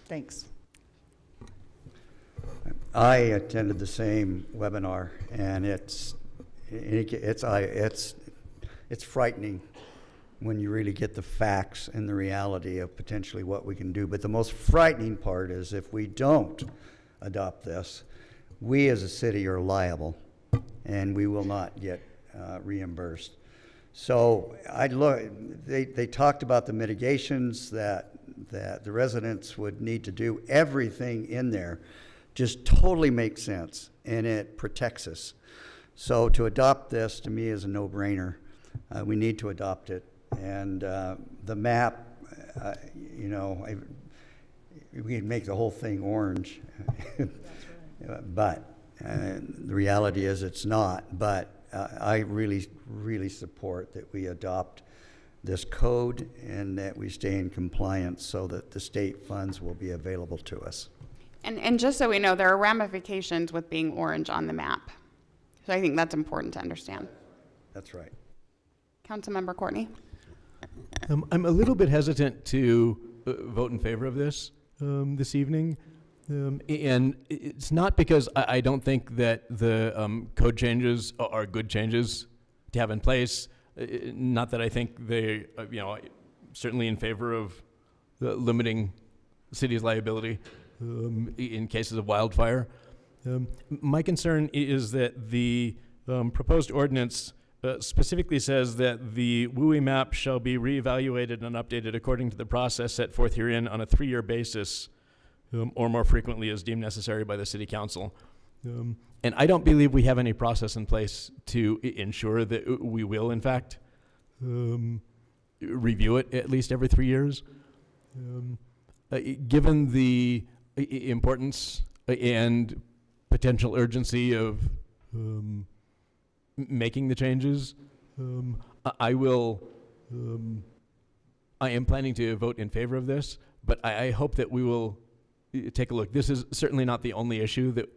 thanks. I attended the same webinar, and it's frightening when you really get the facts and the reality of potentially what we can do. But the most frightening part is if we don't adopt this, we as a city are liable, and we will not get reimbursed. So they talked about the mitigations that the residents would need to do. Everything in there just totally makes sense, and it protects us. So to adopt this, to me, is a no-brainer. We need to adopt it. And the map, you know, we can make the whole thing orange. But the reality is it's not. But I really, really support that we adopt this code and that we stay in compliance so that the state funds will be available to us. And just so we know, there are ramifications with being orange on the map. So I think that's important to understand. That's right. Councilmember Courtney. I'm a little bit hesitant to vote in favor of this this evening. And it's not because I don't think that the code changes are good changes to have in place. Not that I think they, you know, certainly in favor of limiting the city's liability in cases of wildfire. My concern is that the proposed ordinance specifically says that the WUI map shall be reevaluated and updated according to the process set forth herein on a 3-year basis, or more frequently as deemed necessary by the city council. And I don't believe we have any process in place to ensure that we will, in fact, review it at least every 3 years. Given the importance and potential urgency of making the changes, I am planning to vote in favor of this, but I hope that we will take a look. This is certainly not the only issue that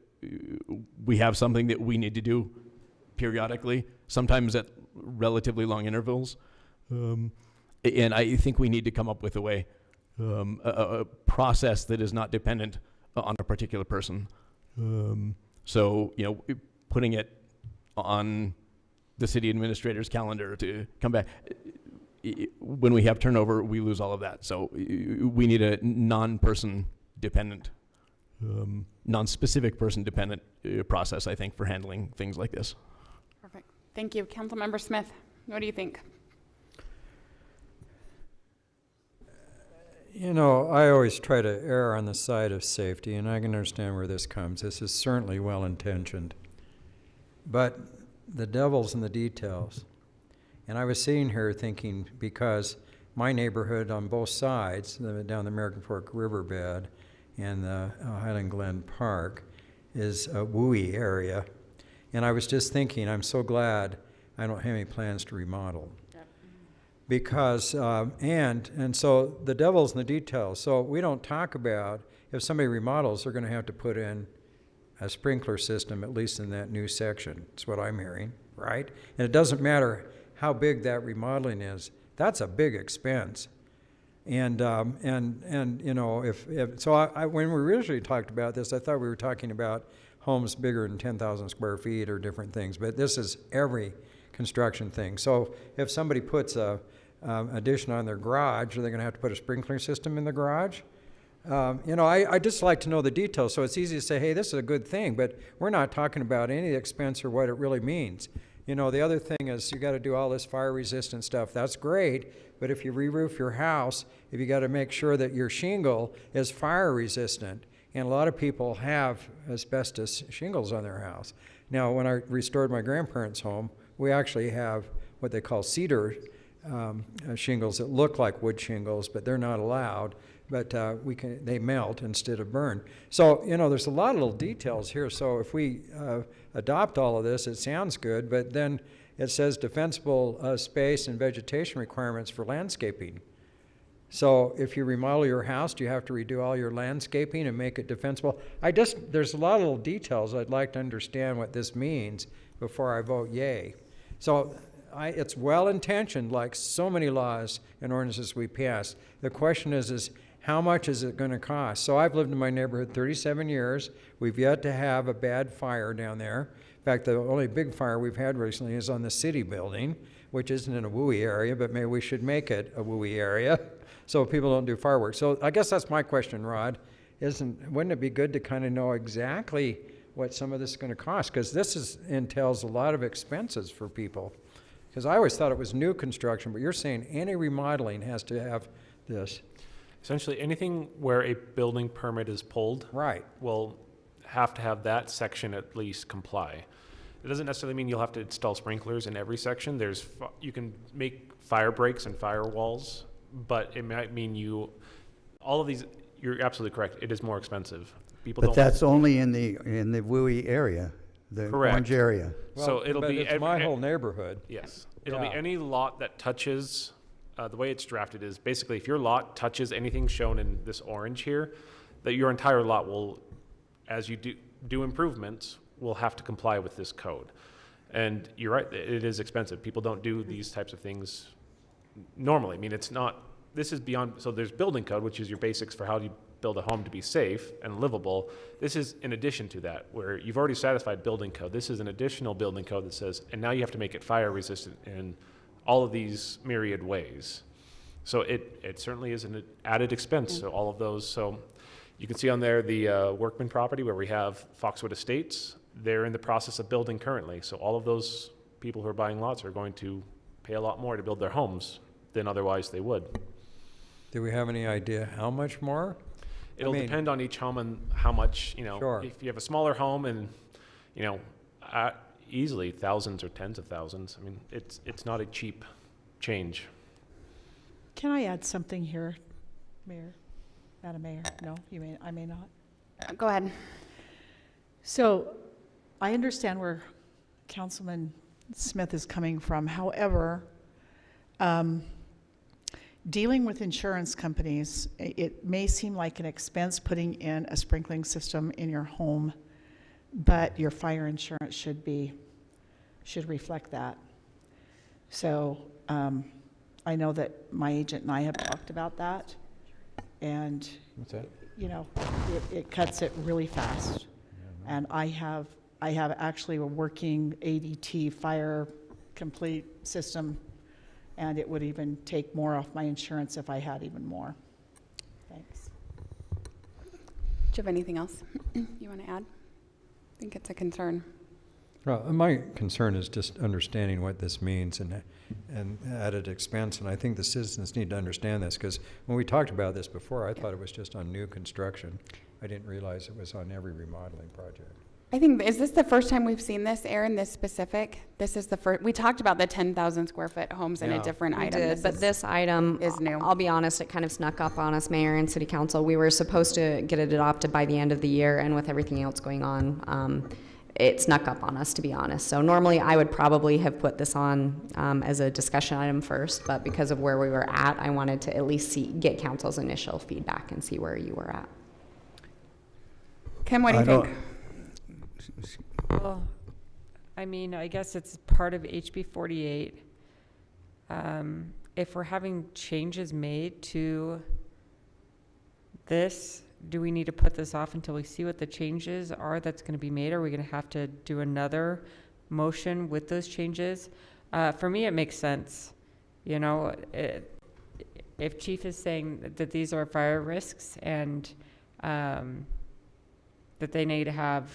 we have something that we need to do periodically, sometimes at relatively long intervals. And I think we need to come up with a way, a process that is not dependent on a particular person. So, you know, putting it on the city administrator's calendar to come back. When we have turnover, we lose all of that. So we need a non-person dependent, non-specific person dependent process, I think, for handling things like this. Perfect. Thank you. Councilmember Smith, what do you think? You know, I always try to err on the side of safety, and I can understand where this comes. This is certainly well-intentioned. But the devil's in the details. And I was sitting here thinking, because my neighborhood on both sides, down the American Fork Riverbed and the Highland Glen Park, is a WUI area. And I was just thinking, I'm so glad I don't have any plans to remodel. Because, and so the devil's in the details. So we don't talk about, if somebody remodels, they're going to have to put in a sprinkler system, at least in that new section. That's what I'm hearing, right? And it doesn't matter how big that remodeling is. That's a big expense. And you know, so when we originally talked about this, I thought we were talking about homes bigger than 10,000 square feet or different things, but this is every construction thing. So if somebody puts a addition on their garage, are they going to have to put a sprinkler system in the garage? You know, I just like to know the details, so it's easy to say, hey, this is a good thing, but we're not talking about any expense or what it really means. You know, the other thing is you got to do all this fire resistant stuff. That's great, but if you re-roof your house, if you got to make sure that your shingle is fire resistant, And a lot of people have asbestos shingles on their house. Now, when I restored my grandparents' home, we actually have what they call cedar shingles that look like wood shingles, but they're not allowed. But they melt instead of burn. So, you know, there's a lot of little details here. So if we adopt all of this, it sounds good, but then it says defensible space and vegetation requirements for landscaping. So if you remodel your house, do you have to redo all your landscaping and make it defensible? There's a lot of little details I'd like to understand what this means before I vote yay. So it's well-intentioned, like so many laws and ordinances we pass. The question is how much is it going to cost? So I've lived in my neighborhood 37 years. We've yet to have a bad fire down there. In fact, the only big fire we've had recently is on the city building, which isn't in a WUI area, but maybe we should make it a WUI area so people don't do fireworks. So I guess that's my question, Rod. Wouldn't it be good to kind of know exactly what some of this is going to cost? Because this entails a lot of expenses for people. Because I always thought it was new construction, but you're saying any remodeling has to have this. Essentially, anything where a building permit is pulled will have to have that section at least comply. It doesn't necessarily mean you'll have to install sprinklers in every section. You can make fire breaks and firewalls, but it might mean all of these, you're absolutely correct, it is more expensive. But that's only in the WUI area, the correct. orange area. Well, so it'll be it's my whole neighborhood. Yes, it'll be any lot that touches. The way it's drafted is basically if your lot touches anything shown in this orange here, that your entire lot will, as you do improvements, will have to comply with this code. And you're right, it is expensive. People don't do these types of things normally. I mean, this is beyond, so there's building code, which is your basics for how you build a home to be safe and livable. This is in addition to that, where you've already satisfied building code. This is an additional building code that says, and now you have to make it fire resistant in all of these myriad ways. So it certainly is an added expense. So all of those, so you can see on there the Workman property where we have Foxwood Estates. They're in the process of building currently. So all of those people who are buying lots are going to pay a lot more to build their homes than otherwise they would. Do we have any idea how much more? It'll depend on each home and how much, Sure. If you have a smaller home and, easily thousands or tens of thousands. I mean, it's not a cheap change. Can I add something here, Mayor? Madam Mayor? No, I may not. Go ahead. So I understand where Councilman Smith is coming from. However, dealing with insurance companies, it may seem like an expense putting in a sprinkling system in your home, but your fire insurance should reflect that. So I know that my agent and I have talked about that, and what's that? It cuts it really fast. And I have actually a working ADT fire complete system, and it would even take more off my insurance if I had even more. Thanks. Do you have anything else you want to add? I think it's a concern. Well, my concern is just understanding what this means and added expense, and I think the citizens need to understand this, because when we talked about this before, I thought it was just on new construction. I didn't realize it was on every remodeling project. I think, is this the first time we've seen this, Aaron, this specific? This is the first, we talked about the 10,000 square foot homes in a different item. This item is new. I'll be honest, it kind of snuck up on us, Mayor and City Council. We were supposed to get it adopted by the end of the year, and with everything else going on, it snuck up on us, to be honest. So normally I would probably have put this on as a discussion item first, but because of where we were at, I wanted to at least get council's initial feedback and see where you were at. Kim, what do you think? Well, I mean, I guess it's part of HB 48. If we're having changes made to this, do we need to put this off until we see what the changes are that's going to be made? Are we going to have to do another motion with those changes? For me, it makes sense. If Chief is saying that these are fire risks and that they need to have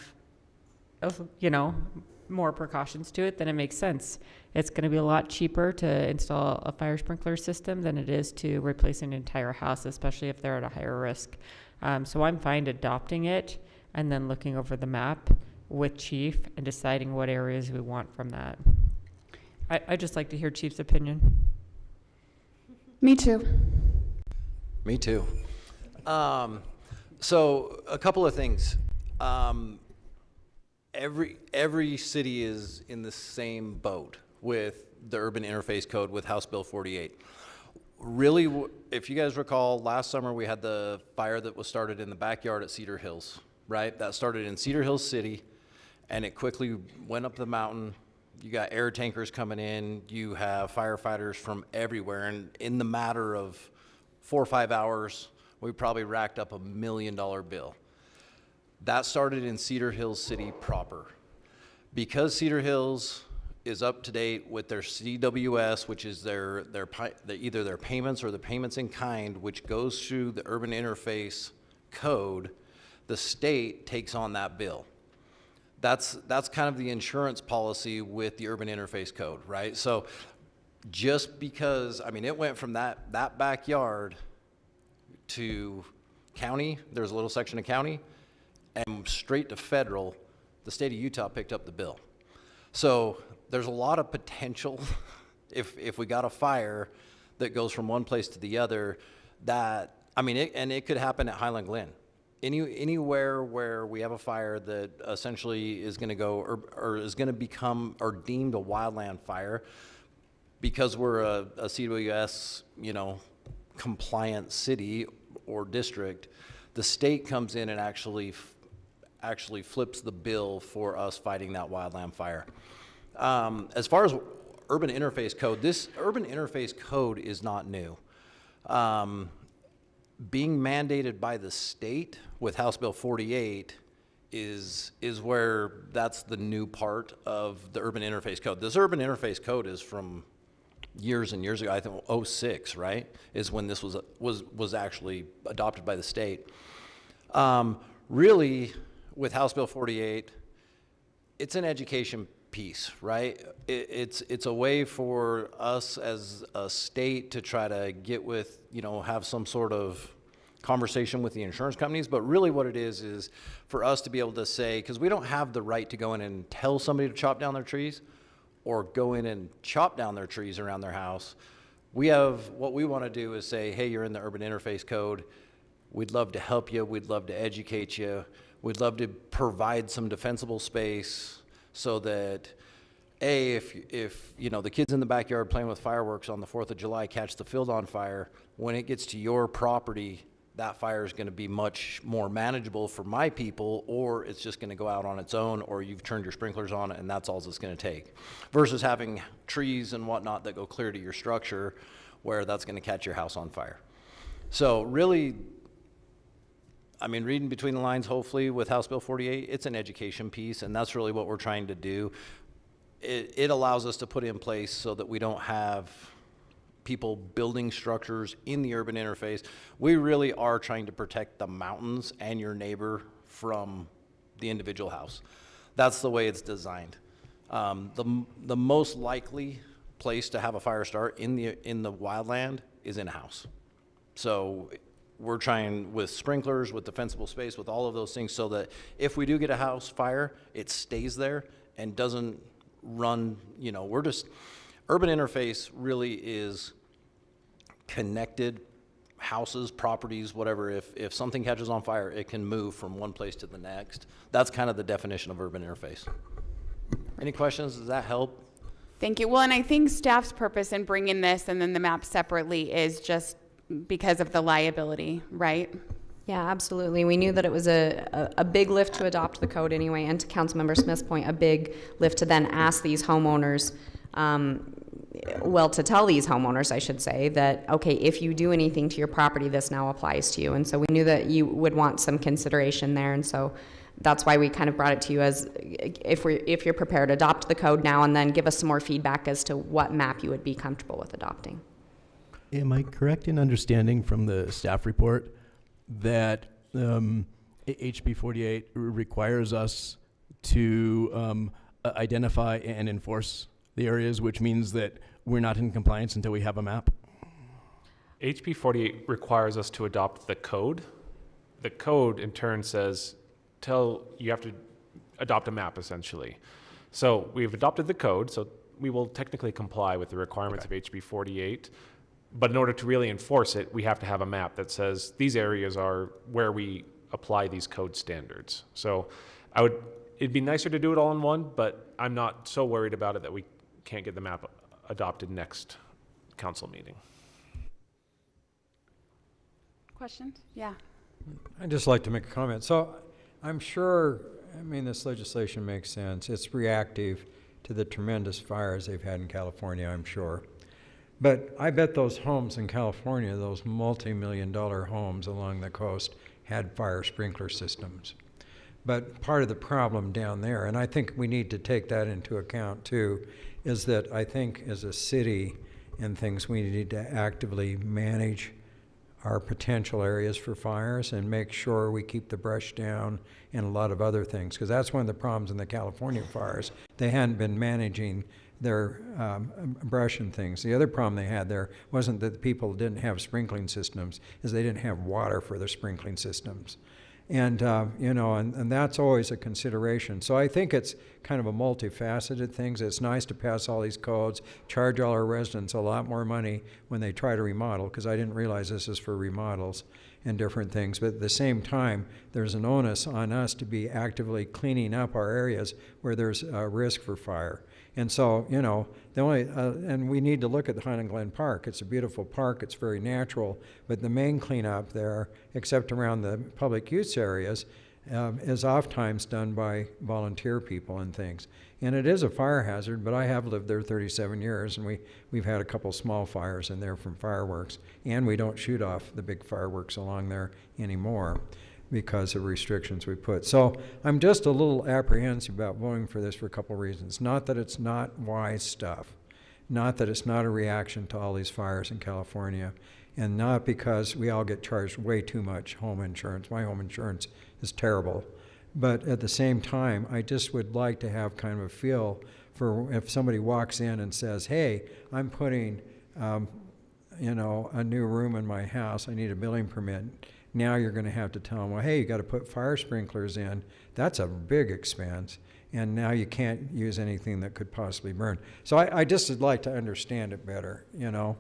more precautions to it, then it makes sense. It's going to be a lot cheaper to install a fire sprinkler system than it is to replace an entire house, especially if they're at a higher risk. So I'm fine adopting it and then looking over the map with Chief and deciding what areas we want from that. I'd just like to hear Chief's opinion. Me too. Me too. So a couple of things. Every city is in the same boat with the Urban Interface Code with House Bill 48. Really, if you guys recall, last summer we had the fire that was started in the backyard at Cedar Hills, right? That started in Cedar Hills City, and it quickly went up the mountain. You got air tankers coming in, you have firefighters from everywhere, and in the matter of 4 or 5 hours, we probably racked up $1 million bill. That started in Cedar Hills City proper. Because Cedar Hills is up to date with their CWS, which is either their payments or the payments in kind, which goes through the Urban Interface Code, the state takes on that bill. That's kind of the insurance policy with the Urban Interface Code, right? So just because, I mean, it went from that backyard to county, there's a little section of county, and straight to federal, the state of Utah picked up the bill. So there's a lot of potential if we got a fire that goes from one place to the other, that, I mean, it could happen at Highland Glen. Anywhere where we have a fire that essentially is going to go or is going to become or deemed a wildland fire, because we're a CWS, compliant city or district, the state comes in and actually flips the bill for us fighting that wildland fire. As far as Urban Interface Code, this Urban Interface Code is not new. Being mandated by the state with House Bill 48 is where that's the new part of the Urban Interface Code. This Urban Interface Code is from years and years ago. I think 06, right, is when this was actually adopted by the state. Really, with House Bill 48, it's an education piece, right? It's a way for us as a state to try to get with, have some sort of conversation with the insurance companies. But really what it is for us to be able to say, because we don't have the right to go in and tell somebody to chop down their trees or go in and chop down their trees around their house. What we want to do is say, hey, you're in the Urban Interface Code. We'd love to help you. We'd love to educate you. We'd love to provide some defensible space so that, if the kids in the backyard playing with fireworks on the 4th of July catch the field on fire, when it gets to your property, that fire is going to be much more manageable for my people, or it's just going to go out on its own, or you've turned your sprinklers on and that's all it's going to take. Versus having trees and whatnot that go clear to your structure where that's going to catch your house on fire. So really, I mean, reading between the lines, hopefully, with House Bill 48, it's an education piece, and that's really what we're trying to do. It allows us to put in place so that we don't have people building structures in the urban interface. We really are trying to protect the mountains and your neighbor from the individual house. That's the way it's designed. The most likely place to have a fire start in the wildland is in a house. So we're trying with sprinklers, with defensible space, with all of those things, so that if we do get a house fire, it stays there and doesn't run, urban interface really is connected houses, properties, whatever. If something catches on fire, it can move from one place to the next. That's kind of the definition of urban interface. Any questions? Does that help? Thank you. Well, and I think staff's purpose in bringing this and then the map separately is just because of the liability, right? Yeah, absolutely. We knew that it was a big lift to adopt the code anyway, and to Councilmember Smith's point, a big lift to then ask these homeowners, to tell these homeowners, I should say, that, okay, if you do anything to your property, this now applies to you. And so we knew that you would want some consideration there, and so that's why we kind of brought it to you as, if you're prepared, adopt the code now, and then give us some more feedback as to what map you would be comfortable with adopting. Am I correct in understanding from the staff report that HB 48 requires us to identify and enforce the areas, which means that we're not in compliance until we have a map? HB 48 requires us to adopt the code. the code in turn says, you have to adopt a map essentially. So we've adopted the code, so we will technically comply with the requirements of HB 48. But in order to really enforce it, we have to have a map that says these areas are where we apply these code standards. So it'd be nicer to do it all in one, but I'm not so worried about it that we can't get the map adopted next council meeting. Questions? Yeah. I'd just like to make a comment. So I'm sure, I mean, this legislation makes sense. It's reactive to the tremendous fires they've had in California, I'm sure. But I bet those homes in California, those multi-million-dollar homes along the coast, had fire sprinkler systems. But part of the problem down there, and I think we need to take that into account too, is that I think as a city and things, we need to actively manage our potential areas for fires and make sure we keep the brush down and a lot of other things, because that's one of the problems in the California fires. They hadn't been managing their brush and things. The other problem they had there wasn't that people didn't have sprinkling systems, is they didn't have water for their sprinkling systems. And, you know, and that's always a consideration. So I think it's kind of a multifaceted thing. It's nice to pass all these codes, charge all our residents a lot more money when they try to remodel, because I didn't realize this is for remodels and different things. But at the same time, there's an onus on us to be actively cleaning up our areas where there's a risk for fire. And so, you know, and we need to look at the Highland Glen Park. It's a beautiful park, it's very natural, but the main cleanup there, except around the public use areas, is oftentimes done by volunteer people and things. And it is a fire hazard, but I have lived there 37 years, and we've had a couple small fires in there from fireworks, and we don't shoot off the big fireworks along there anymore because of restrictions we put. So I'm just a little apprehensive about voting for this for a couple reasons. Not that it's not wise stuff, not that it's not a reaction to all these fires in California, and not because we all get charged way too much home insurance. My home insurance is terrible. But at the same time, I just would like to have kind of a feel for if somebody walks in and says, hey, I'm putting you know, a new room in my house, I need a building permit. Now you're going to have to tell them, well, hey, you got to put fire sprinklers in. That's a big expense. And now you can't use anything that could possibly burn. So I just would like to understand it better, you know.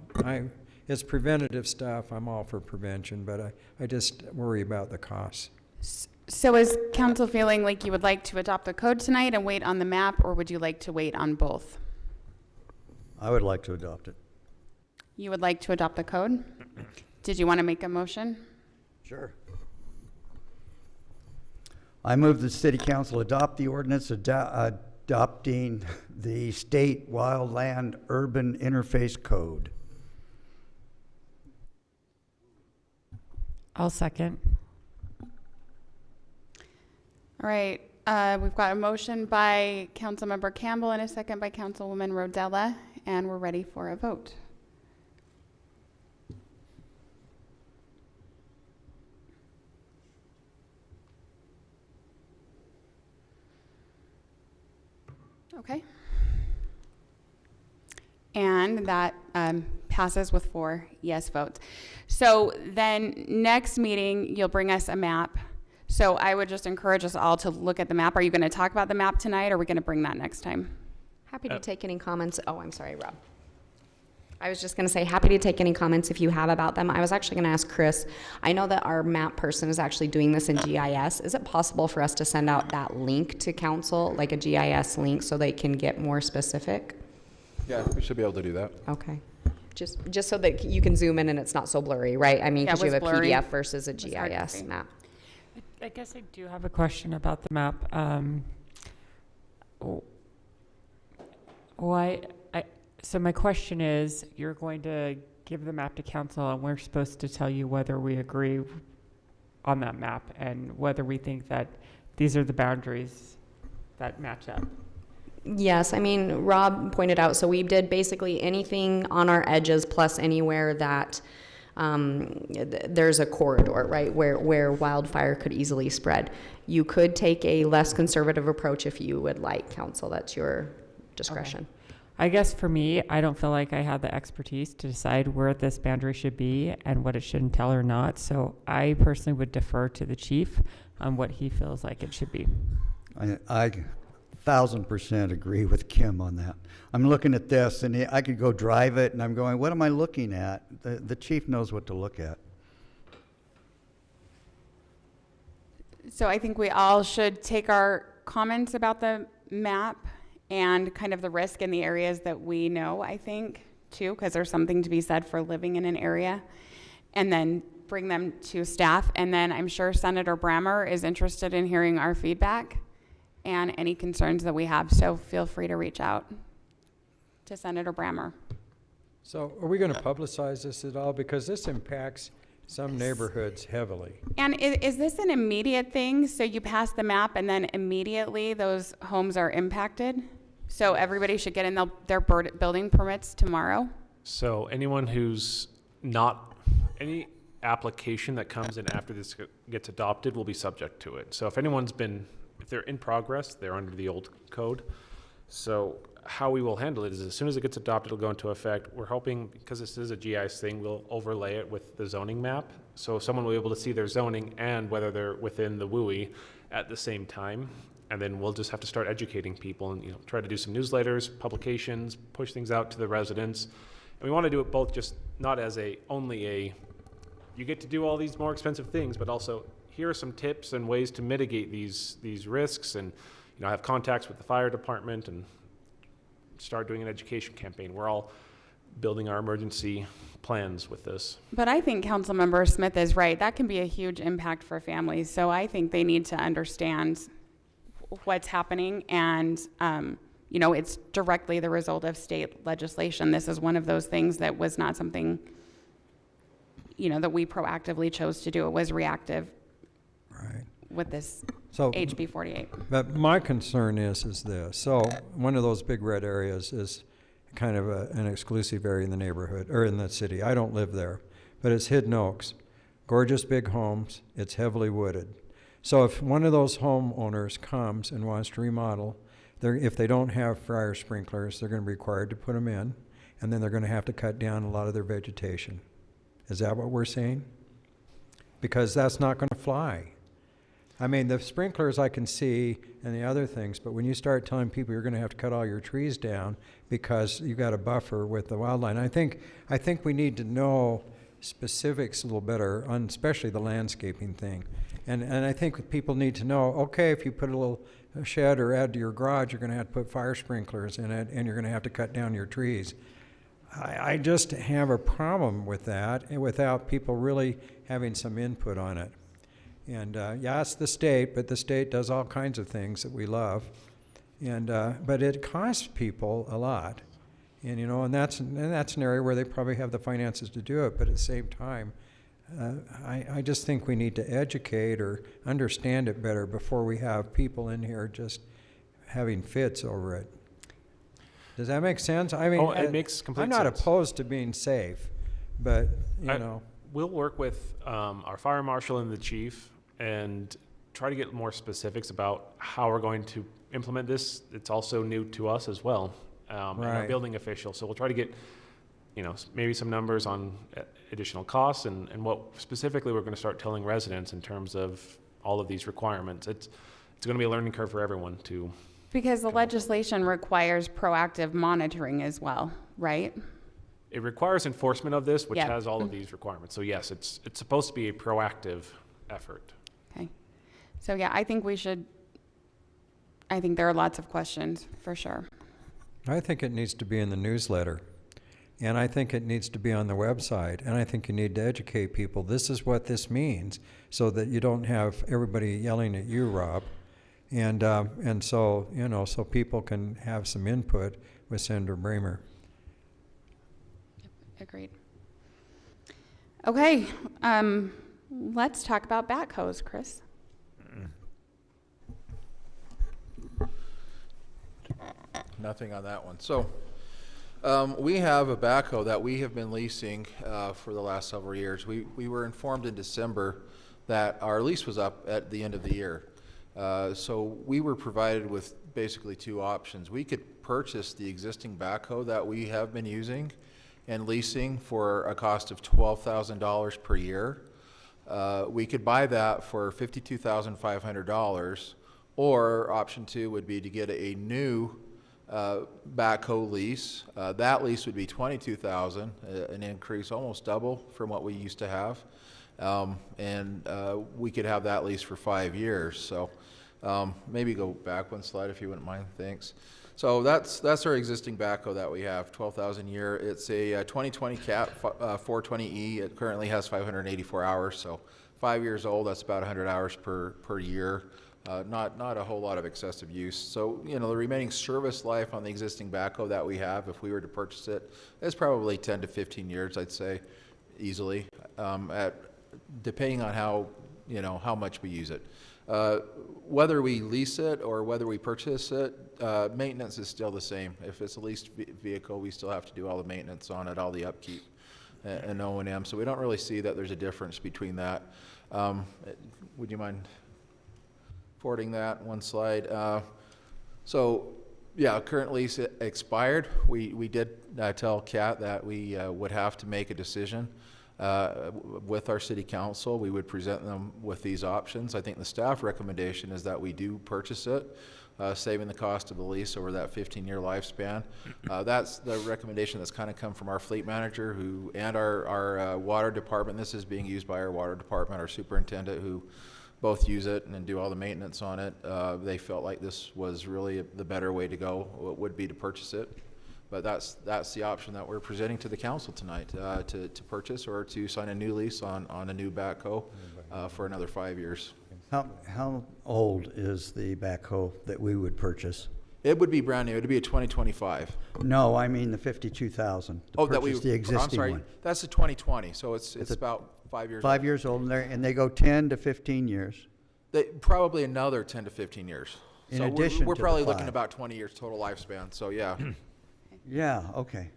It's preventative stuff. I'm all for prevention, but I just worry about the costs. So is council feeling like you would like to adopt the code tonight and wait on the map, or would you like to wait on both? I would like to adopt it. You would like to adopt the code? Did you want to make a motion? Sure. I move the City Council adopt the ordinance adopting the State Wildland Urban Interface Code. I'll second. All right, we've got a motion by Councilmember Campbell and a second by Councilwoman Rodella, and we're ready for a vote. Okay. And that passes with 4 yes votes. So then next meeting, you'll bring us a map. So I would just encourage us all to look at the map. Are you going to talk about the map tonight, or are we going to bring that next time? Happy to take any comments. Oh, I'm sorry, Rob. I was just going to say, happy to take any comments if you have about them. I was actually going to ask Chris, I know that our map person is actually doing this in GIS. Is it possible for us to send out that link to council, like a GIS link, so they can get more specific? Yeah, we should be able to do that. Okay. Just so that you can zoom in and it's not so blurry, right? I mean, because you have a PDF versus a GIS map. I guess I do have a question about the map. So my question is, you're going to give the map to council and we're supposed to tell you whether we agree on that map and whether we think that these are the boundaries that match up. Yes, I mean, Rob pointed out, so we did basically anything on our edges plus anywhere that there's a corridor, right, where wildfire could easily spread. You could take a less conservative approach if you would like, council. That's your discretion. I guess for me, I don't feel like I have the expertise to decide where this boundary should be and what it should entail or not. So I personally would defer to the chief on what he feels like it should be. I 1,000% agree with Kim on that. I'm looking at this, and I could go drive it, and I'm going, what am I looking at? The chief knows what to look at. So I think we all should take our comments about the map and kind of the risk in the areas that we know, I think, too, because there's something to be said for living in an area, and then bring them to staff. And then I'm sure Senator Brammer is interested in hearing our feedback and any concerns that we have. So feel free to reach out to Senator Brammer. So are we going to publicize this at all? Because this impacts some neighborhoods heavily. And is this an immediate thing? So you pass the map and then immediately those homes are impacted? So everybody should get in their building permits tomorrow? So anyone who's not, any application that comes in after this gets adopted will be subject to it. So if anyone's been, if they're in progress, they're under the old code. So how we will handle it is as soon as it gets adopted, it'll go into effect. We're hoping, because this is a GIS thing, we'll overlay it with the zoning map. So someone will be able to see their zoning and whether they're within the WUI at the same time. And then we'll just have to start educating people and, you know, try to do some newsletters, publications, push things out to the residents. And we want to do it both just not as only a, you get to do all these more expensive things, but also here are some tips and ways to mitigate these risks, and, you know, have contacts with the fire department and start doing an education campaign. We're all building our emergency plans with this. But I think Councilmember Smith is right. That can be a huge impact for families. So I think they need to understand what's happening, and you know, it's directly the result of state legislation. This is one of those things that was not something, you know, that we proactively chose to do. It was reactive. Right. With this So, HB 48. But my concern is this. So one of those big red areas is kind of an exclusive area in the neighborhood, or in the city. I don't live there, but it's Hidden Oaks. Gorgeous big homes. It's heavily wooded. So if one of those homeowners comes and wants to remodel, if they don't have fire sprinklers, they're going to be required to put them in, and then they're going to have to cut down a lot of their vegetation. Is that what we're saying? Because that's not going to fly. I mean, the sprinklers I can see and the other things, but when you start telling people you're going to have to cut all your trees down because you've got a buffer with the wildland, I think we need to know specifics a little better on especially the landscaping thing. And I think people need to know, okay, if you put a little shed or add to your garage, you're going to have to put fire sprinklers in it, and you're going to have to cut down your trees. I just have a problem with that, and without people really having some input on it. And yeah, it's the state, but the state does all kinds of things that we love, and but it costs people a lot, and you know, and that's an area where they probably have the finances to do it. But at the same time, I just think we need to educate or understand it better before we have people in here just having fits over it. Does that make sense? I mean, it makes complete I'm not sense. opposed to being safe, but you know. We'll work with our fire marshal and the chief and try to get more specifics about how we're going to implement this. It's also new to us as well, and our Right. building official. So we'll try to get, you know, maybe some numbers on additional costs and what specifically we're going to start telling residents in terms of all of these requirements. It's going to be a learning curve for everyone to. Because the legislation requires proactive monitoring as well, right? It requires enforcement of this, which Yeah. has all of these requirements. So yes, it's supposed to be a proactive effort. Okay. So yeah, I think there are lots of questions for sure. I think it needs to be in the newsletter, and I think it needs to be on the website, and I think you need to educate people. This is what this means, so that you don't have everybody yelling at you, Rob, and so, you know, so people can have some input with Senator Bramer. Agreed. Okay, let's talk about backhoes, Chris. Nothing on that one. So we have a backhoe that we have been leasing for the last several years. We were informed in December that our lease was up at the end of the year. So we were provided with basically two options. We could purchase the existing backhoe that we have been using and leasing for a cost of $12,000 per year. We could buy that for $52,500, or option 2 would be to get a new backhoe lease. That lease would be $22,000, an increase almost double from what we used to have. We could have that lease for 5 years. So maybe go back one slide if you wouldn't mind. Thanks. So that's our existing backhoe that we have, $12,000 a year. It's a 2020 Cat 420E. It currently has 584 hours, so 5 years old. That's about 100 hours per year. Not a whole lot of excessive use. So, you know, the remaining service life on the existing backhoe that we have, if we were to purchase it, is probably 10 to 15 years, I'd say, easily, depending on how much we use it. Whether we lease it or whether we purchase it, maintenance is still the same. If it's a leased vehicle, we still have to do all the maintenance on it, all the upkeep and O&M. So we don't really see that there's a difference between that. Would you mind forwarding that one slide? So yeah, current lease expired. We did tell Cat that we would have to make a decision with our city council. We would present them with these options. I think the staff recommendation is that we do purchase it, saving the cost of the lease over that 15-year lifespan. That's the recommendation that's kind of come from our fleet manager and our water department. This is being used by our water department, our superintendent, who both use it and do all the maintenance on it. They felt like this was really the better way to go, would be to purchase it. But that's the option that we're presenting to the council tonight, to purchase or to sign a new lease on a new backhoe for another 5 years. How old is the backhoe that we would purchase? It would be brand new. It would be a 2025. No, I mean the 52,000. The existing I'm sorry, one. that's a 2020. So it's about 5 years. 5 years old, and they go 10 to 15 years. Probably another 10 to 15 years. In so addition, we're to probably the looking 5. about 20 years total lifespan. So yeah. Yeah. Okay.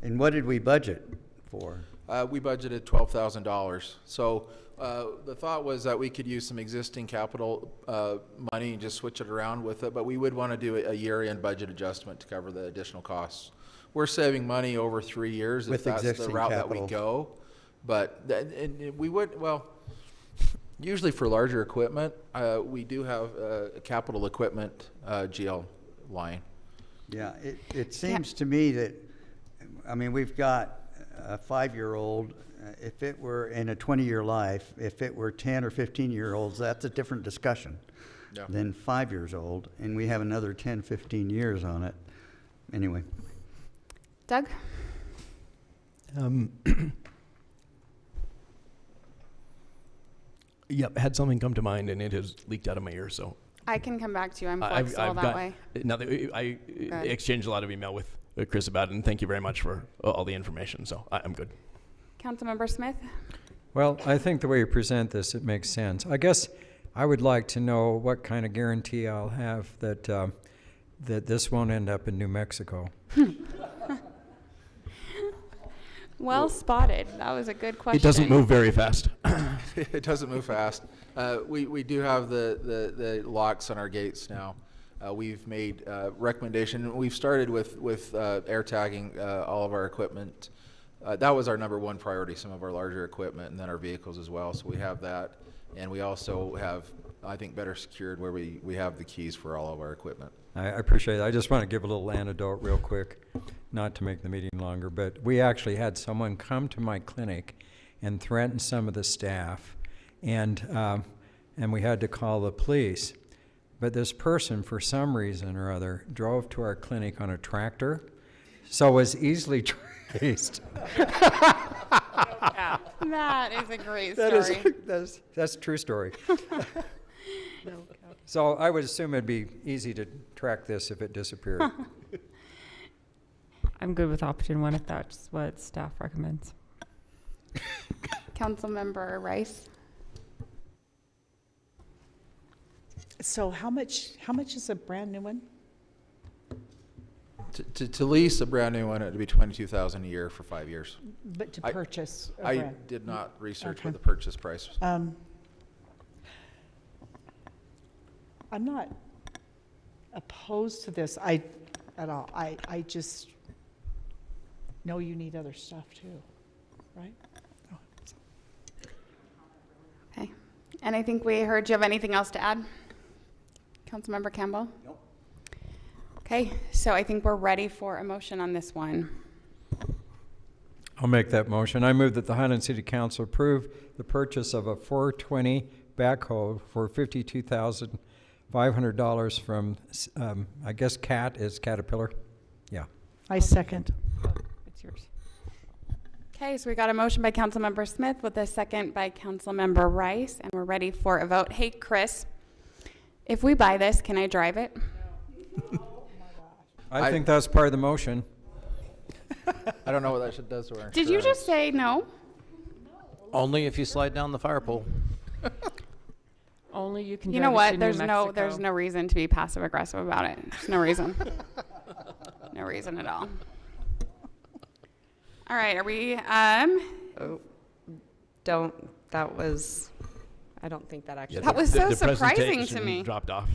And what did we budget for? We budgeted $12,000. So the thought was that we could use some existing capital money and just switch it around with it, but we would want to do a year-end budget adjustment to cover the additional costs. We're saving money over 3 years if that's the route that we go. But we would, well, usually for larger equipment, we do have a capital equipment GL line. Yeah, it seems to me that, I mean, we've got a 5-year-old. If it were in a 20-year life, if it were 10 or 15-year-olds, that's a different discussion than 5 years old. And we have another 10, 15 years on it. Anyway. Doug? Yep, had something come to mind and it has leaked out of my ear, so. I can come back to you. I'm flexible that way. I exchanged a lot of email with Chris about it, and thank you very much for all the information, so I'm good. Councilmember Smith? Well, I think the way you present this, it makes sense. I guess I would like to know what kind of guarantee I'll have that that this won't end up in New Mexico. Well spotted. That was a good question. It doesn't move very fast. It doesn't move fast. We do have the locks on our gates now. We've made recommendation. We've started with air tagging all of our equipment. That was our #1 priority, some of our larger equipment, and then our vehicles as well. So we have that. And we also have, I think, better secured where we have the keys for all of our equipment. I appreciate it. I just want to give a little anecdote real quick, not to make the meeting longer, but we actually had someone come to my clinic and threaten some of the staff, and we had to call the police. But this person, for some reason or other, drove to our clinic on a tractor, so was easily traced. That is a great story. That's a true story. So I would assume it'd be easy to track this if it disappeared. I'm good with option 1 if that's what staff recommends. Councilmember Rice? So how much is a brand new one? To lease a brand new one, it would be $22,000 a year for 5 years. But to purchase a I brand. did not research Okay. what the purchase price was. opposed to this at all. I just know you need other stuff too, right? Okay. And I think we heard, do you have anything else to add? Councilmember Campbell? Nope. Okay, so I think we're ready for a motion on this one. I'll make that motion. I move that the Highland City Council approve the purchase of a 420 backhoe for $52,500 from, I guess CAT is Caterpillar. Yeah. I second. It's yours. Okay, so we got a motion by Councilmember Smith with a second by Councilmember Rice, and we're ready for a vote. Hey, Chris, if we buy this, can I drive it? I think that's part of the motion. I don't know what that does to our Did you just say no? Only if you slide down the fire pole. Only you can. You know drive it what? to New There's no reason to be passive aggressive about it. There's no reason. No reason at all. All right, are we, Oh, that was, I don't think that actually. That was so the surprising to presentation me. dropped off.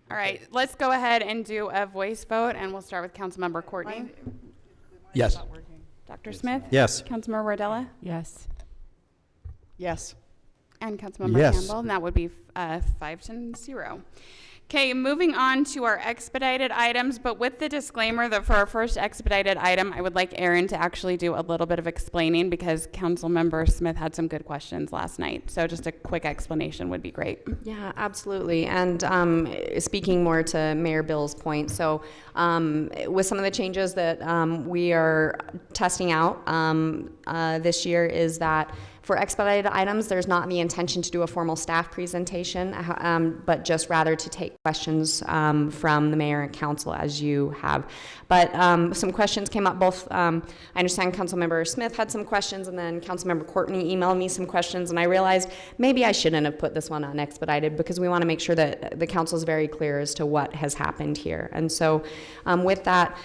All right, let's go ahead and do a voice vote, and we'll start with Councilmember Courtney. Yes. Dr. Smith? Yes. Councilmember Rodella? Yes. Yes. And Councilmember Yes. Campbell, and that would be 5-0. Okay, moving on to our expedited items, but with the disclaimer that for our first expedited item, I would like Erin to actually do a little bit of explaining because Councilmember Smith had some good questions last night. So just a quick explanation would be great. Yeah, absolutely. And speaking more to Mayor Bill's point, so with some of the changes that we are testing out this year is that for expedited items, there's not the intention to do a formal staff presentation, but just rather to take questions from the mayor and council as you have. But some questions came up both, I understand Councilmember Smith had some questions and then Councilmember Courtney emailed me some questions and I realized maybe I shouldn't have put this one on expedited because we want to make sure that the council is very clear as to what has happened here. And so with that,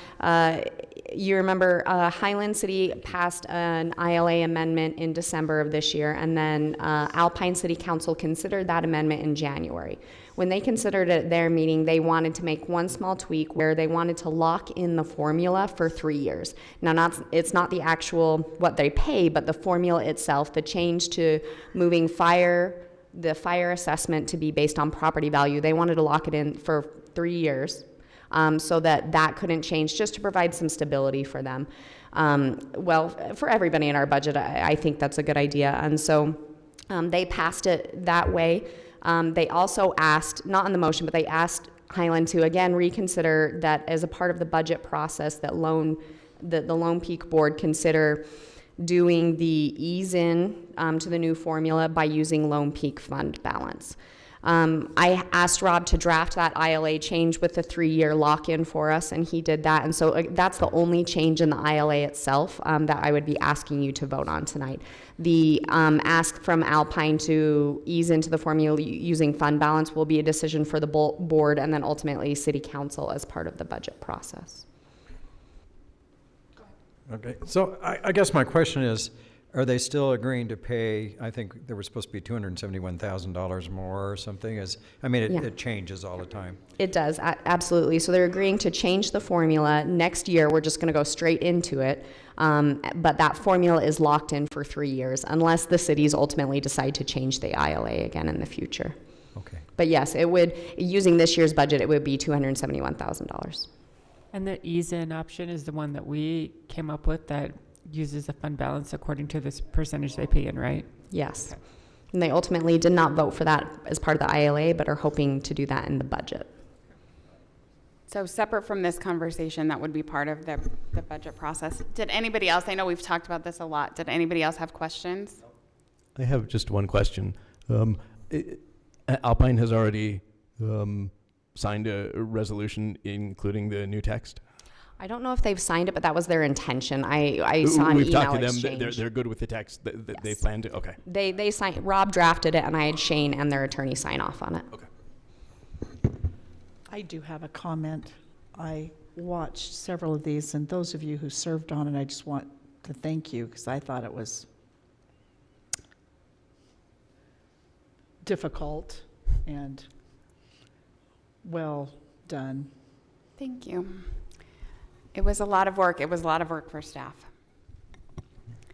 you remember Highland City passed an ILA amendment in December of this year, and then Alpine City Council considered that amendment in January. When they considered it at their meeting, they wanted to make one small tweak where they wanted to lock in the formula for 3 years. Now, it's not the actual what they pay, but the formula itself, the change to moving the fire assessment to be based on property value. They wanted to lock it in for 3 years. So that couldn't change, just to provide some stability for them. Well, for everybody in our budget, I think that's a good idea. And so they passed it that way. They also asked, not in the motion, but they asked Highland to again reconsider that as a part of the budget process that the Lone Peak Board consider doing the ease in to the new formula by using Lone Peak fund balance. I asked Rob to draft that ILA change with the 3-year lock-in for us, and he did that. And so that's the only change in the ILA itself that I would be asking you to vote on tonight. The ask from Alpine to ease into the formula using fund balance will be a decision for the board and then ultimately City Council as part of the budget process. Okay, so I guess my question is, are they still agreeing to pay, I think there was supposed to be $271,000 more or something? It changes all the time. It does, absolutely. So they're agreeing to change the formula. Next year, we're just going to go straight into it. But that formula is locked in for 3 years unless the cities ultimately decide to change the ILA again in the future. Okay. But yes, it would, using this year's budget, it would be $271,000. And the ease-in option is the one that we came up with that uses a fund balance according to this percentage they pay in, right? Yes. Okay. And they ultimately did not vote for that as part of the ILA, but are hoping to do that in the budget. So separate from this conversation, that would be part of the budget process. Did anybody else, I know we've talked about this a lot, did anybody else have questions? I have just one question. Alpine has already signed a resolution including the new text? I don't know if they've signed it, but that was their intention. I saw an We've email talked to them. exchange. They're good with the text. They Yes. plan to. Okay. They signed. Rob drafted it, and I had Shane and their attorney sign off on it. Okay. I do have a comment. I watched several of these, and those of you who served on it, I just want to thank you because I thought it was difficult and well done. Thank you. It was a lot of work. It was a lot of work for staff.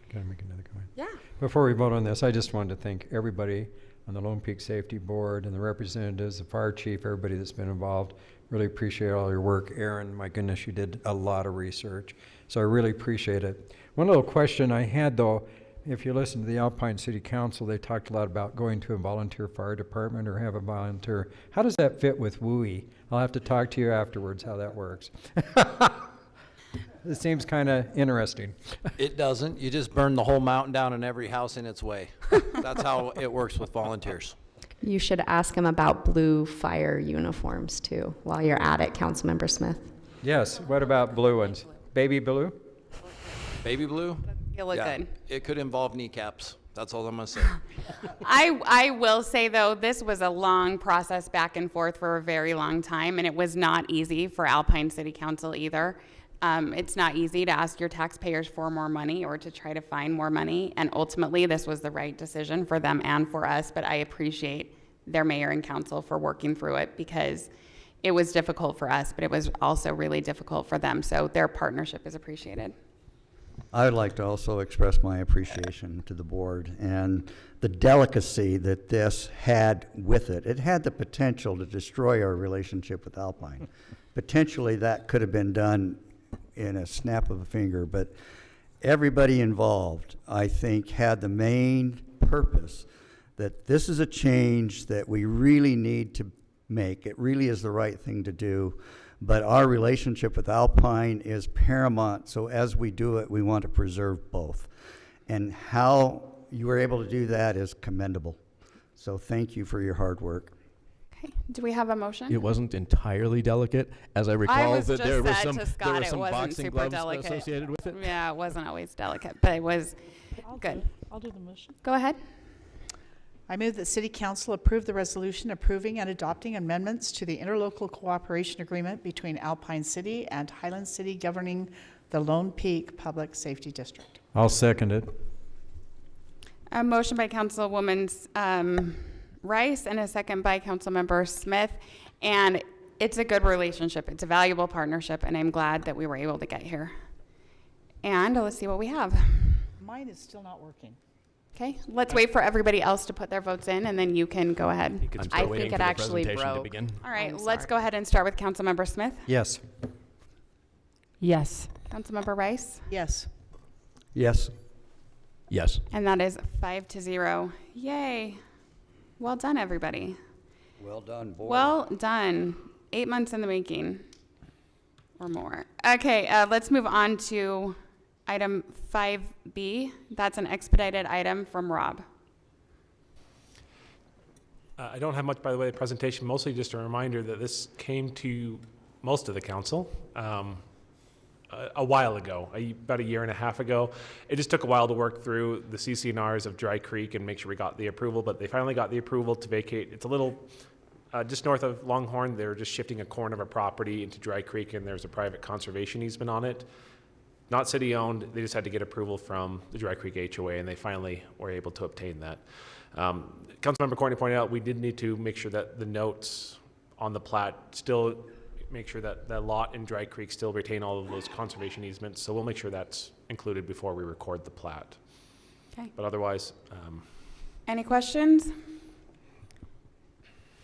Can I make another comment? Yeah. Before we vote on this, I just wanted to thank everybody on the Lone Peak Safety Board and the representatives, the fire chief, everybody that's been involved. Really appreciate all your work. Aaron, my goodness, you did a lot of research. So I really appreciate it. One little question I had though, if you listen to the Alpine City Council, they talked a lot about going to a volunteer fire department or have a volunteer. How does that fit with WUI? I'll have to talk to you afterwards how that works. It seems kind of interesting. It doesn't. You just burn the whole mountain down and every house in its way. That's how it works with volunteers. You should ask him about blue fire uniforms too, while you're at it, Councilmember Smith. Yes, what about blue ones? Baby blue? Baby blue? You look Yeah, good. it could involve kneecaps. That's all I'm gonna say. I will say though, this was a long process back and forth for a very long time, and it was not easy for Alpine City Council either. It's not easy to ask your taxpayers for more money or to try to find more money, and ultimately this was the right decision for them and for us, but I appreciate their mayor and council for working through it because it was difficult for us, but it was also really difficult for them, so their partnership is appreciated. I would like to also express my appreciation to the board and the delicacy that this had with it. It had the potential to destroy our relationship with Alpine. Potentially that could have been done in a snap of a finger, but everybody involved, I think, had the main purpose that this is a change that we really need to make. It really is the right thing to do. But our relationship with Alpine is paramount, so as we do it, we want to preserve both. And how you were able to do that is commendable. So thank you for your hard work. Okay, do we have a motion? It wasn't entirely delicate, as I recall. was that just there was said some, to there Scott were it some wasn't boxing super gloves delicate. associated with it. Yeah, it wasn't always delicate, but it was good. I'll do the motion. Go ahead. I move that City Council approve the resolution approving and adopting amendments to the interlocal cooperation agreement between Alpine City and Highland City governing the Lone Peak Public Safety District. I'll second it. A motion by Councilwoman Rice and a second by Councilmember Smith. And it's a good relationship. It's a valuable partnership, and I'm glad that we were able to get here. And let's see what we have. Mine is still not working. Okay, let's wait for everybody else to put their votes in, and then you can go ahead. You could I start waiting think for it the actually presentation to broke. begin. All right, I'm let's sorry. go ahead and start with Councilmember Smith. Yes. Yes. Councilmember Rice. Yes. Yes. Yes. And that is 5-0. Yay. Well done, everybody. Well done, board. Well done. 8 months in the making or more. Okay, let's move on to item 5B. That's an expedited item from Rob. I don't have much, by the way, the presentation, mostly just a reminder that this came to most of the council a while ago, about a year and a half ago. It just took a while to work through the CC&Rs of Dry Creek and make sure we got the approval, but they finally got the approval to vacate. It's a little just north of Longhorn. They're just shifting a corner of a property into Dry Creek, and there's a private conservation easement on it. Not city-owned. They just had to get approval from the Dry Creek HOA, and they finally were able to obtain that. Councilmember Courtney pointed out we did need to make sure that the notes on the plat still make sure that the lot in Dry Creek still retain all of those conservation easements. So we'll make sure that's included before we record the plat. Okay. But otherwise, Any questions?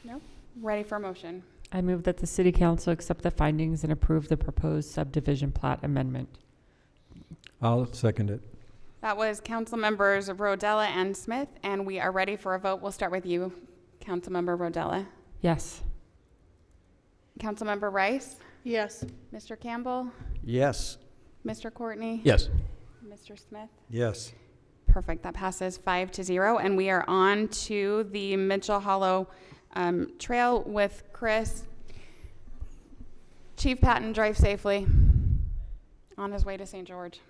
No? Ready for a motion? I move that the city council accept the findings and approve the proposed subdivision plat amendment. I'll second it. That was Council Members Rodella and Smith, and we are ready for a vote. We'll start with you, Councilmember Rodella. Yes. Councilmember Rice? Yes. Mr. Campbell? Yes. Mr. Courtney? Yes. Mr. Smith? Yes. Perfect. That passes 5-0, and we are on to the Mitchell Hollow Trail with Chris. Chief Patton, drive safely on his way to St. George.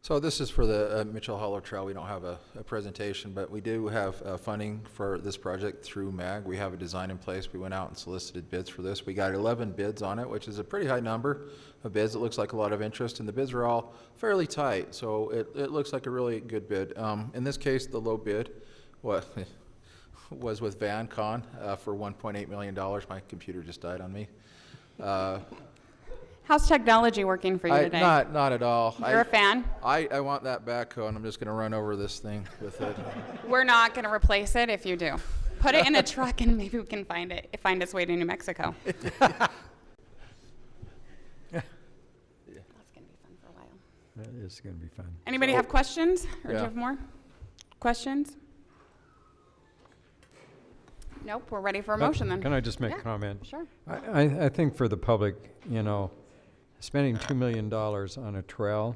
So this is for the Mitchell Hollow Trail. We don't have a presentation, but we do have funding for this project through MAG. We have a design in place. We went out and solicited bids for this. We got 11 bids on it, which is a pretty high number of bids. It looks like a lot of interest, and the bids are all fairly tight, so it looks like a really good bid. In this case, the low bid, what? was with VanCon for $1.8 million. My computer just died on me. How's technology working for you today? Not at all. You're a fan? I want that backhoe, and I'm just going to run over this thing with it. We're not going to replace it if you do. Put it in a truck and maybe we can find its way to New Mexico. That's going to be fun for a while. That is going to be fun. Anybody have questions? Or do Yeah. you have more questions? Nope, we're ready for a motion then. Can I just make Yeah, a comment? Sure. I think for the public, you know, spending $2 million on a trail,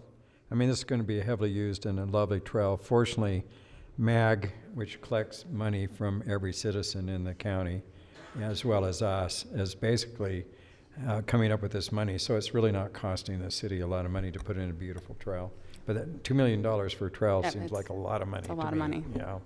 I mean, this is going to be heavily used in a lovely trail. Fortunately, MAG, which collects money from every citizen in the county, as well as us, is basically coming up with this money. So it's really not costing the city a lot of money to put in a beautiful trail. But that $2 million for a trail Yep, seems it's- like a lot of money it's a to lot of me. money. Yeah.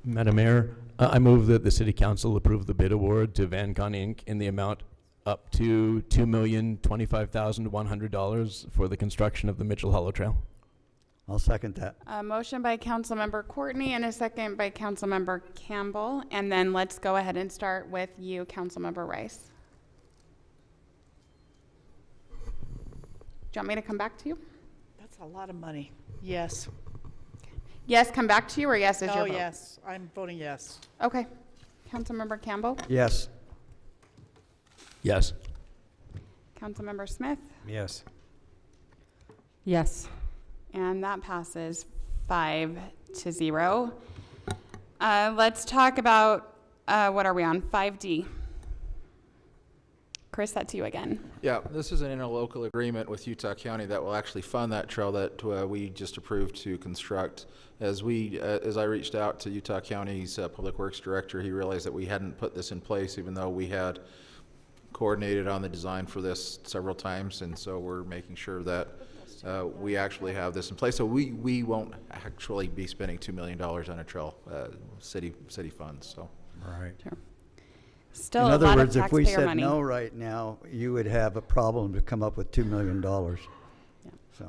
Madam Mayor, I move that the City Council approve the bid award to VanCon Inc. in the amount up to $2,025,100 for the construction of the Mitchell Hollow Trail. I'll second that. A motion by Councilmember Courtney and a second by Councilmember Campbell. And then let's go ahead and start with you, Councilmember Rice. Do you want me to come back to you? That's a lot of money. Yes. Yes, come back to you, or yes is your Oh, vote? yes. I'm voting yes. Okay. Councilmember Campbell? Yes. Yes. Councilmember Smith? Yes. Yes. And that passes 5-0. Let's talk about, what are we on, 5D? Chris, that's you again. Yeah, this is an interlocal agreement with Utah County that will actually fund that trail that we just approved to construct. As I reached out to Utah County's Public Works Director, he realized that we hadn't put this in place, even though we had coordinated on the design for this several times, and so we're making sure that we actually have this in place. So we won't actually be spending $2 million on a trail, city funds. So. Right. Sure. Still In a other lot words, of if we taxpayer said money. no right now, you would have a problem to come up with $2 million. So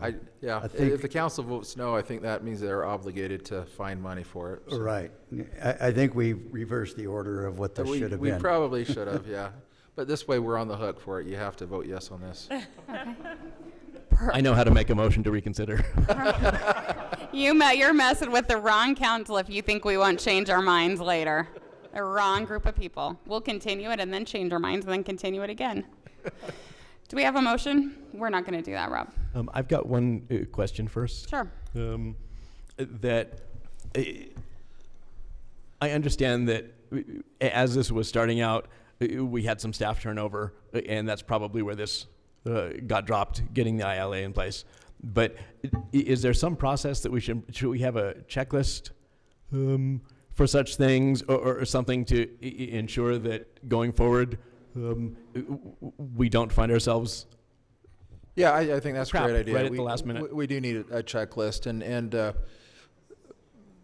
I If the council votes no, I think that means they're obligated to find money for it. So. Right. I think we reversed the order of what this should have been. We probably should have, yeah. But this way, we're on the hook for it. You have to vote yes on this. I know how to make a motion to reconsider. You're messing with the wrong council if you think we won't change our minds later. The wrong group of people. We'll continue it and then change our minds and then continue it again. Do we have a motion? We're not going to do that, Rob. I've got one question first. Sure. I understand that as this was starting out, we had some staff turnover, and that's probably where this got dropped, getting the ILA in place. But is there some process that should we have a checklist for such things, or something to ensure that going forward we don't find ourselves? Yeah, I think that's a great idea. Right at the last minute. We do need a checklist, and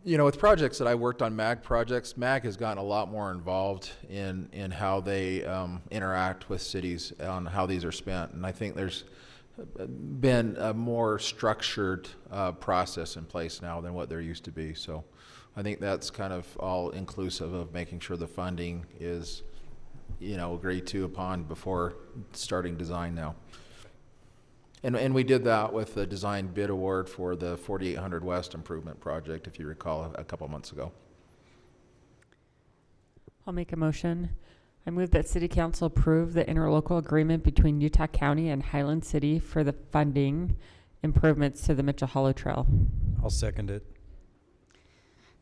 you know, with projects that I worked on, MAG projects, MAG has gotten a lot more involved in how they interact with cities on how these are spent, and I think there's been a more structured process in place now than what there used to be. So I think that's kind of all inclusive of making sure the funding is, you know, agreed to upon before starting design now. And we did that with the design bid award for the 4800 West improvement project, if you recall, a couple months ago. I'll make a motion. I move that City Council approve the interlocal agreement between Utah County and Highland City for the funding improvements to the Mitchell Hollow Trail. I'll second it.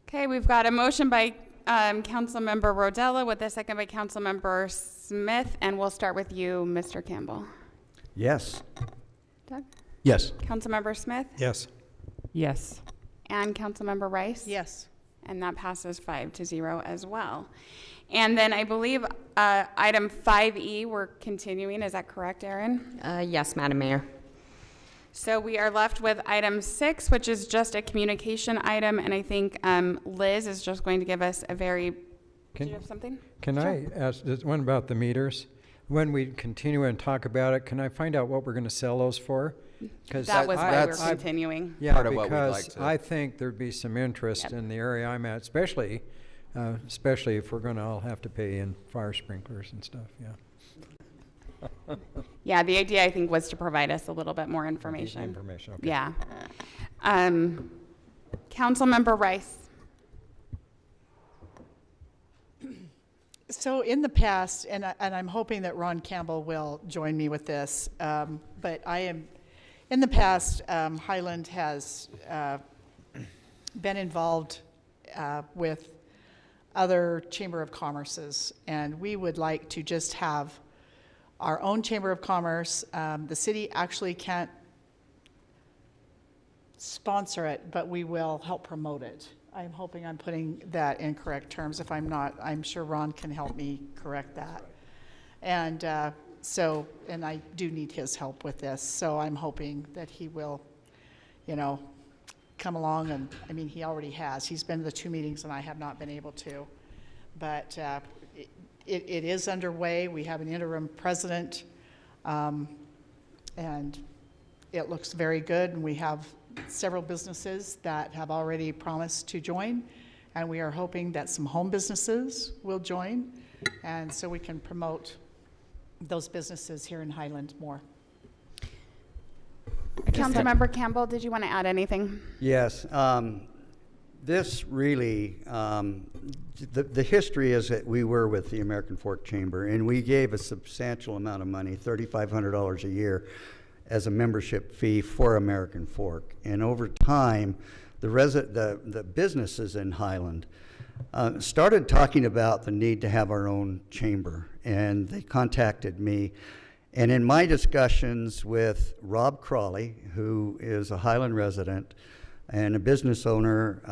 Okay, we've got a motion by Councilmember Rodella with a second by Councilmember Smith, and we'll start with you, Mr. Campbell. Yes. Doug? Yes. Councilmember Smith? Yes. Yes. And Councilmember Rice? Yes. And that passes 5-0 as well. And then I believe item 5E, we're continuing. Is that correct, Erin? Yes, Madam Mayor. So we are left with item 6, which is just a communication item. And I think Liz is just going to give us a very, do you have something? Can I ask this one about the meters? When we continue and talk about it, can I find out what we're going to sell those for? 'Cause That was why we're I- continuing. Yeah, Part of what we'd because like to- I think there'd be some interest Yep. in the area I'm at, especially if we're gonna all have to pay in fire sprinklers and stuff, yeah. Yeah, the idea, I think, was to provide us a little bit more information. Information, okay. Yeah. Councilmember Rice. So in the past, and I'm hoping that Ron Campbell will join me with this, but in the past, Highland has been involved with other Chamber of Commerces, and we would like to just have our own Chamber of Commerce. The city actually can't sponsor it, but we will help promote it. I'm hoping I'm putting that in correct terms. If I'm not, I'm sure Ron can help me correct that. And and I do need his help with this, so I'm hoping that he will, come along, and, I mean, he already has. He's been to the 2 meetings, and I have not been able to. But it is underway. We have an interim president, and it looks very good, and we have several businesses that have already promised to join, and we are hoping that some home businesses will join, and so we can promote those businesses here in Highland more. Councilmember Campbell, did you want to add anything? Yes. This really, the history is that we were with the American Fork Chamber, and we gave a substantial amount of money, $3,500 a year, as a membership fee for American Fork. And over time, the businesses in Highland started talking about the need to have our own chamber, and they contacted me. And in my discussions with Rob Crawley, who is a Highland resident and a business owner,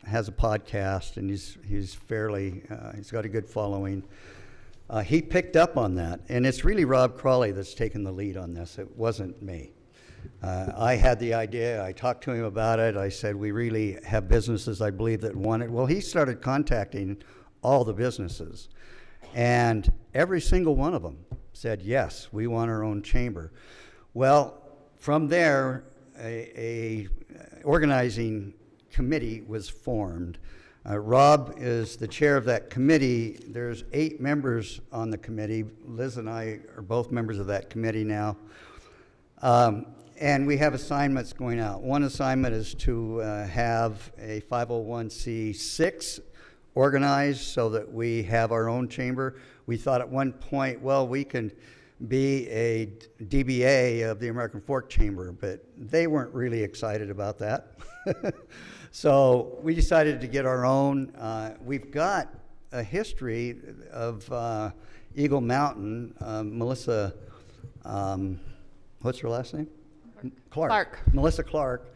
has a podcast, and he's got a good following. He picked up on that, and it's really Rob Crawley that's taken the lead on this. It wasn't me. I had the idea. I talked to him about it. I said, we really have businesses, I believe, that want it. Well, he started contacting all the businesses, and every single one of them said, yes, we want our own chamber. Well, from there, a organizing committee was formed. Rob is the chair of that committee. There's 8 members on the committee. Liz and I are both members of that committee now. And we have assignments going out. One assignment is to have a 501c6 organized so that we have our own chamber. We thought at one point, well, we can be a DBA of the American Fork Chamber, but they weren't really excited about that. So we decided to get our own. We've got a history of Eagle Mountain. Melissa, what's her last name? Clark. Melissa Clark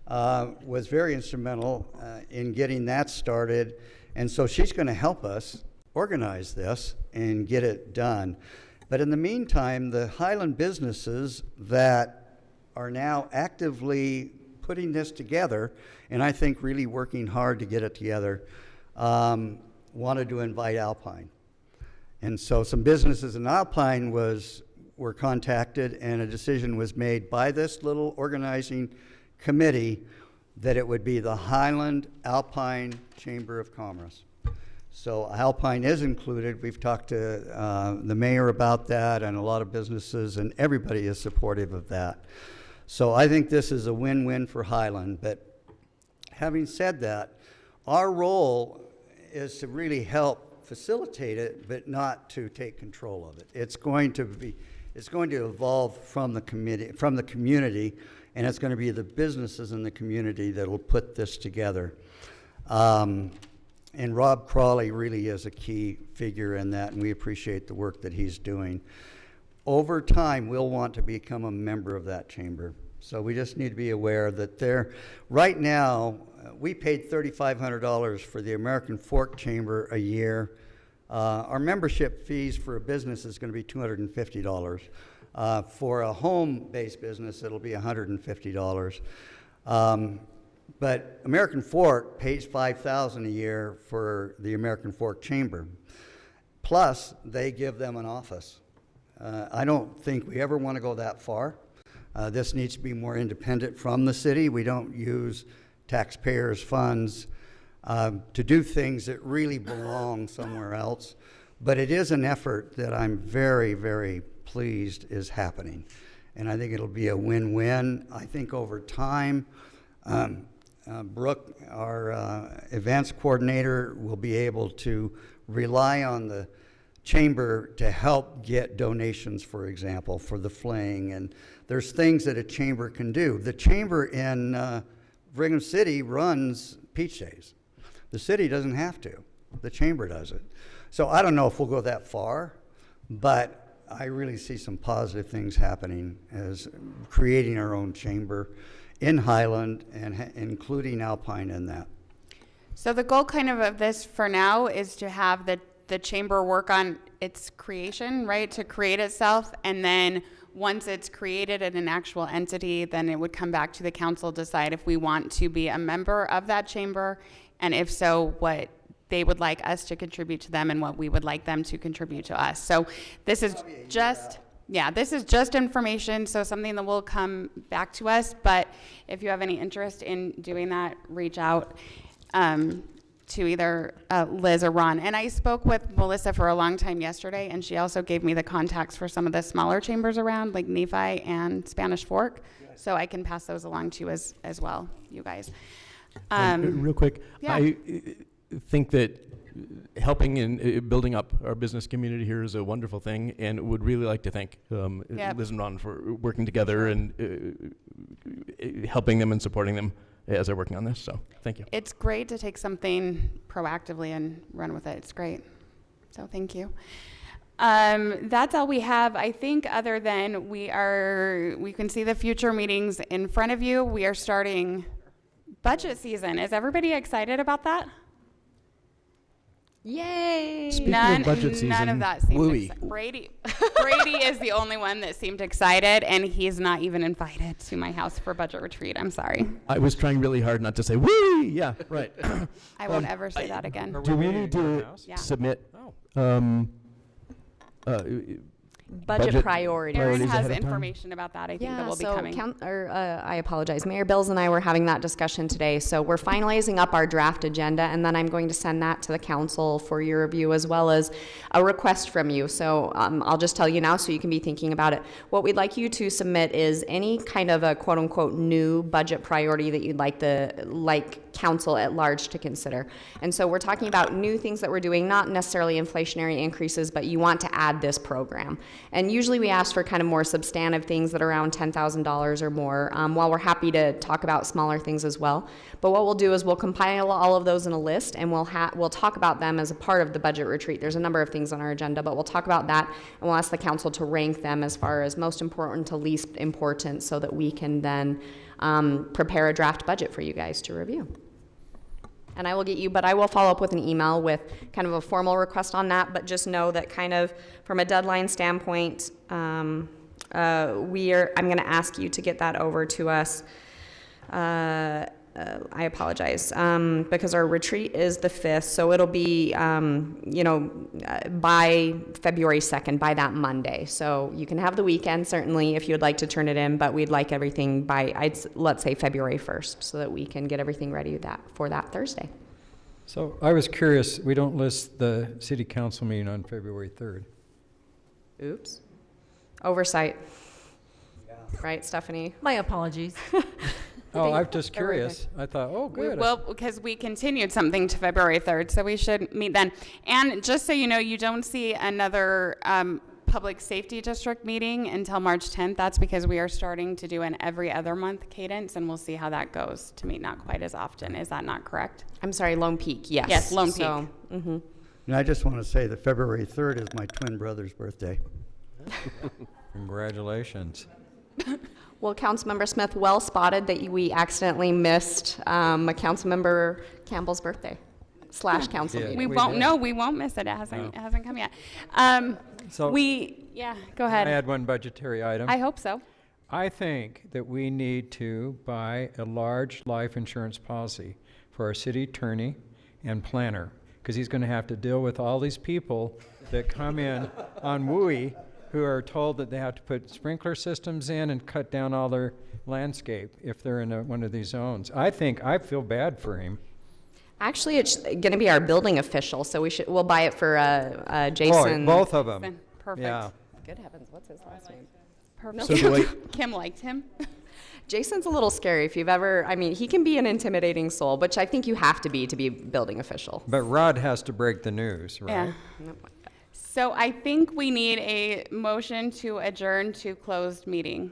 was very instrumental in getting that started. And so she's going to help us organize this and get it done. But in the meantime, the Highland businesses that are now actively putting this together, and I think really working hard to get it together, wanted to invite Alpine. And so some businesses in Alpine were contacted, and a decision was made by this little organizing committee that it would be the Highland Alpine Chamber of Commerce. So Alpine is included. We've talked to the mayor about that, and a lot of businesses, and everybody is supportive of that. So I think this is a win-win for Highland. But having said that, our role is to really help facilitate it, but not to take control of it. It's going to evolve from the community, and it's going to be the businesses in the community that will put this together. And Rob Crawley really is a key figure in that, and we appreciate the work that he's doing. Over time, we'll want to become a member of that chamber. So we just need to be aware that right now, we paid $3,500 for the American Fork Chamber a year. Our membership fees for a business is going to be $250. For a home-based business, it'll be $150. But American Fork pays $5,000 a year for the American Fork Chamber. Plus, they give them an office. I don't think we ever want to go that far, This needs to be more independent from the city. We don't use taxpayers' funds to do things that really belong somewhere else. But it is an effort that I'm very, very pleased is happening. And I think it'll be a win-win. I think over time, Brooke, our events coordinator, will be able to rely on the chamber to help get donations, for example, for the fling. And there's things that a chamber can do. The chamber in Brigham City runs Peach Days. The city doesn't have to. The chamber does it. So I don't know if we'll go that far, but I really see some positive things happening as creating our own chamber in Highland and including Alpine in that. So the goal kind of this for now is to have the chamber work on its creation, right, to create itself, and then once it's created in an actual entity, then it would come back to the council, decide if we want to be a member of that chamber, and if so, what they would like us to contribute to them and what we would like them to contribute to us. So this is just, yeah, this is just information, so something that will come back to us, but if you have any interest in doing that, reach out to either Liz or Ron. And I spoke with Melissa for a long time yesterday, and she also gave me the contacts for some of the smaller chambers around, like Nephi and Spanish Fork, so I can pass those along to you as well, you guys. Real quick, yeah. I think that helping in building up our business community here is a wonderful thing, and would really like to thank Yep. Liz and Ron for working together and helping them and supporting them as they're working on this. So thank you. It's great to take something proactively and run with it. It's great. So thank you. That's all we have. I think other than we can see the future meetings in front of you. We are starting budget season. Is everybody excited about that? Yay! Speaking of budget season, none of that seemed wooey. Brady is the only one that seemed excited, and he's not even invited to my house for budget retreat. I'm sorry. I was trying really hard not to say woo. Yeah, right. I won't ever say that again. Do we need to Yeah. submit Budget priorities. Erin ahead has of time? information about that, I think, that will be coming. I apologize. Mayor Bills and I were having that discussion today. So we're finalizing up our draft agenda, and then I'm going to send that to the council for your review, as well as a request from you. So I'll just tell you now so you can be thinking about it. What we'd like you to submit is any kind of a quote unquote new budget priority that you'd like council at large to consider. And so we're talking about new things that we're doing, not necessarily inflationary increases, but you want to add this program. And usually we ask for kind of more substantive things that are around $10,000 or more, while we're happy to talk about smaller things as well. But what we'll do is we'll compile all of those in a list, and we'll talk about them as a part of the budget retreat. There's a number of things on our agenda, but we'll talk about that, and we'll ask the council to rank them as far as most important to least important, so that we can then prepare a draft budget for you guys to review. And I will follow up with an email with kind of a formal request on that, but just know that kind of from a deadline standpoint, I'm going to ask you to get that over to us. I apologize, because our retreat is the 5th, so it'll be, by February 2nd, by that Monday. So you can have the weekend, certainly, if you'd like to turn it in, but we'd like everything by, let's say, February 1st, so that we can get everything ready for that Thursday. So I was curious, we don't list the city council meeting on February 3rd. Oops. Oversight. Yeah. Right, Stephanie? My apologies. Oh, I'm just curious. I thought, oh, good. Well, because we continued something to February 3rd, so we should meet then. And just so you know, you don't see another public safety district meeting until March 10th. That's because we are starting to do an every other month cadence, and we'll see how that goes to meet not quite as often. Is that not correct? I'm sorry, Lone Peak, yes. Yes, Lone Peak. So, And I just want to say that February 3rd is my twin brother's birthday. Congratulations. Well, Councilmember Smith, well spotted that we accidentally missed a Councilmember Campbell's birthday / council meeting. We won't miss it. It hasn't come yet. So Go ahead. Can I add one budgetary item? I hope so. I think that we need to buy a large life insurance policy for our city attorney and planner, because he's going to have to deal with all these people that come in on WUI who are told that they have to put sprinkler systems in and cut down all their landscape if they're in one of these zones. I feel bad for him. Actually, it's going to be our building official, so we'll buy it for Jason. Oh, both of them. Perfect. Yeah. Good heavens, what's his last name? Perfect. So do I- Kim liked him. Jason's a little scary if you've ever, I mean, he can be an intimidating soul, which I think you have to be building official. But Rod has to break the news, right? Yeah. So I think we need a motion to adjourn to closed meeting.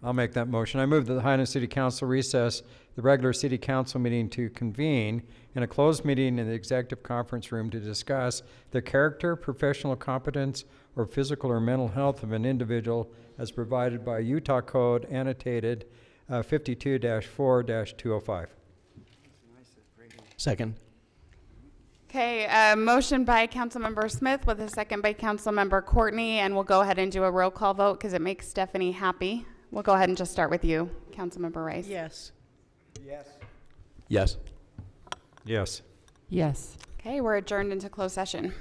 I'll make that motion. I move that the Highland City Council recess the regular city council meeting to convene in a closed meeting in the executive conference room to discuss the character, professional competence, or physical or mental health of an individual as provided by Utah Code annotated 52-4-205. Second. Okay, motion by Councilmember Smith with a second by Councilmember Courtney, and we'll go ahead and do a roll call vote because it makes Stephanie happy. We'll go ahead and just start with you, Councilmember Rice. Yes. Yes. Yes. Yes. Yes. Okay, we're adjourned into closed session.